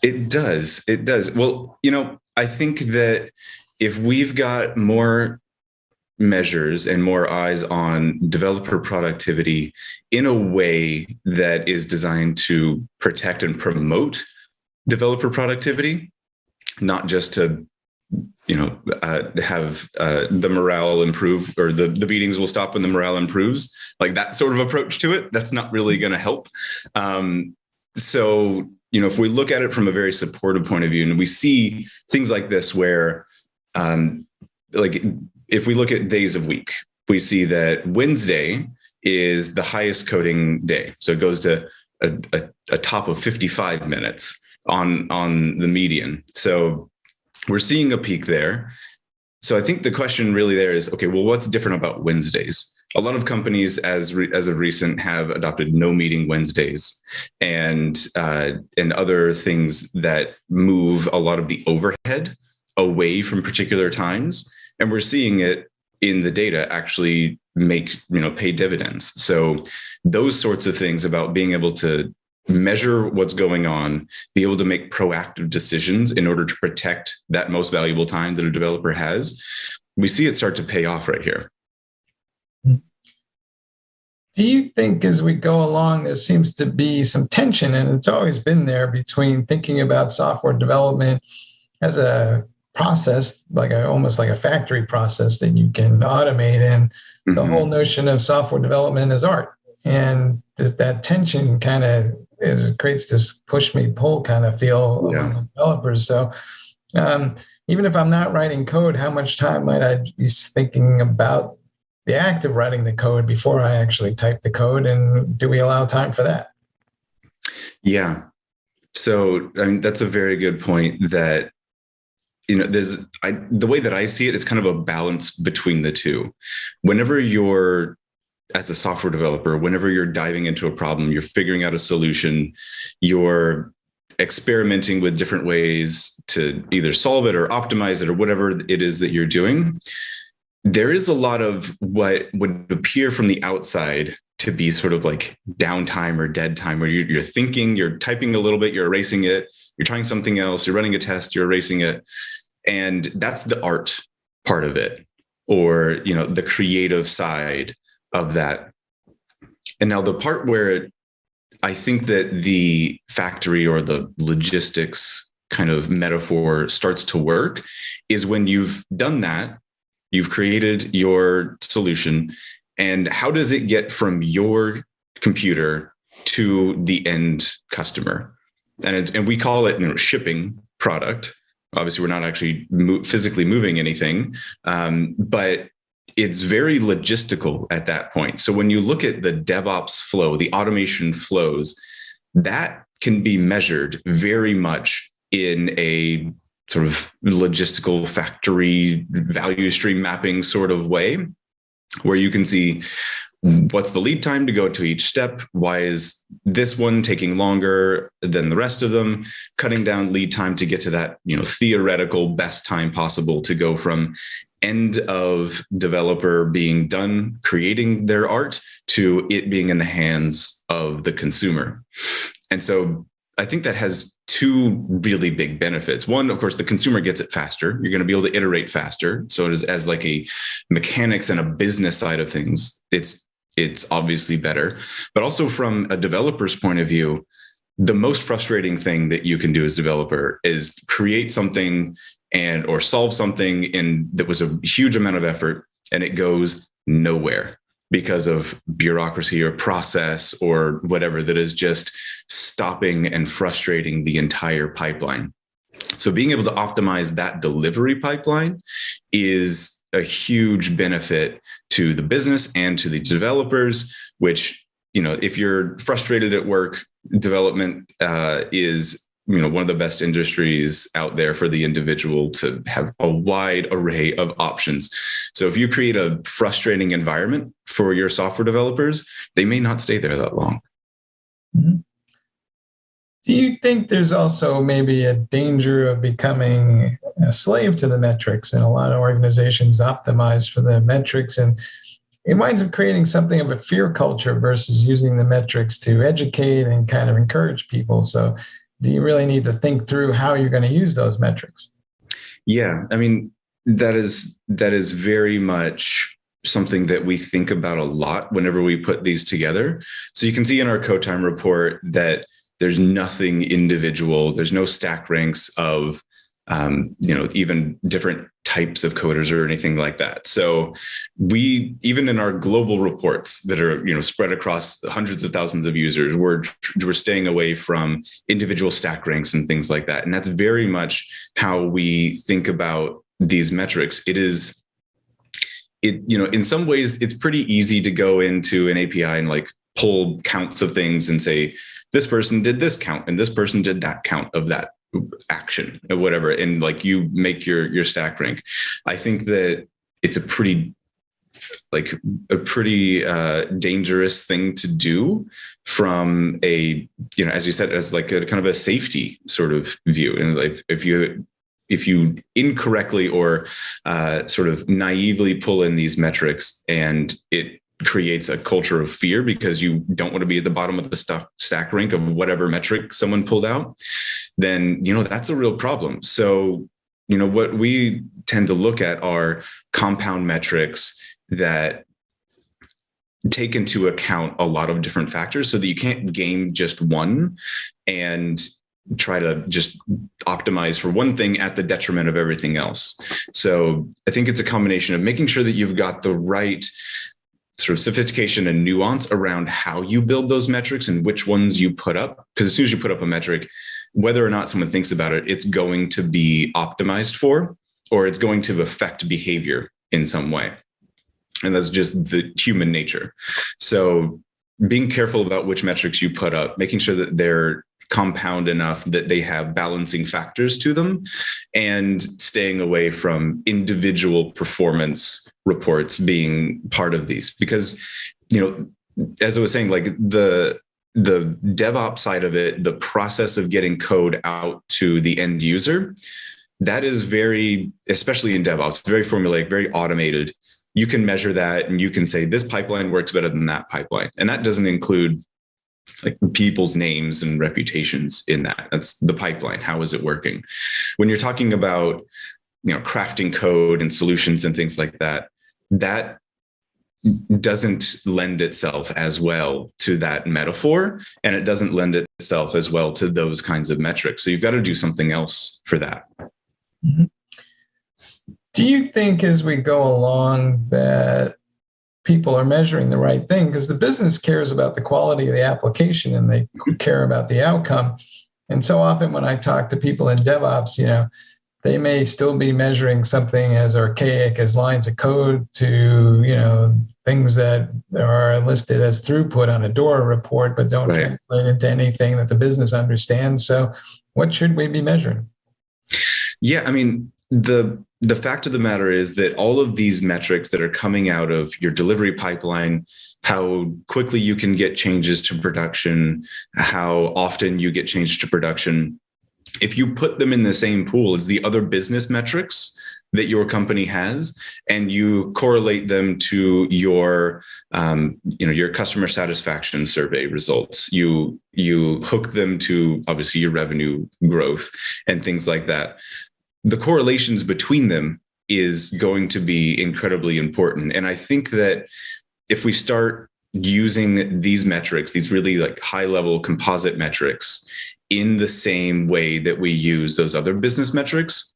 It does. It does. Well, I think that if we've got more measures and more eyes on developer productivity in a way that is designed to protect and promote developer productivity, not just to have the morale improve, or the beatings will stop when the morale improves, like that sort of approach to it, that's not really going to help. So if we look at it from a very supportive point of view, and we see things like this where, if we look at days of week, we see that Wednesday is the highest coding day. So it goes to a top of 55 minutes on the median. So we're seeing a peak there. So I think the question really there is, okay, well, what's different about Wednesdays? A lot of companies, as of recent, have adopted no meeting Wednesdays, and other things that move a lot of the overhead away from particular times. And we're seeing it in the data actually pay dividends. So those sorts of things about being able to measure what's going on, be able to make proactive decisions in order to protect that most valuable time that a developer has, we see it start to pay off right here. Do you think as we go along, there seems to be some tension, and it's always been there, between thinking about software development as a process, almost like a factory process that you can automate, and the whole notion of software development as art? And that tension kind of creates this push me pull kind of feel among developers. So even if I'm not writing code, how much time might I be thinking about the act of writing the code before I actually type the code? And do we allow time for that? Yeah. So, that's a very good point, that, the way that I see it is kind of a balance between the two. Whenever you're as a software developer, whenever you're diving into a problem, you're figuring out a solution, you're experimenting with different ways to either solve it or optimize it or whatever it is that you're doing, there is a lot of what would appear from the outside to be sort of like downtime or dead time, where you're thinking, you're typing a little bit, you're erasing it, you're trying something else, you're running a test, you're erasing it. And that's the art part of it, or, you know, the creative side of that. And now the part where I think that the factory or the logistics kind of metaphor starts to work is when you've done that, you've created your solution, and how does it get from your computer to the end customer? And we call it, you know, shipping product. Obviously, we're not actually physically moving anything, but it's very logistical at that point. So when you look at the DevOps flow, the automation flows, that can be measured very much in a sort of logistical factory value stream mapping sort of way, where you can see what's the lead time to go to each step? Why is this one taking longer than the rest of them? Cutting down lead time to get to that, you know, theoretical best time possible to go from end of developer being done creating their art to it being in the hands of the consumer. And so I think that has two really big benefits. One, of course, the consumer gets it faster. You're going to be able to iterate faster. So it is, as like a mechanics and a business side of things, it's obviously better. But also from a developer's point of view, the most frustrating thing that you can do as a developer is create something or solve something that was a huge amount of effort, and it goes nowhere because of bureaucracy or process or whatever that is just stopping and frustrating the entire pipeline. So being able to optimize that delivery pipeline is a huge benefit to the business and to the developers, which, you know, if you're frustrated at work, development is, you know, one of the best industries out there for the individual to have a wide array of options. So if you create a frustrating environment for your software developers, they may not stay there that long. Mm-hmm. Do you think there's also maybe a danger of becoming a slave to the metrics, and a lot of organizations optimize for the metrics, and it winds up creating something of a fear culture versus using the metrics to educate and kind of encourage people? So do you really need to think through how you're going to use those metrics? Yeah, I mean, that is very much something that we think about a lot whenever we put these together. So you can see in our code time report that there's nothing individual. There's no stack ranks of, you know, even different types of coders or anything like that. So we, even in our global reports that are, you know, spread across hundreds of thousands of users, we're staying away from individual stack ranks and things like that. And that's very much how we think about these metrics. You know, in some ways, it's pretty easy to go into an API and like pull counts of things and say, this person did this count and this person did that count of that action or whatever. And like you make your stack rank. I think that it's a pretty dangerous thing to do from a, you know, as you said, as like a kind of a safety sort of view. And like if you incorrectly or sort of naively pull in these metrics and it creates a culture of fear because you don't want to be at the bottom of the stack rank of whatever metric someone pulled out, then, you know, that's a real problem. So, you know, what we tend to look at are compound metrics that take into account a lot of different factors so that you can't game just one and try to just optimize for one thing at the detriment of everything else. So I think it's a combination of making sure that you've got the right sort of sophistication and nuance around how you build those metrics and which ones you put up. Because as soon as you put up a metric, whether or not someone thinks about it, it's going to be optimized for, or it's going to affect behavior in some way. And that's just the human nature. So being careful about which metrics you put up, making sure that they're compound enough that they have balancing factors to them, and staying away from individual performance reports being part of these. Because, as I was saying, like the DevOps side of it, the process of getting code out to the end user, that is very, especially in DevOps, very formulaic, very automated. You can measure that and you can say this pipeline works better than that pipeline. And that doesn't include like people's names and reputations in that. That's the pipeline. How is it working? When you're talking about, crafting code and solutions and things like that, that doesn't lend itself as well to that metaphor, and it doesn't lend itself as well to those kinds of metrics. So you've got to do something else for that. Mm-hmm. Do you think as we go along that people are measuring the right thing? Because the business cares about the quality of the application and they care about the outcome. And so often when I talk to people in DevOps, they may still be measuring something as archaic as lines of code to, things that are listed as throughput on a DORA report, but don't translate into anything that the business understands. So what should we be measuring? Yeah, I mean, the fact of the matter is that all of these metrics that are coming out of your delivery pipeline, how quickly you can get changes to production, how often you get changes to production, if you put them in the same pool as the other business metrics that your company has, and you correlate them to your, your customer satisfaction survey results, you hook them to obviously your revenue growth and things like that, the correlations between them is going to be incredibly important. And I think that if we start using these metrics, these really like high level composite metrics, in the same way that we use those other business metrics,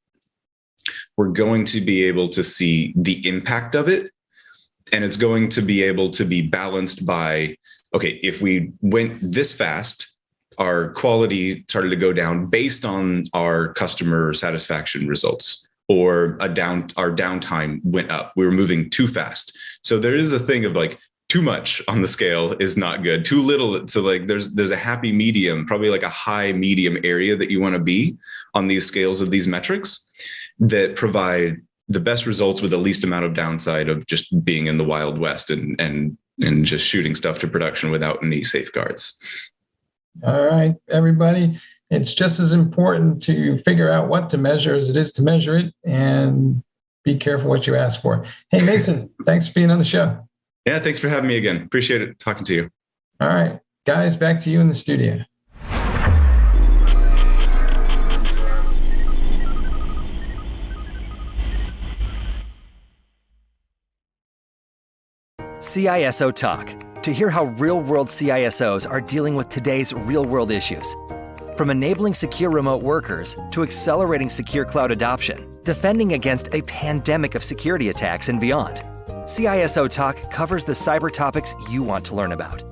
we're going to be able to see the impact of it. And it's going to be able to be balanced by, okay, if we went this fast, our quality started to go down based on our customer satisfaction results, or our downtime went up. We were moving too fast. So there is a thing of like, too much on the scale is not good. Too little. So like there's a happy medium, probably like a high medium area that you want to be on these scales of these metrics that provide the best results with the least amount of downside of just being in the Wild West and just shooting stuff to production without any safeguards. All right, everybody. It's just as important to figure out what to measure as it is to measure it, and be careful what you ask for. Hey, Mason, thanks for being on the show. Yeah, thanks for having me again. Appreciate it talking to you. All right, guys, back to you in the studio. CISO Talk, to hear how real-world CISOs are dealing with today's real-world issues. From enabling secure remote workers to accelerating secure cloud adoption, defending against a pandemic of security attacks and beyond. CISO Talk covers the cyber topics you want to learn about.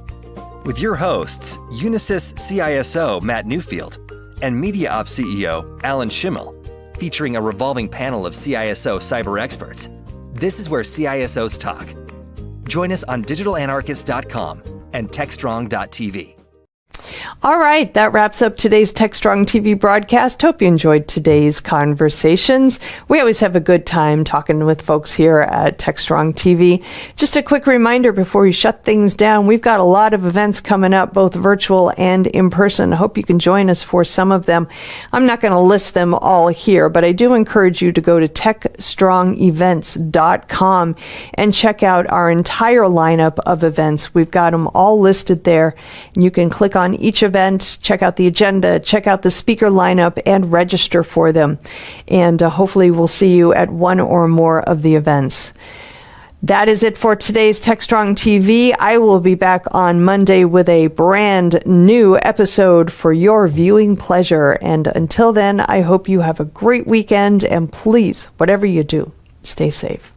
With your hosts, Unisys CISO Matt Newfield and MediaOps CEO Alan Schimmel, featuring a revolving panel of CISO cyber experts. This is where CISOs talk. Join us on digitalanarchist.com and techstrong.tv. All right, that wraps up today's Techstrong TV broadcast. Hope you enjoyed today's conversations. We always have a good time talking with folks here at Techstrong TV. Just a quick reminder before we shut things down, we've got a lot of events coming up, both virtual and in person. I hope you can join us for some of them. I'm not going to list them all here, but I do encourage you to go to techstrongevents.com and check out our entire lineup of events. We've got them all listed there, and you can click on each event, check out the agenda, check out the speaker lineup, and register for them. And hopefully we'll see you at one or more of the events. That is it for today's Techstrong TV. I will be back on Monday with a brand new episode for your viewing pleasure. And until then, I hope you have a great weekend. And please, whatever you do, stay safe.